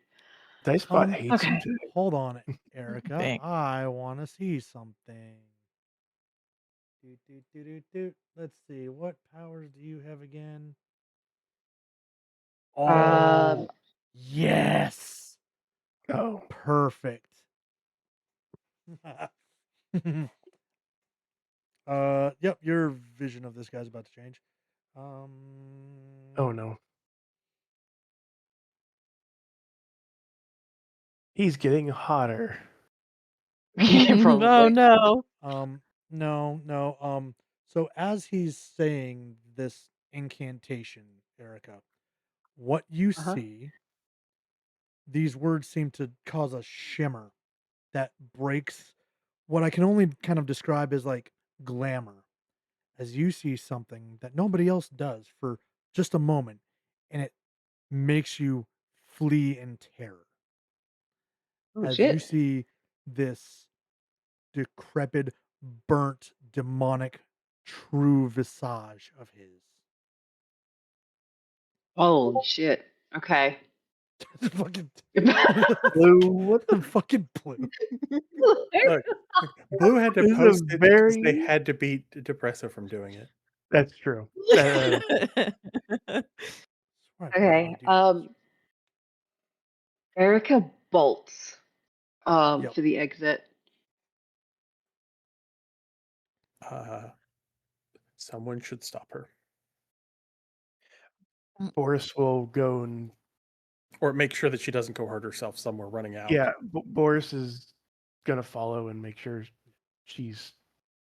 [SPEAKER 4] Dicebot hates you
[SPEAKER 6] okay.
[SPEAKER 4] today.
[SPEAKER 2] hold on, Erica.
[SPEAKER 5] Thank.
[SPEAKER 2] I want to see something. Do. Let's see. What powers do you have again?
[SPEAKER 6] Um,
[SPEAKER 2] Oh, yes.
[SPEAKER 4] Oh,
[SPEAKER 2] Perfect. Yep, your vision of this guy's about to change. Um,
[SPEAKER 4] oh no. He's getting hotter.
[SPEAKER 5] Oh
[SPEAKER 6] probably.
[SPEAKER 5] no.
[SPEAKER 2] no. So as he's saying this incantation, Erica, what you
[SPEAKER 6] Uh-huh.
[SPEAKER 2] see, these words seem to cause a shimmer that breaks what I can only kind of describe as like glamour, as you see something that nobody else does for just a moment, and it makes you flee in terror
[SPEAKER 6] Oh
[SPEAKER 2] as you
[SPEAKER 6] shit.
[SPEAKER 2] see this decrepit, burnt, demonic, true visage of his.
[SPEAKER 6] Holy shit. Okay.
[SPEAKER 2] Fucking,
[SPEAKER 4] Blue, what the
[SPEAKER 2] fucking blue.
[SPEAKER 7] Look, Blue had to
[SPEAKER 4] This is a
[SPEAKER 7] post it because they
[SPEAKER 4] very.
[SPEAKER 7] had to beat Depresso from doing it.
[SPEAKER 4] That's true.
[SPEAKER 2] Swear to
[SPEAKER 6] Okay.
[SPEAKER 2] God, dude.
[SPEAKER 6] Erica bolts
[SPEAKER 2] Yep.
[SPEAKER 6] for the exit.
[SPEAKER 7] Uh, someone should stop her,
[SPEAKER 4] Boris will go and
[SPEAKER 7] or make sure that she doesn't go hurt herself somewhere running out.
[SPEAKER 4] yeah. Boris is gonna follow and make sure she's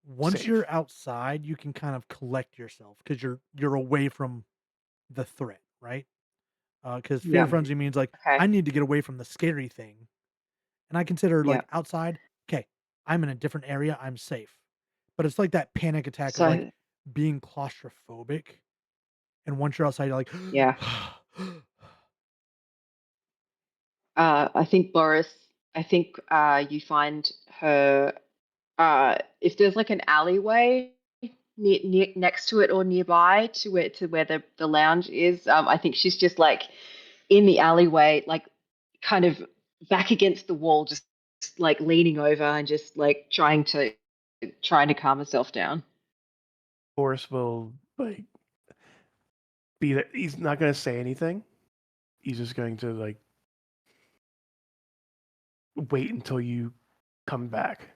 [SPEAKER 2] Once
[SPEAKER 4] safe.
[SPEAKER 2] you're outside, you can kind of collect yourself because you're away from the threat, right? Because fear
[SPEAKER 6] Yep.
[SPEAKER 2] frenzy means like
[SPEAKER 6] Okay.
[SPEAKER 2] I need to get away from the scary thing, and I consider like
[SPEAKER 6] Yep.
[SPEAKER 2] outside. Okay, I'm in a different area. I'm safe, but it's like that panic attack of like
[SPEAKER 6] So
[SPEAKER 2] being claustrophobic. And once you're outside, you're like,
[SPEAKER 6] yeah. I think Boris. I think you find her. If there's like an alleyway next to it or nearby to where the lounge is, I think she's just like in the alleyway, like kind of back against the wall, just like leaning over and just like trying to calm herself down.
[SPEAKER 4] Boris will like be there. He's not gonna say anything. He's just going to like wait until you come back.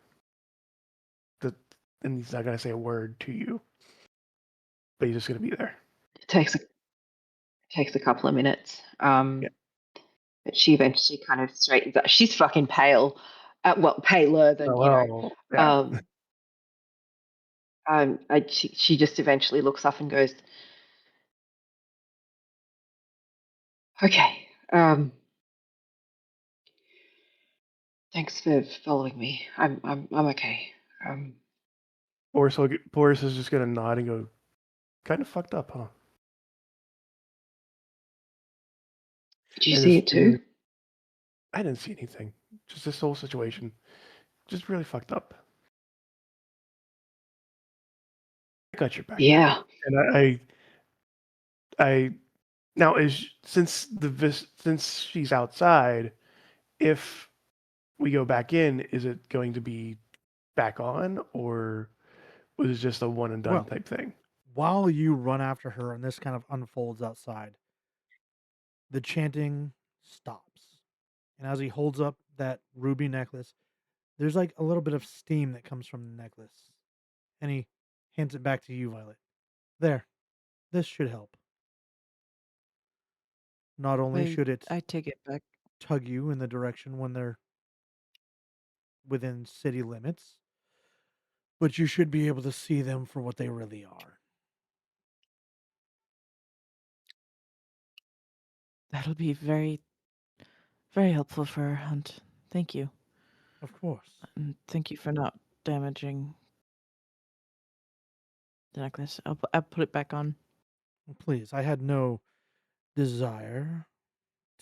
[SPEAKER 4] The, and he's not gonna say a word to you, but he's just gonna be there.
[SPEAKER 6] It takes a couple of minutes.
[SPEAKER 4] Yeah.
[SPEAKER 6] But she eventually kind of straightens up. She's fucking pale, well, paler than
[SPEAKER 4] Oh well. Yeah.
[SPEAKER 6] Um, she just eventually looks up and goes, "Okay, thanks for following me. I'm okay." Um,
[SPEAKER 4] Boris is just gonna nod and go, "Kind of fucked up, huh?"
[SPEAKER 6] did you
[SPEAKER 4] And
[SPEAKER 6] see
[SPEAKER 4] just
[SPEAKER 6] it too?
[SPEAKER 4] I didn't see anything. Just this whole situation, just really fucked up. I got your back.
[SPEAKER 6] Yeah.
[SPEAKER 4] And I now is since she's outside, if we go back in, is it going to be back on, or was it just a one and done
[SPEAKER 2] well,
[SPEAKER 4] type thing?
[SPEAKER 2] while you run after her and this kind of unfolds outside, the chanting stops. And as he holds up that ruby necklace, there's like a little bit of steam that comes from the necklace. And he hands it back to you, Violet. There, this should help. Not only
[SPEAKER 5] I
[SPEAKER 2] should it
[SPEAKER 5] I take it back.
[SPEAKER 2] tug you in the direction when they're within city limits, but you should be able to see them for what they really are.
[SPEAKER 5] That'll be very, very helpful for our hunt. Thank you.
[SPEAKER 2] Of course.
[SPEAKER 5] And thank you for not damaging the necklace. I'll put it back on.
[SPEAKER 2] Please, I had no desire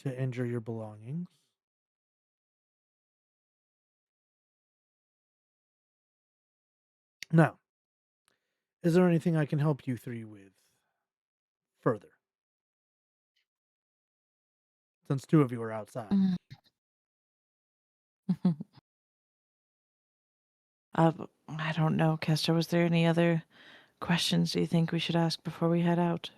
[SPEAKER 2] to injure your belongings. Now, is there anything I can help you three with further? Since two of you are outside.
[SPEAKER 5] Mm. I don't know, Kester. Was there any other questions you think we should ask before we head out?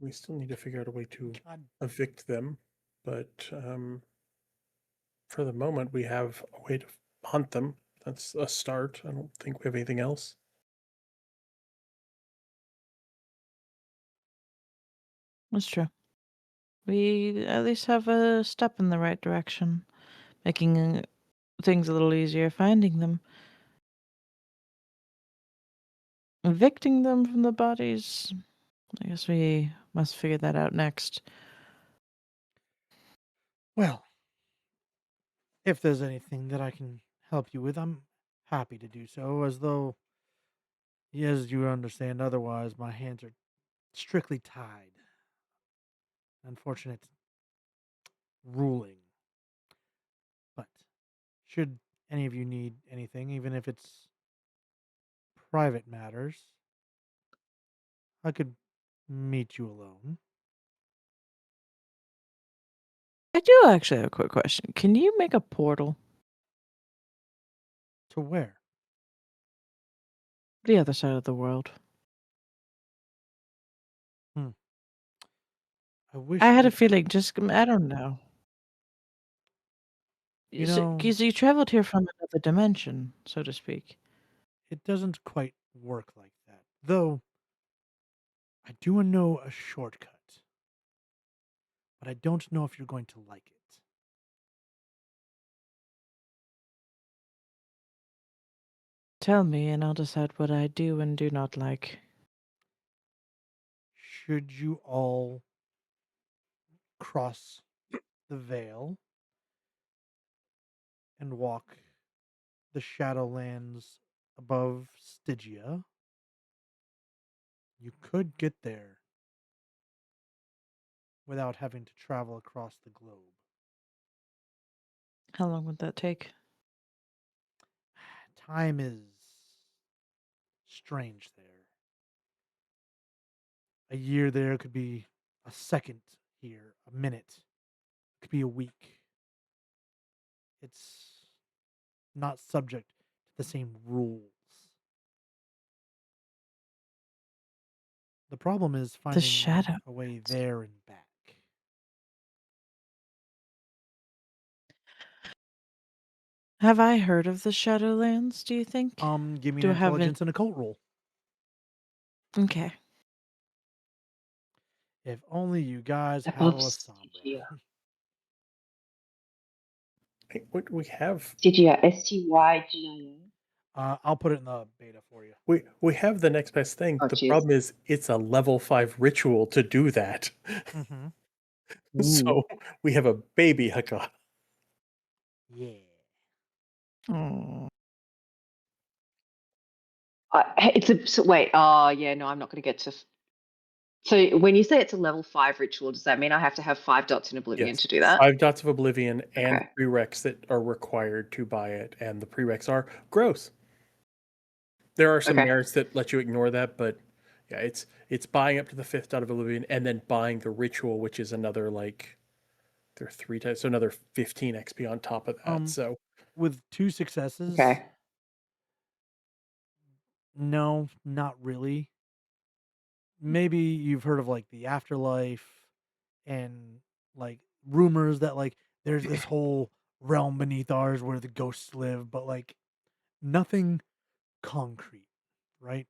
[SPEAKER 7] We still need to figure out a way to
[SPEAKER 2] God.
[SPEAKER 7] evict them, but for the moment, we have a way to hunt them. That's a start. I don't think we have anything else.
[SPEAKER 5] That's true. We at least have a step in the right direction, making things a little easier finding them. Evicting them from the bodies, I guess we must figure that out next.
[SPEAKER 2] Well, if there's anything that I can help you with, I'm happy to do so, as though, as you understand, otherwise my hands are strictly tied. Unfortunate ruling. But should any of you need anything, even if it's private matters, I could meet you alone.
[SPEAKER 5] I do actually have a quick question. Can you make a portal
[SPEAKER 2] To where?
[SPEAKER 5] the other side of the world?
[SPEAKER 2] I wish
[SPEAKER 5] I had
[SPEAKER 2] I
[SPEAKER 5] a feeling, just I don't know.
[SPEAKER 2] You know,
[SPEAKER 5] Because you traveled here from another dimension, so to speak.
[SPEAKER 2] it doesn't quite work like that. Though I do know a shortcut, but I don't know if you're going to like it.
[SPEAKER 5] Tell me, and I'll decide what I do and do not like.
[SPEAKER 2] Should you all cross the veil and walk the Shadowlands above Stygia, you could get there without having to travel across the globe.
[SPEAKER 5] How long would that take?
[SPEAKER 2] Time is strange there. A year there could be a second here, a minute, could be a week. It's not subject to the same rules. The problem is
[SPEAKER 5] The
[SPEAKER 2] finding
[SPEAKER 5] shadow.
[SPEAKER 2] a way there and back.
[SPEAKER 5] Have I heard of the Shadowlands, do you think?
[SPEAKER 2] Give me an
[SPEAKER 5] Do I have
[SPEAKER 2] intelligence and occult roll.
[SPEAKER 5] Okay.
[SPEAKER 2] If only you guys had a
[SPEAKER 6] Above
[SPEAKER 2] Lasombra.
[SPEAKER 6] Stygia.
[SPEAKER 7] We have
[SPEAKER 6] Stygia, Stygia.
[SPEAKER 2] I'll put it in the beta for you.
[SPEAKER 7] we have the next best thing.
[SPEAKER 6] Oh,
[SPEAKER 7] The
[SPEAKER 6] cheers.
[SPEAKER 7] problem is it's a level 5 ritual to do that.
[SPEAKER 2] Mm-hmm.
[SPEAKER 7] So we have a baby haka.
[SPEAKER 2] Yeah.
[SPEAKER 5] Oh.
[SPEAKER 6] It's a so wait. Oh, yeah. No, I'm not going to get to. So when you say it's a level 5 ritual, does that mean I have to have 5 dots in Oblivion
[SPEAKER 7] Yes,
[SPEAKER 6] to do that?
[SPEAKER 7] 5 dots of oblivion and
[SPEAKER 6] Okay.
[SPEAKER 7] prereqs that are required to buy it, and the prereqs are gross. There are some
[SPEAKER 6] Okay.
[SPEAKER 7] merits that let you ignore that, but yeah, it's buying up to the 5th dot of oblivion and then buying the ritual, which is another like there are 3 times, so another 15 XP on top of that. So
[SPEAKER 2] With 2 successes,
[SPEAKER 6] Okay.
[SPEAKER 2] no, not really. Maybe you've heard of like the afterlife and like rumors that like there's this whole realm beneath ours where the ghosts live, but like nothing concrete, right?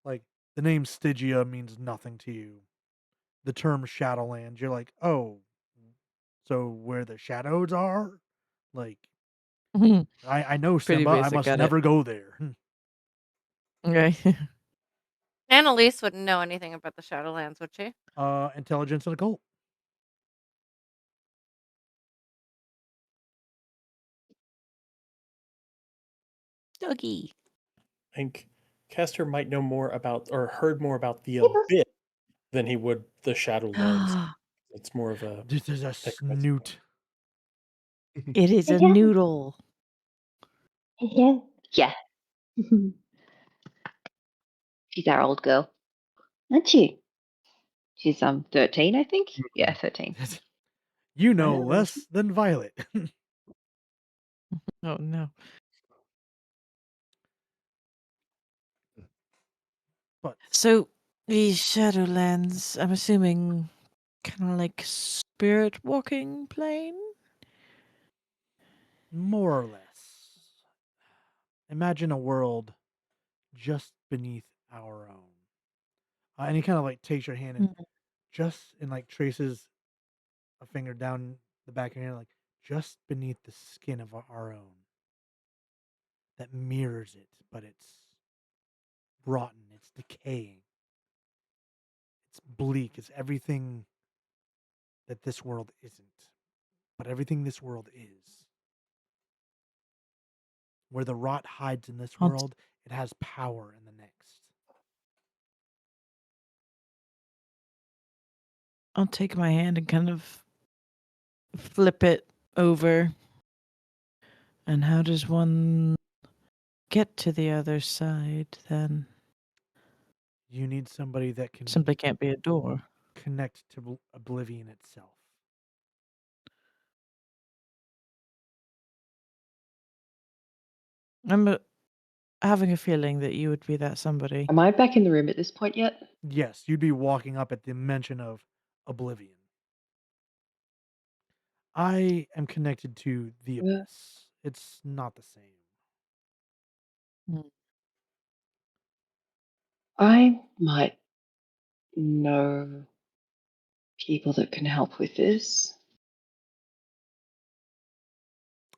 [SPEAKER 2] Like the name Stygia means nothing to you. The term Shadowlands, you're like, oh, So where the shadows are, like
[SPEAKER 5] Mhm.
[SPEAKER 2] I know
[SPEAKER 5] Pretty
[SPEAKER 2] Simba. I
[SPEAKER 5] basic,
[SPEAKER 2] must
[SPEAKER 5] got it.
[SPEAKER 2] never go there.
[SPEAKER 5] Okay.
[SPEAKER 3] Annalise wouldn't know anything about the Shadowlands, would she?
[SPEAKER 2] Intelligence and occult.
[SPEAKER 5] Doggy.
[SPEAKER 7] I think Castor might know more about or heard more about the
[SPEAKER 6] Hey, Buzz.
[SPEAKER 7] Abyss than he would the Shadowlands. It's more of a
[SPEAKER 2] This is a
[SPEAKER 7] technical
[SPEAKER 2] snoot.
[SPEAKER 5] It is a
[SPEAKER 6] Hello.
[SPEAKER 5] noodle.
[SPEAKER 6] Hello. Yeah. She's our old girl, isn't she? She's 13, I think. Yeah, 13.
[SPEAKER 2] You know
[SPEAKER 6] Wow.
[SPEAKER 2] less than Violet.
[SPEAKER 5] Oh no.
[SPEAKER 2] But
[SPEAKER 5] So these Shadowlands, I'm assuming kind of like spirit walking plane?
[SPEAKER 2] more or less, imagine a world just beneath our own. And he kind of like takes your hand and
[SPEAKER 5] Mm.
[SPEAKER 2] like traces a finger down the back of your hand, like just beneath the skin of our own that mirrors it, but it's rotten, it's decaying, it's bleak, it's everything that this world isn't, but everything this world is. Where the rot hides in this
[SPEAKER 5] I'll,
[SPEAKER 2] world, it has power in the next.
[SPEAKER 5] I'll take my hand and kind of flip it over. And how does one get to the other side then?
[SPEAKER 2] You need somebody that can
[SPEAKER 5] Simply can't be a door.
[SPEAKER 2] connect to oblivion itself.
[SPEAKER 5] I'm having a feeling that you would be that somebody.
[SPEAKER 6] Am I back in the room at this point yet?
[SPEAKER 2] Yes, you'd be walking up at the mention of oblivion. I am connected to the
[SPEAKER 6] Yeah.
[SPEAKER 2] abyss. It's not the same.
[SPEAKER 5] Mm.
[SPEAKER 6] I might know people that can help with this.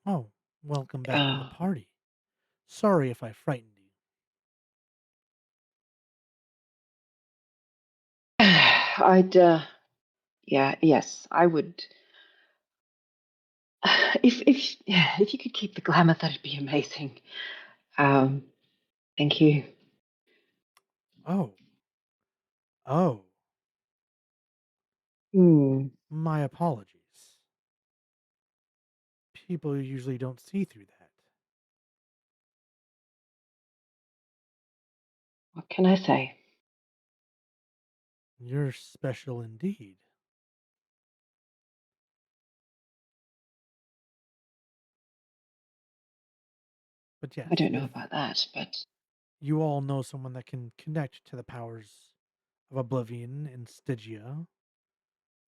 [SPEAKER 2] Oh, welcome back to the
[SPEAKER 6] Uh,
[SPEAKER 2] party. Sorry if I frightened you.
[SPEAKER 6] I'd, yes, I would. If you could keep the glamour, that'd be amazing. Um, thank you.
[SPEAKER 2] Oh, oh,
[SPEAKER 6] Hmm.
[SPEAKER 2] my apologies. People usually don't see through that.
[SPEAKER 6] What can I say?
[SPEAKER 2] You're special indeed. But
[SPEAKER 6] I
[SPEAKER 2] yes,
[SPEAKER 6] don't know
[SPEAKER 2] if
[SPEAKER 6] about that, but
[SPEAKER 2] you all know someone that can connect to the powers of oblivion and Stygia,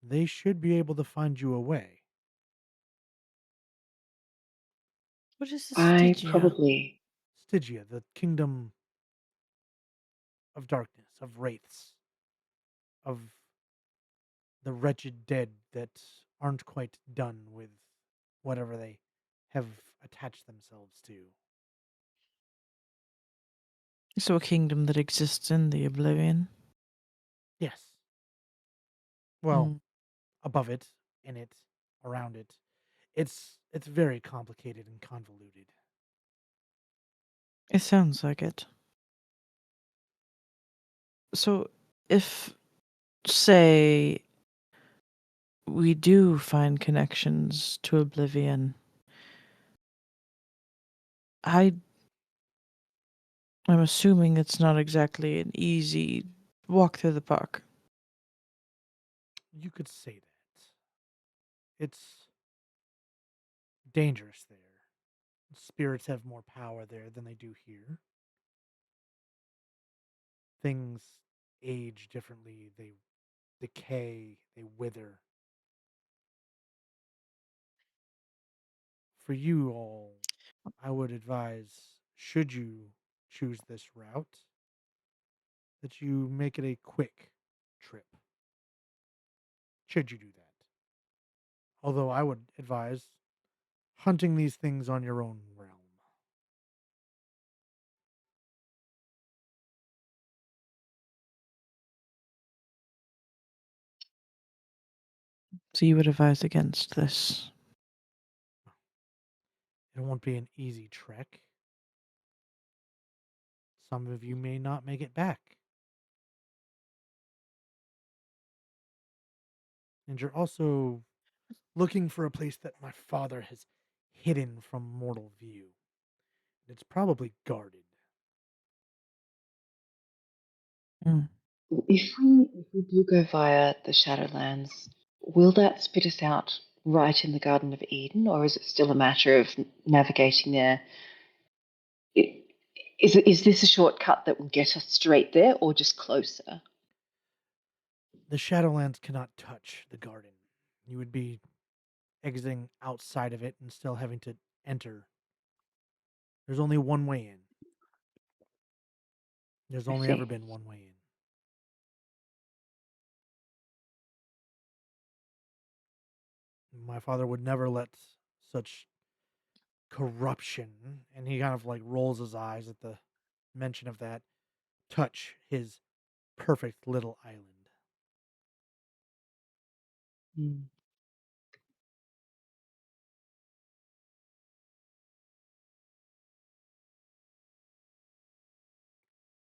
[SPEAKER 2] they should be able to find you a way.
[SPEAKER 5] What is the
[SPEAKER 6] I
[SPEAKER 5] Stygia?
[SPEAKER 6] probably.
[SPEAKER 2] Stygia, the kingdom of darkness, of wraiths, of the wretched dead that aren't quite done with whatever they have attached themselves to.
[SPEAKER 5] So a kingdom that exists in the oblivion.
[SPEAKER 2] Yes. Well,
[SPEAKER 5] Mm.
[SPEAKER 2] above it, in it, around it. It's very complicated and convoluted.
[SPEAKER 5] It sounds like it. So if, say, we do find connections to oblivion, I'm assuming it's not exactly an easy walk through the park.
[SPEAKER 2] You could say that. It's dangerous there. Spirits have more power there than they do here. Things age differently, they decay, they wither. For you all, I would advise, should you choose this route, that you make it a quick trip. Should you do that? Although I would advise hunting these things on your own realm.
[SPEAKER 5] So you would advise against this?
[SPEAKER 2] It won't be an easy trek. Some of you may not make it back. And you're also looking for a place that my father has hidden from mortal view. It's probably guarded.
[SPEAKER 5] Mm.
[SPEAKER 6] If we do go via the Shadowlands, will that spit us out right in the Garden of Eden, or is it still a matter of navigating there? I- is this a shortcut that will get us straight there, or just closer?
[SPEAKER 2] The Shadowlands cannot touch the garden. You would be exiting outside of it and still having to enter. There's only one way in. There's
[SPEAKER 6] I
[SPEAKER 2] only ever
[SPEAKER 6] see.
[SPEAKER 2] been one way in. My father would never let such corruption, and he kind of like rolls his eyes at the mention of that, touch his perfect little island.
[SPEAKER 6] Mm.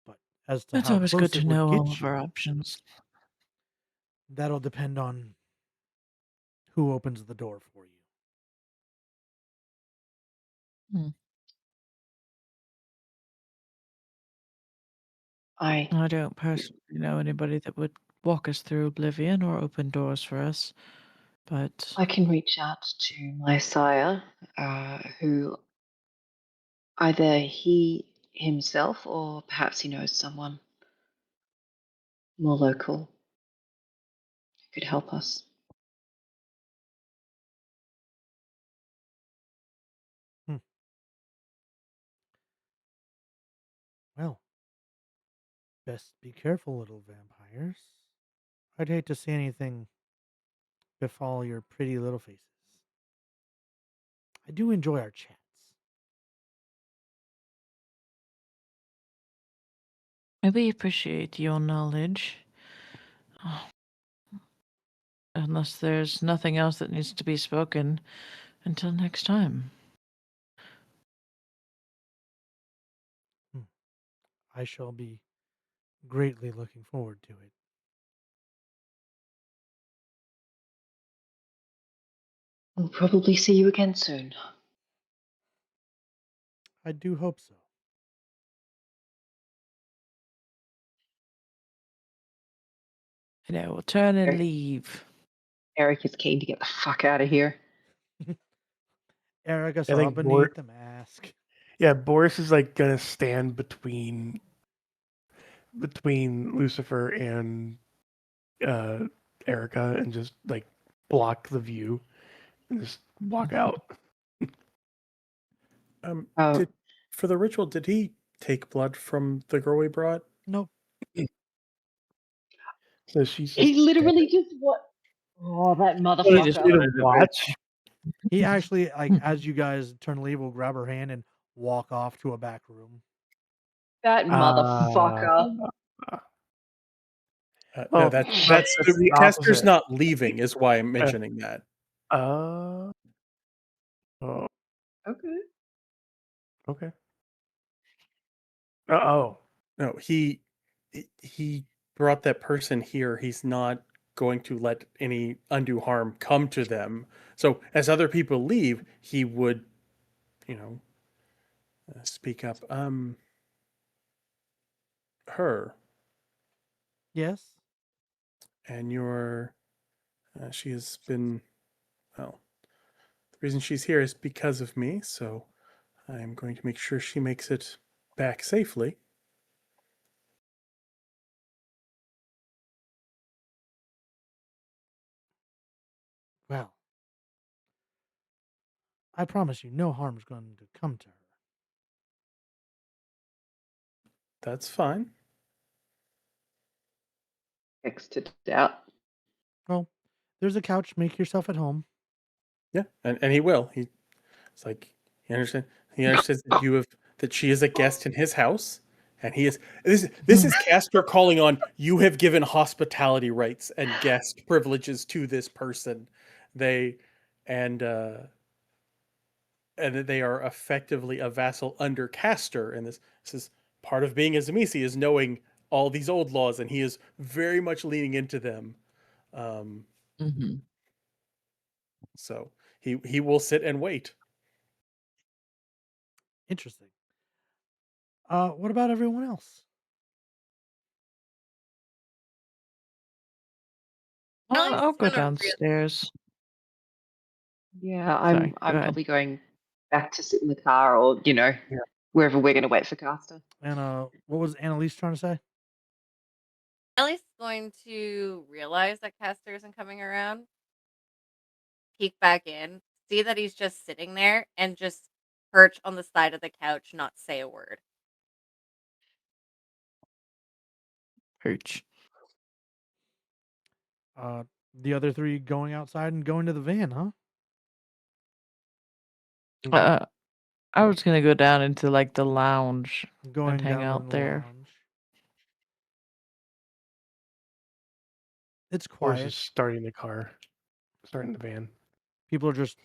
[SPEAKER 2] But as to
[SPEAKER 5] It's
[SPEAKER 2] how
[SPEAKER 5] always good
[SPEAKER 2] close
[SPEAKER 5] to
[SPEAKER 2] it would
[SPEAKER 5] know all
[SPEAKER 2] get
[SPEAKER 5] of our
[SPEAKER 2] you,
[SPEAKER 5] options.
[SPEAKER 2] that'll depend on who opens the door for you.
[SPEAKER 5] Hmm.
[SPEAKER 6] I
[SPEAKER 5] I don't personally know anybody that would walk us through oblivion or open doors for us, but
[SPEAKER 6] I can reach out to my sire, who either he himself or perhaps he knows someone more local who could help us.
[SPEAKER 2] Hmm. Well, best be careful, little vampires. I'd hate to see anything befall your pretty little faces. I do enjoy our chats.
[SPEAKER 5] we appreciate your knowledge. Unless there's nothing else that needs to be spoken, until next time.
[SPEAKER 2] Hmm. I shall be greatly looking forward to it.
[SPEAKER 6] We'll probably see you again soon.
[SPEAKER 2] I do hope so.
[SPEAKER 5] And I will turn and
[SPEAKER 6] Eric,
[SPEAKER 5] leave.
[SPEAKER 6] Eric is keen to get the fuck out of here.
[SPEAKER 2] Erica
[SPEAKER 4] I
[SPEAKER 2] saw
[SPEAKER 4] think
[SPEAKER 2] beneath the mask.
[SPEAKER 4] yeah, Boris is like gonna stand between Lucifer and uh, Erica and just like block the view and just walk out.
[SPEAKER 6] Oh,
[SPEAKER 7] Did for the ritual? Did he take blood from the girl we brought?
[SPEAKER 2] Nope.
[SPEAKER 4] So she's
[SPEAKER 6] he
[SPEAKER 4] just
[SPEAKER 6] literally just what? Oh, that
[SPEAKER 4] really just
[SPEAKER 6] motherfucker.
[SPEAKER 4] here to watch.
[SPEAKER 2] He actually, like, as you guys turn to leave, will grab her hand and walk off to a back room.
[SPEAKER 6] That
[SPEAKER 4] Uh,
[SPEAKER 6] motherfucker.
[SPEAKER 7] No,
[SPEAKER 4] well,
[SPEAKER 7] that's
[SPEAKER 4] that's the
[SPEAKER 7] the caster's
[SPEAKER 4] opposite.
[SPEAKER 7] not leaving, is why I'm mentioning that.
[SPEAKER 4] Uh, oh,
[SPEAKER 6] Okay.
[SPEAKER 4] okay. Oh,
[SPEAKER 7] No, he brought that person here. He's not going to let any undue harm come to them. So as other people leave, he would, you know, speak up. Her
[SPEAKER 2] Yes?
[SPEAKER 7] and your, she has been, well, the reason she's here is because of me. So I'm going to make sure she makes it back safely.
[SPEAKER 2] Well, I promise you, no harm's going to come to her.
[SPEAKER 7] That's fine.
[SPEAKER 6] Texted out.
[SPEAKER 2] Well, there's a couch. Make yourself at home.
[SPEAKER 7] Yeah, and he will. It's like he understands that she is a guest in his house, and he is this is Castor calling on you have given hospitality rights and guest privileges to this person. They and uh and that they are effectively a vassal under Castor, and this is part of being a Zamisi is knowing all these old laws, and he is very much leaning into them. Um,
[SPEAKER 5] Mhm.
[SPEAKER 7] so he will sit and wait.
[SPEAKER 2] Interesting. What about everyone else?
[SPEAKER 3] Ellie's
[SPEAKER 5] I'll go
[SPEAKER 3] gonna real
[SPEAKER 5] downstairs.
[SPEAKER 6] Yeah,
[SPEAKER 5] Sorry, go
[SPEAKER 6] I'm
[SPEAKER 5] ahead.
[SPEAKER 6] probably going back to sit in the car or,
[SPEAKER 7] Yeah.
[SPEAKER 6] wherever we're going to wait for Caster.
[SPEAKER 2] And what was Annalise trying to say?
[SPEAKER 3] Ellie's going to realize that Castor isn't coming around, peek back in, see that he's just sitting there, and just perch on the side of the couch, not say a word.
[SPEAKER 5] Perch.
[SPEAKER 2] The other three going outside and going to the van, huh?
[SPEAKER 5] Uh, I was gonna go down into like the lounge and
[SPEAKER 2] Going
[SPEAKER 5] hang
[SPEAKER 2] down in
[SPEAKER 5] out
[SPEAKER 2] the
[SPEAKER 5] there.
[SPEAKER 2] lounge. It's
[SPEAKER 4] Boris
[SPEAKER 2] quiet.
[SPEAKER 4] is starting the car, starting the van.
[SPEAKER 2] People are just.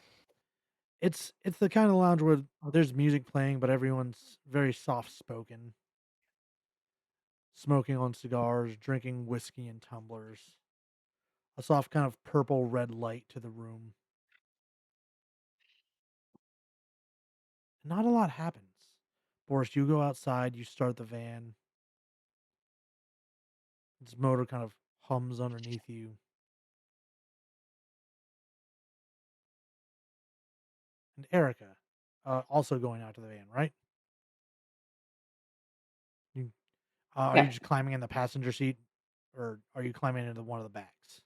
[SPEAKER 2] It's the kind of lounge where there's music playing, but everyone's very soft spoken, smoking on cigars, drinking whiskey in tumblers. A soft kind of purple red light to the room. Not a lot happens. Boris, you go outside, you start the van. Its motor kind of hums underneath you. And Erica, also going out to the van, right? You, are you
[SPEAKER 6] Yeah.
[SPEAKER 2] just climbing in the passenger seat, or are you climbing into one of the backs?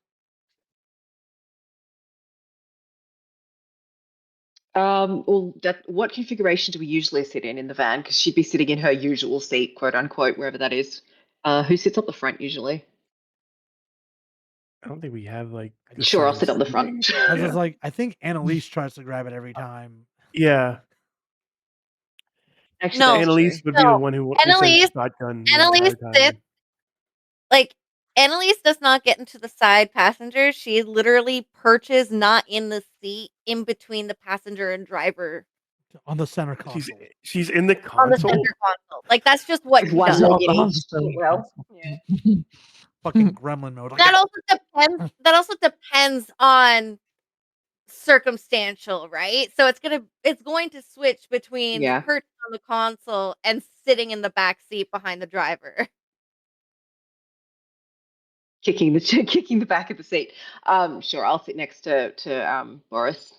[SPEAKER 6] Well, what configuration do we usually sit in the van? Because she'd be sitting in her usual seat, quote unquote, wherever that is. Who sits up the front usually?
[SPEAKER 4] I don't think we have like
[SPEAKER 6] Sure, I'll
[SPEAKER 4] assigned
[SPEAKER 6] sit up the
[SPEAKER 4] seating.
[SPEAKER 6] front.
[SPEAKER 2] I was just
[SPEAKER 4] Yeah.
[SPEAKER 2] like, I think Annalise tries to grab it every time.
[SPEAKER 4] Yeah.
[SPEAKER 6] Actually,
[SPEAKER 3] No,
[SPEAKER 6] that's true.
[SPEAKER 4] Annalise would be the
[SPEAKER 3] no.
[SPEAKER 4] one who will sit
[SPEAKER 3] Annalise,
[SPEAKER 4] shotgun the
[SPEAKER 3] Annalise
[SPEAKER 4] entire
[SPEAKER 3] sits
[SPEAKER 4] time.
[SPEAKER 3] like Annalise does not get into the side passenger. She literally perches not in the seat, in between the passenger and driver
[SPEAKER 2] On the center
[SPEAKER 4] She's
[SPEAKER 2] console.
[SPEAKER 4] she's in the
[SPEAKER 3] on the
[SPEAKER 4] console.
[SPEAKER 3] center console. Like that's just what
[SPEAKER 6] With
[SPEAKER 3] she
[SPEAKER 6] one
[SPEAKER 3] does.
[SPEAKER 6] leg
[SPEAKER 5] So
[SPEAKER 6] in each
[SPEAKER 5] awesome.
[SPEAKER 6] well. Yeah.
[SPEAKER 2] Fucking gremlin mode.
[SPEAKER 3] That also depends. That also depends on circumstantial, right? So it's going to switch between
[SPEAKER 6] Yeah.
[SPEAKER 3] perch on the console and sitting in the back seat behind the driver.
[SPEAKER 6] Kicking the kicking the back of the seat. Sure, I'll sit next to Boris.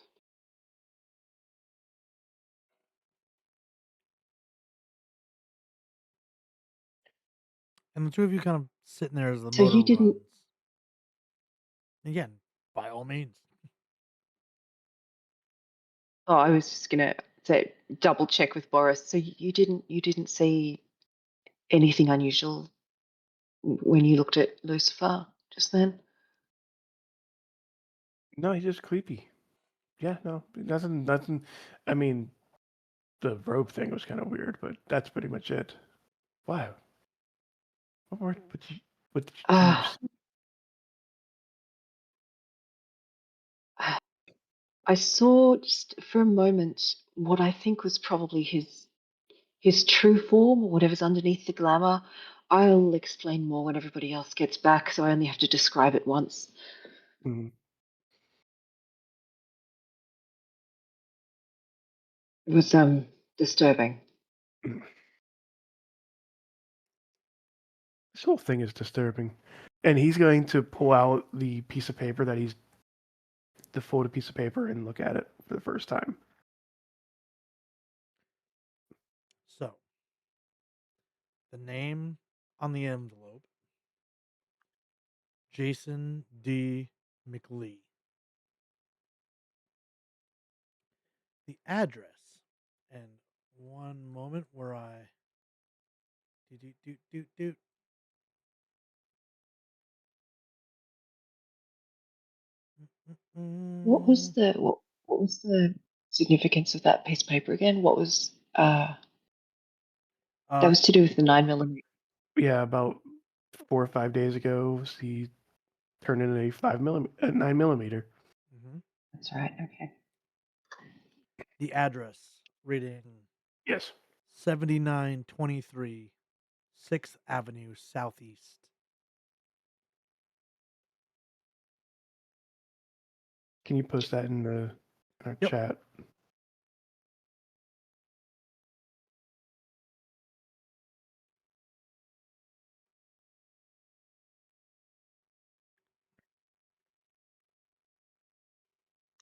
[SPEAKER 2] And the two of you kind of sitting there as the
[SPEAKER 6] So
[SPEAKER 2] motor
[SPEAKER 6] you didn't.
[SPEAKER 2] runs. Again, by all means.
[SPEAKER 6] Oh, I was just gonna say double check with Boris. So you didn't see anything unusual when you looked at Lucifer just then?
[SPEAKER 4] No, he's just creepy. Yeah, no, nothing. I mean, the rope thing was kind of weird, but that's pretty much it. Wow. What did you
[SPEAKER 6] Uh,
[SPEAKER 4] see?
[SPEAKER 6] I saw just for a moment what I think was probably his true form or whatever's underneath the glamour. I'll explain more when everybody else gets back, so I only have to describe it once.
[SPEAKER 4] Mhm.
[SPEAKER 6] It was disturbing.
[SPEAKER 4] This whole thing is disturbing. And he's going to pull out the piece of paper the folded piece of paper and look at it for the first time.
[SPEAKER 2] So, the name on the envelope, Jason D. McLee. The address, and one moment where I do.
[SPEAKER 6] What was the what, What was the significance of that piece of paper again? What was that was to do with the 9mm?
[SPEAKER 4] Yeah, about 4 or 5 days ago, he turned in a 9mm.
[SPEAKER 2] Mhm.
[SPEAKER 6] That's right. Okay.
[SPEAKER 2] The address reading
[SPEAKER 4] Yes.
[SPEAKER 2] 7923 6th Avenue Southeast.
[SPEAKER 4] Can you post that in our
[SPEAKER 2] Yep.
[SPEAKER 4] chat?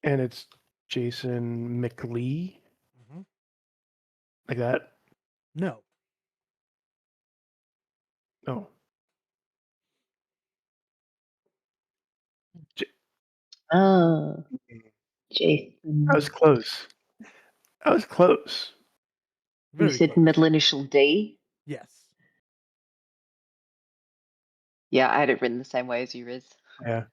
[SPEAKER 4] And it's Jason McLee,
[SPEAKER 2] Mhm.
[SPEAKER 4] like that.
[SPEAKER 2] No.
[SPEAKER 4] Oh,
[SPEAKER 6] Ah,
[SPEAKER 4] I
[SPEAKER 6] Jason.
[SPEAKER 4] was close. I was close.
[SPEAKER 6] You
[SPEAKER 2] Very
[SPEAKER 6] said
[SPEAKER 2] close.
[SPEAKER 6] middle initial D.
[SPEAKER 2] Yes.
[SPEAKER 6] Yeah, I had it written the same way as you, Riz.
[SPEAKER 4] Yeah.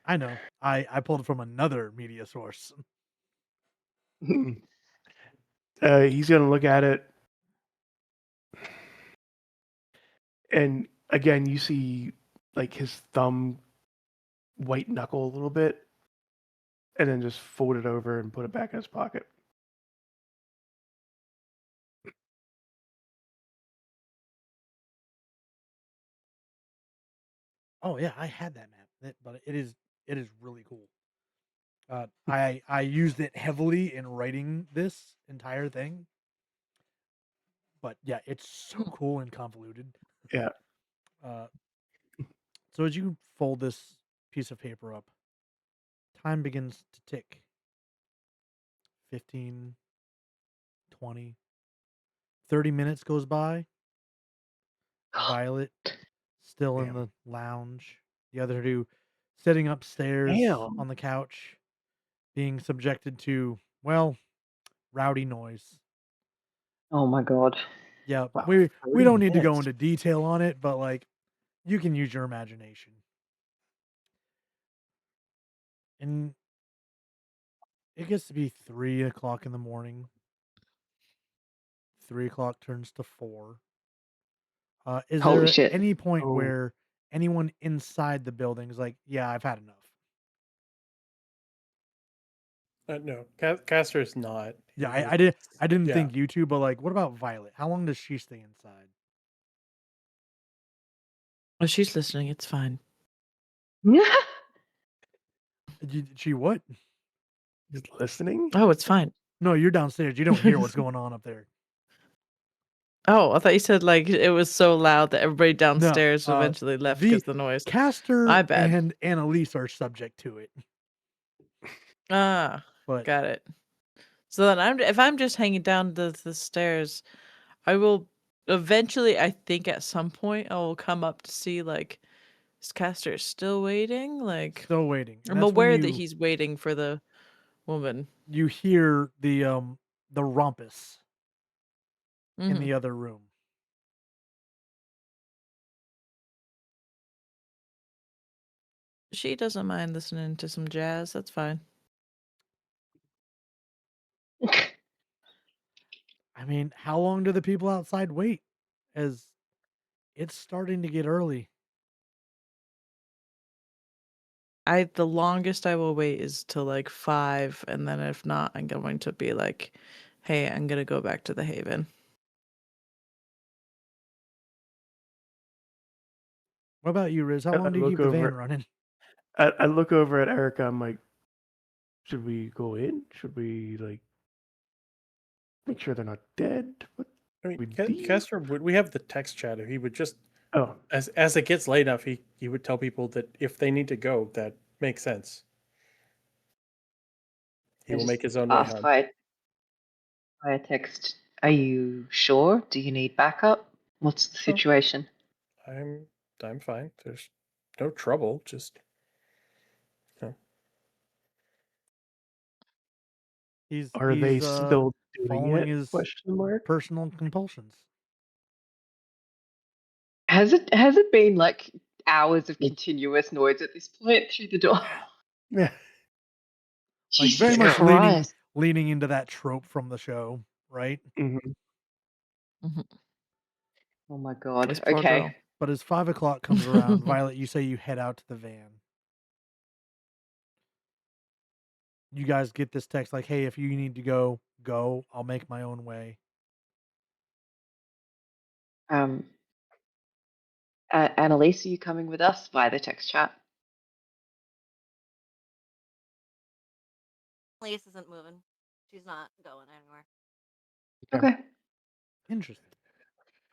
[SPEAKER 2] I know. I pulled it from another media source.
[SPEAKER 4] He's gonna look at it, and again, you see like his thumb white knuckle a little bit, and then just fold it over and put it back in his pocket.
[SPEAKER 2] Oh yeah, I had that map, but it is really cool. I used it heavily in writing this entire thing, but yeah, it's so cool and convoluted.
[SPEAKER 4] Yeah.
[SPEAKER 2] Uh, so as you fold this piece of paper up, time begins to tick. 15, 20, 30 minutes goes by. Violet still in
[SPEAKER 4] Damn.
[SPEAKER 2] the lounge. The other two sitting upstairs
[SPEAKER 4] Damn.
[SPEAKER 2] on the couch, being subjected to, well, rowdy noise.
[SPEAKER 6] Oh my god.
[SPEAKER 2] Yeah,
[SPEAKER 4] Wow.
[SPEAKER 2] we
[SPEAKER 4] 30
[SPEAKER 2] don't need to go
[SPEAKER 4] minutes.
[SPEAKER 2] into detail on it, but like you can use your imagination. And it gets to be 3 o'clock in the morning. 3 o'clock turns to 4. Is
[SPEAKER 6] Holy
[SPEAKER 2] there
[SPEAKER 6] shit.
[SPEAKER 2] any point
[SPEAKER 4] Oh,
[SPEAKER 2] where anyone inside the building is like, yeah, I've had enough?
[SPEAKER 7] No, Castor's not.
[SPEAKER 2] Yeah, I didn't
[SPEAKER 7] Yeah.
[SPEAKER 2] think you two, but like, what about Violet? How long does she stay inside?
[SPEAKER 5] Oh, she's listening. It's fine.
[SPEAKER 2] She what?
[SPEAKER 4] he's listening.
[SPEAKER 5] Oh, it's fine.
[SPEAKER 2] No, you're downstairs. You don't hear what's going on up there.
[SPEAKER 5] Oh, I thought you said like it was so loud that everybody
[SPEAKER 2] No,
[SPEAKER 5] downstairs eventually left because the noise. My
[SPEAKER 2] Castor
[SPEAKER 5] bad.
[SPEAKER 2] and Annalise are subject to it,
[SPEAKER 5] Ah,
[SPEAKER 2] but
[SPEAKER 5] got it. So then if I'm just hanging down the stairs, I will eventually, I think at some point I will come up to see like is Castor still waiting? Like
[SPEAKER 2] still waiting. And
[SPEAKER 5] I'm
[SPEAKER 2] that's when
[SPEAKER 5] aware that he's waiting for the woman.
[SPEAKER 2] you hear the rumpus in
[SPEAKER 5] Hmm.
[SPEAKER 2] the other room.
[SPEAKER 5] She doesn't mind listening to some jazz. That's fine.
[SPEAKER 2] I mean, how long do the people outside wait? As it's starting to get early.
[SPEAKER 5] The longest I will wait is till like 5, and then if not, I'm going to be like, hey, I'm gonna go back to the Haven.
[SPEAKER 2] What about you, Riz? How
[SPEAKER 4] I
[SPEAKER 2] long do you
[SPEAKER 4] look
[SPEAKER 2] keep the van
[SPEAKER 4] over.
[SPEAKER 2] running?
[SPEAKER 4] I look over at Erica. I'm like, should we go in? Should we like make sure they're not dead? What
[SPEAKER 7] I mean,
[SPEAKER 4] we do?
[SPEAKER 7] Castor would. We have the text chat. He would just,
[SPEAKER 4] Oh,
[SPEAKER 7] as it gets late enough, he would tell people that if they need to go, that makes sense. He
[SPEAKER 6] I
[SPEAKER 7] will
[SPEAKER 6] just
[SPEAKER 7] make his own way
[SPEAKER 6] asked
[SPEAKER 7] home.
[SPEAKER 6] via text, are you sure? Do you need backup? What's the
[SPEAKER 7] No.
[SPEAKER 6] situation?
[SPEAKER 7] I'm fine. There's no trouble. Just
[SPEAKER 4] are they
[SPEAKER 2] He's
[SPEAKER 4] still doing
[SPEAKER 2] following
[SPEAKER 4] it?
[SPEAKER 2] his
[SPEAKER 4] Question mark.
[SPEAKER 2] personal compulsions.
[SPEAKER 6] Has it been like hours of continuous noise at this point through the door?
[SPEAKER 4] Yeah.
[SPEAKER 2] Like very
[SPEAKER 6] Jesus
[SPEAKER 2] much
[SPEAKER 7] Damn.
[SPEAKER 6] Christ.
[SPEAKER 2] leaning into that trope from the show, right?
[SPEAKER 4] Mhm.
[SPEAKER 5] Mhm.
[SPEAKER 6] Oh my God.
[SPEAKER 5] This poor
[SPEAKER 6] Okay.
[SPEAKER 5] girl.
[SPEAKER 2] But as 5 o'clock comes around, Violet, you say you head out to the van. You guys get this text like, "Hey, if you need to go. I'll make my own way."
[SPEAKER 6] Um, Annalise, are you coming with us via the text chat?
[SPEAKER 3] Elise isn't moving. She's not going anywhere.
[SPEAKER 4] Okay.
[SPEAKER 6] Okay.
[SPEAKER 2] Interesting.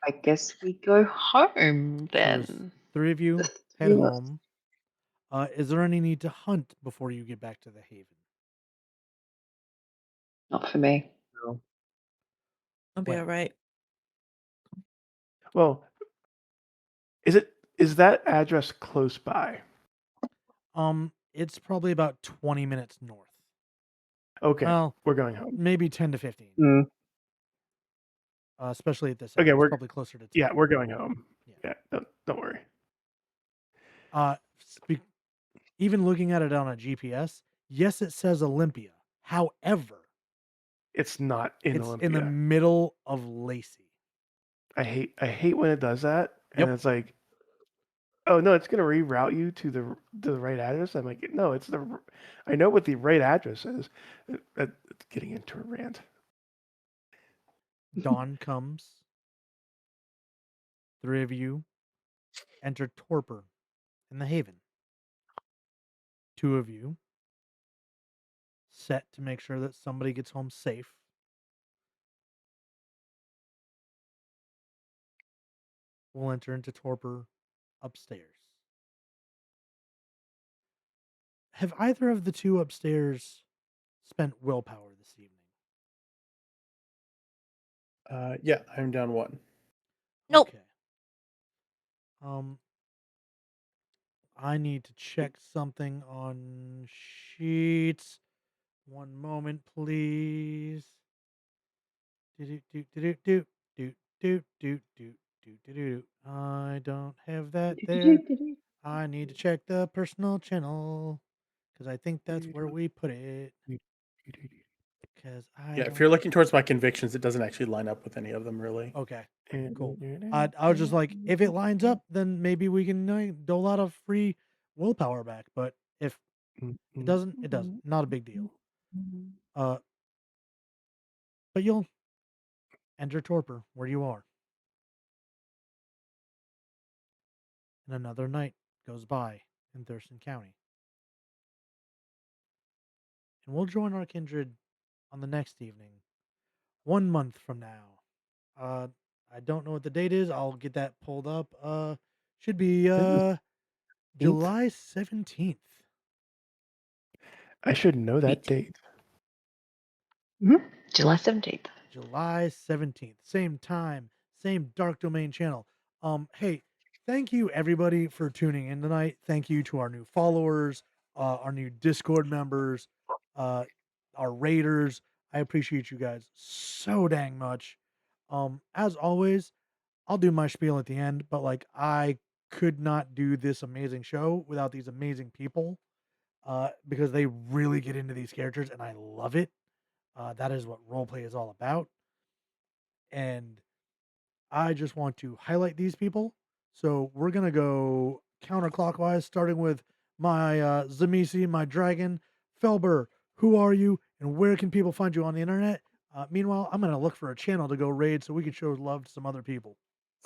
[SPEAKER 6] I guess we go home
[SPEAKER 2] So there's
[SPEAKER 6] then.
[SPEAKER 2] 3 of you
[SPEAKER 6] The
[SPEAKER 2] head
[SPEAKER 6] three of us.
[SPEAKER 2] home. Is there any need to hunt before you get back to the Haven?
[SPEAKER 6] Not for me.
[SPEAKER 4] No.
[SPEAKER 5] I'll be
[SPEAKER 2] Well,
[SPEAKER 5] all right.
[SPEAKER 4] Well, is that address close by?
[SPEAKER 2] it's probably about 20 minutes north.
[SPEAKER 4] Okay,
[SPEAKER 2] Well,
[SPEAKER 4] we're going home.
[SPEAKER 2] maybe 10 to 15.
[SPEAKER 4] Mm.
[SPEAKER 2] Especially at this hour.
[SPEAKER 4] Okay,
[SPEAKER 2] It's probably closer to 10.
[SPEAKER 4] we're going home.
[SPEAKER 2] Yeah.
[SPEAKER 4] Yeah, don't worry.
[SPEAKER 2] Even looking at it on a GPS, yes, it says Olympia. However,
[SPEAKER 4] It's not in
[SPEAKER 2] it's
[SPEAKER 4] Olympia.
[SPEAKER 2] in the middle of Lacey.
[SPEAKER 4] I hate when it does that, and
[SPEAKER 2] Yep.
[SPEAKER 4] it's like, oh no, it's gonna reroute you to the right address. I'm like, no, I know what the right address is. It's getting into a rant.
[SPEAKER 2] Dawn comes. 3 of you enter Torpor in the Haven. 2 of you set to make sure that somebody gets home safe. We'll enter into Torpor upstairs. Have either of the 2 upstairs spent willpower this evening?
[SPEAKER 7] Yeah, I'm down 1.
[SPEAKER 3] Nope.
[SPEAKER 2] Okay. I need to check something on sheets. One moment, please. I don't have that there. I need to check the personal channel because I think that's where we put it. Because I
[SPEAKER 7] Yeah, if
[SPEAKER 2] don't.
[SPEAKER 7] you're looking towards my convictions, it doesn't actually line up with any of them, really.
[SPEAKER 2] Okay, cool.
[SPEAKER 4] I
[SPEAKER 2] I was just like, if it lines up, then maybe we can dole out a free willpower back. But if it doesn't, it doesn't. Not a big deal. But you'll enter Torpor where you are. And another night goes by in Thurston County. And we'll join our kindred on the next evening, 1 month from now. I don't know what the date is. I'll get that pulled up. Should be July 17th.
[SPEAKER 4] I should know that
[SPEAKER 6] Sweet.
[SPEAKER 4] date.
[SPEAKER 6] July 17th.
[SPEAKER 2] July 17th. Same time, same Dark Domain channel. Hey, thank you everybody for tuning in tonight. Thank you to our new followers, our new Discord members, our raiders. I appreciate you guys so dang much. As always, I'll do my spiel at the end, but like I could not do this amazing show without these amazing people. Because they really get into these characters and I love it. That is what roleplay is all about. And I just want to highlight these people. So we're going to go counterclockwise, starting with my Zamisi, my dragon. Felber, who are you and where can people find you on the internet? Meanwhile, I'm going to look for a channel to go raid so we can show love to some other people.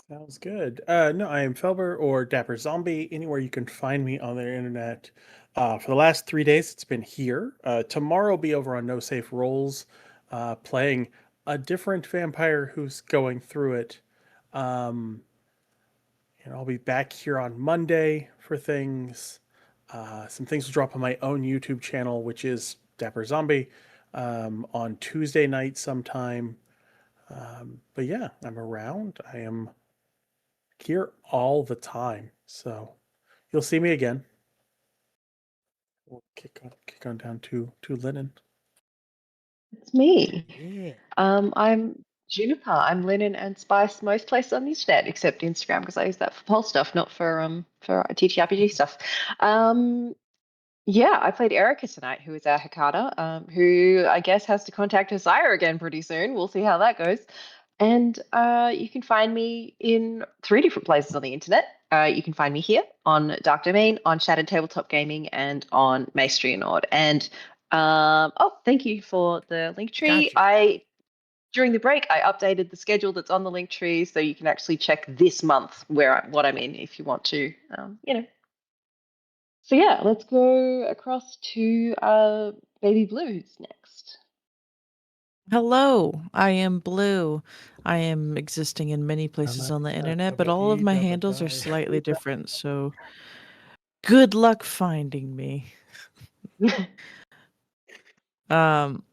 [SPEAKER 7] Sounds good. No, I am Felber or Dapper Zombie. Anywhere you can find me on the internet. For the last 3 days, it's been here. Tomorrow, will be over on No Safe Rolls, playing a different vampire who's going through it. And I'll be back here on Monday for things. Some things will drop on my own YouTube channel, which is Dapper Zombie, on Tuesday night sometime. But yeah, I'm around. I am here all the time, so you'll see me again. We'll kick on down to Linen.
[SPEAKER 6] It's me.
[SPEAKER 2] Yeah.
[SPEAKER 6] I'm Juniper. I'm Linen and Spice most places on the internet except Instagram because I use that for poll stuff, not for TTRPG stuff. Yeah, I played Erica tonight, who is our Hikata, who I guess has to contact her sire again pretty soon. We'll see how that goes. And you can find me in 3 different places on the internet. You can find me here on Dark Domain, on Shattered Tabletop Gaming, and on Maestria Nord. And thank you for the link tree.
[SPEAKER 2] Gotcha.
[SPEAKER 6] During the break, I updated the schedule that's on the link tree, so you can actually check this month what I'm in if you want to, So yeah, let's go across to Baby Blue, who's next.
[SPEAKER 5] Hello, I am Blue. I am existing in many places on the internet, but all of my handles are slightly different, so good luck finding me. Um,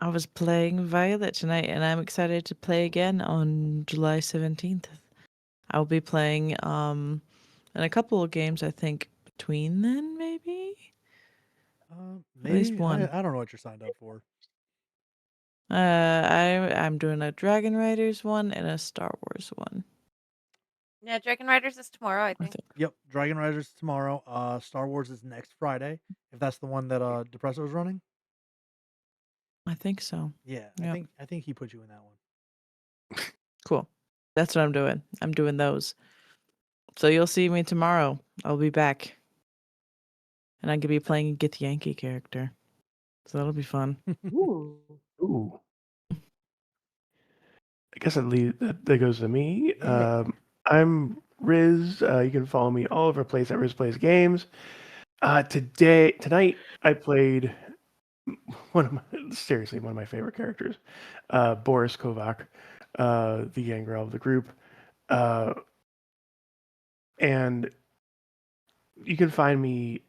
[SPEAKER 5] I was playing Violet tonight, and I'm excited to play again on July 17th. I'll be playing in a couple of games, I think, between then, maybe? At least
[SPEAKER 2] Maybe
[SPEAKER 5] one.
[SPEAKER 2] I don't know what you're signed up for.
[SPEAKER 5] I'm doing a Dragon Riders one and a Star Wars one.
[SPEAKER 3] Yeah, Dragon Riders is tomorrow, I
[SPEAKER 5] I
[SPEAKER 3] think.
[SPEAKER 5] think.
[SPEAKER 2] Yep, Dragon Riders tomorrow. Star Wars is next Friday. If that's the one that Depresso was running.
[SPEAKER 5] I think so.
[SPEAKER 2] Yeah,
[SPEAKER 5] Yep.
[SPEAKER 2] I think he put you in that one.
[SPEAKER 5] Cool. That's what I'm doing. I'm doing those. So you'll see me tomorrow. I'll be back. And I'm gonna be playing a Get Yankee character. So that'll be fun.
[SPEAKER 6] Ooh.
[SPEAKER 4] Ooh. I guess that goes to me.
[SPEAKER 2] Yeah.
[SPEAKER 4] I'm Riz. You can follow me all over the place at Riz Plays Games. Tonight, I played one of my favorite characters, Boris Kovac, the Gangrel of the group. And you can find me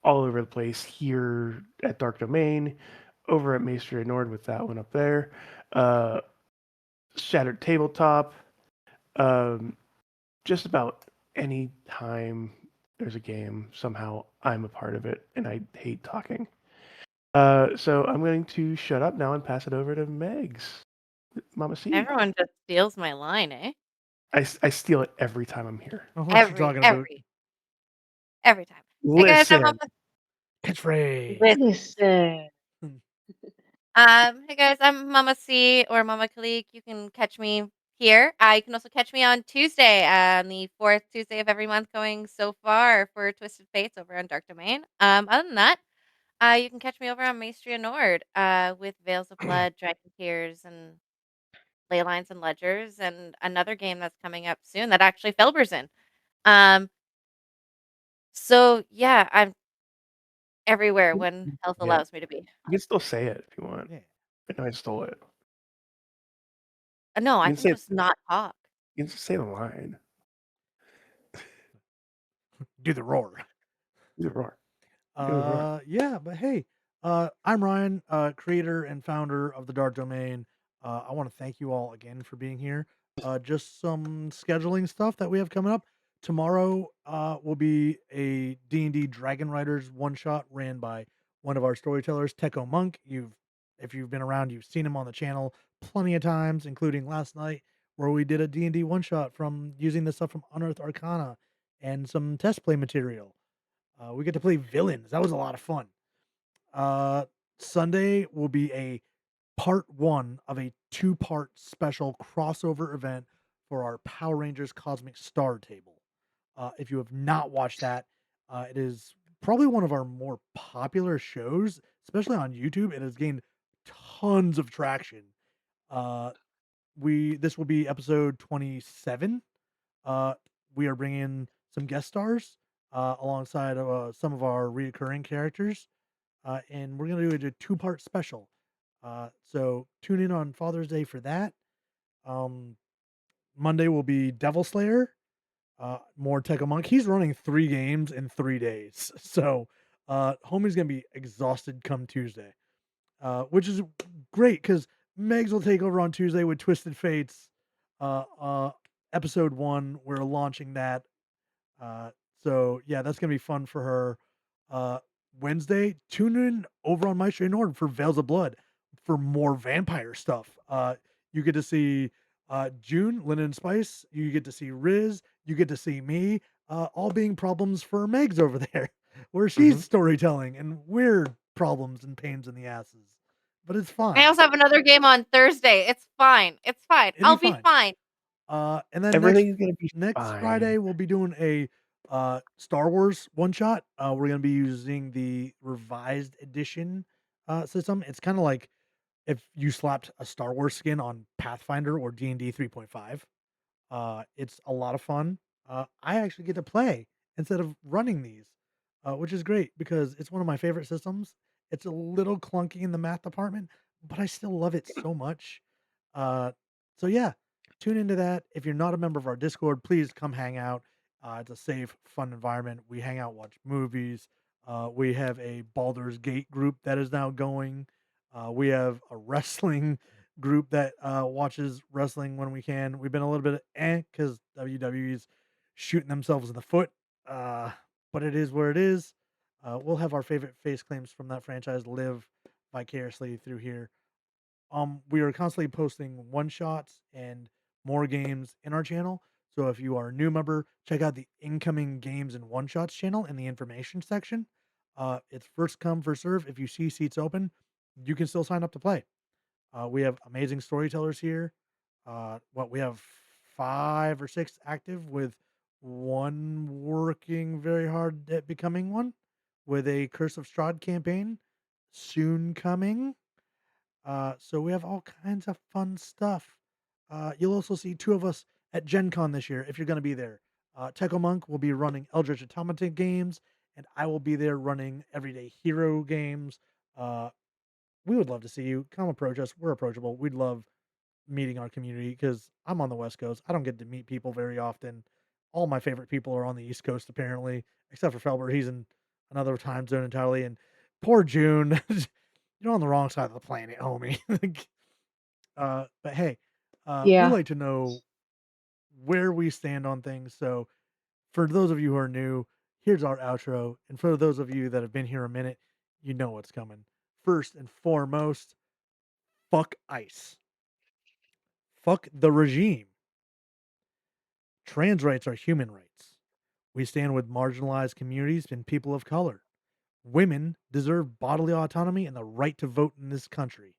[SPEAKER 4] all over the place here at Dark Domain, over at Maestria Nord with that one up there, Shattered Tabletop, just about any time there's a game, somehow I'm a part of it, and I hate talking. So I'm going to shut up now and pass it over to Megs. Mama C.
[SPEAKER 3] Everyone just steals my line, eh?
[SPEAKER 4] I steal it every time I'm here.
[SPEAKER 2] What you talking about?
[SPEAKER 3] Every time. Hey guys,
[SPEAKER 4] Listen.
[SPEAKER 2] Catchphrase.
[SPEAKER 6] Listen.
[SPEAKER 3] Hey guys, I'm Mama C or Mama Khalik. You can catch me here. You can also catch me on Tuesday, on the 4th Tuesday of every month going so far for Twisted Fates over on Dark Domain. Other than that, you can catch me over on Maestria Nord, with Veils of Blood, Dragon Tears, and Ley Lines and Ledgers, and another game that's coming up soon that actually Felber's in. So yeah, I'm everywhere when health
[SPEAKER 4] Yeah.
[SPEAKER 3] allows me to be.
[SPEAKER 4] You can still say it if you want.
[SPEAKER 2] Yeah.
[SPEAKER 4] I know I stole it.
[SPEAKER 3] No,
[SPEAKER 4] You
[SPEAKER 3] I
[SPEAKER 4] can
[SPEAKER 3] can
[SPEAKER 4] say
[SPEAKER 3] just not talk.
[SPEAKER 4] you can just say the line.
[SPEAKER 2] Do the roar.
[SPEAKER 4] Do the roar. Do the roar.
[SPEAKER 2] Yeah, but hey, I'm Ryan, creator and founder of the Dark Domain. I want to thank you all again for being here. Just some scheduling stuff that we have coming up. Tomorrow will be a D&D Dragon Riders one shot ran by one of our storytellers, Techo Monk. If you've been around, you've seen him on the channel plenty of times, including last night where we did a D&D one shot from using the stuff from Unearthed Arcana and some test play material. We get to play villains. That was a lot of fun. Sunday will be a part 1 of a 2-part special crossover event for our Power Rangers Cosmic Star table. If you have not watched that, it is probably one of our more popular shows, especially on YouTube. It has gained tons of traction. This will be episode 27. We are bringing in some guest stars alongside some of our reoccurring characters, and we're gonna do a 2-part special. So tune in on Father's Day for that. Monday will be Devil Slayer. More Techo Monk. He's running 3 games in 3 days, so homie's gonna be exhausted come Tuesday, which is great because Megs will take over on Tuesday with Twisted Fates. Uh, uh, episode 1, we're launching that. So yeah, that's gonna be fun for her. Wednesday, tune in over on Maestro Nord for Veils of Blood for more vampire stuff. You get to see June, Linen and Spice. You get to see Riz. You get to see me. All being problems for Megs over there. where she's storytelling and weird problems and pains in the asses. But it's
[SPEAKER 3] I
[SPEAKER 2] fine.
[SPEAKER 3] also have another game on Thursday. It's fine. It's fine.
[SPEAKER 2] It'll
[SPEAKER 3] I'll
[SPEAKER 2] be
[SPEAKER 3] be
[SPEAKER 2] fine.
[SPEAKER 3] fine.
[SPEAKER 2] And then
[SPEAKER 7] Everything's gonna be
[SPEAKER 2] next
[SPEAKER 7] fine.
[SPEAKER 2] Friday we'll be doing a Star Wars one shot. We're gonna be using the revised edition system. It's kind of like if you slapped a Star Wars skin on Pathfinder or D&D 3.5. It's a lot of fun. I actually get to play instead of running these, which is great because it's one of my favorite systems. It's a little clunky in the math department, but I still love it so much. Uh, so yeah, tune into that. If you're not a member of our Discord, please come hang out. It's a safe, fun environment. We hang out, watch movies. We have a Baldur's Gate group that is now going. We have a wrestling group that watches wrestling when we can. We've been a little bit because WWE's shooting themselves in the foot, but it is where it is. We'll have our favorite face claims from that franchise live vicariously through here. We are constantly posting one shots and more games in our channel. So if you are a new member, check out the incoming games and one shots channel in the information section. It's first come, first serve. If you see seats open, you can still sign up to play. We have amazing storytellers here. We have 5 or 6 active with one working very hard at becoming one with a Curse of Strahd campaign soon coming. So we have all kinds of fun stuff. You'll also see 2 of us at Gen Con this year if you're going to be there. Techo Monk will be running Eldritch Automata games, and I will be there running Everyday Hero games. Uh, we would love to see you. Come approach us. We're approachable. We'd love meeting our community because I'm on the West Coast. I don't get to meet people very often. All my favorite people are on the East Coast, apparently, except for Felbert. He's in another time zone entirely. And poor June, you're on the wrong side of the planet, homie. But hey, we
[SPEAKER 6] Yeah.
[SPEAKER 2] like to know where we stand on things. So for those of you who are new, here's our outro. And for those of you that have been here a minute, you know what's coming. First and foremost, fuck ICE. Fuck the regime. Trans rights are human rights. We stand with marginalized communities and people of color. Women deserve bodily autonomy and the right to vote in this country.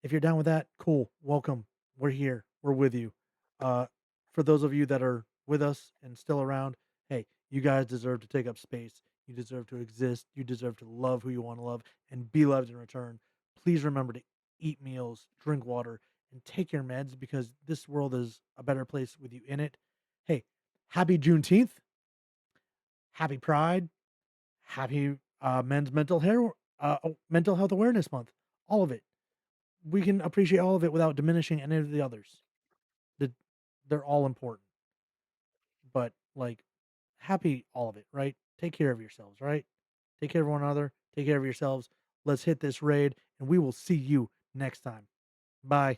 [SPEAKER 2] If you're down with that, cool. Welcome. We're here. We're with you. Uh, for those of you that are with us and still around, hey, you guys deserve to take up space. You deserve to exist. You deserve to love who you want to love and be loved in return. Please remember to eat meals, drink water, and take your meds because this world is a better place with you in it. Hey, happy Juneteenth. Happy Pride. Happy Men's Mental Health Awareness Month. All of it. We can appreciate all of it without diminishing any of the others. The, they're all important, but like, happy all of it, right? Take care of yourselves, right? Take care of one another. Take care of yourselves. Let's hit this raid, and we will see you next time. Bye.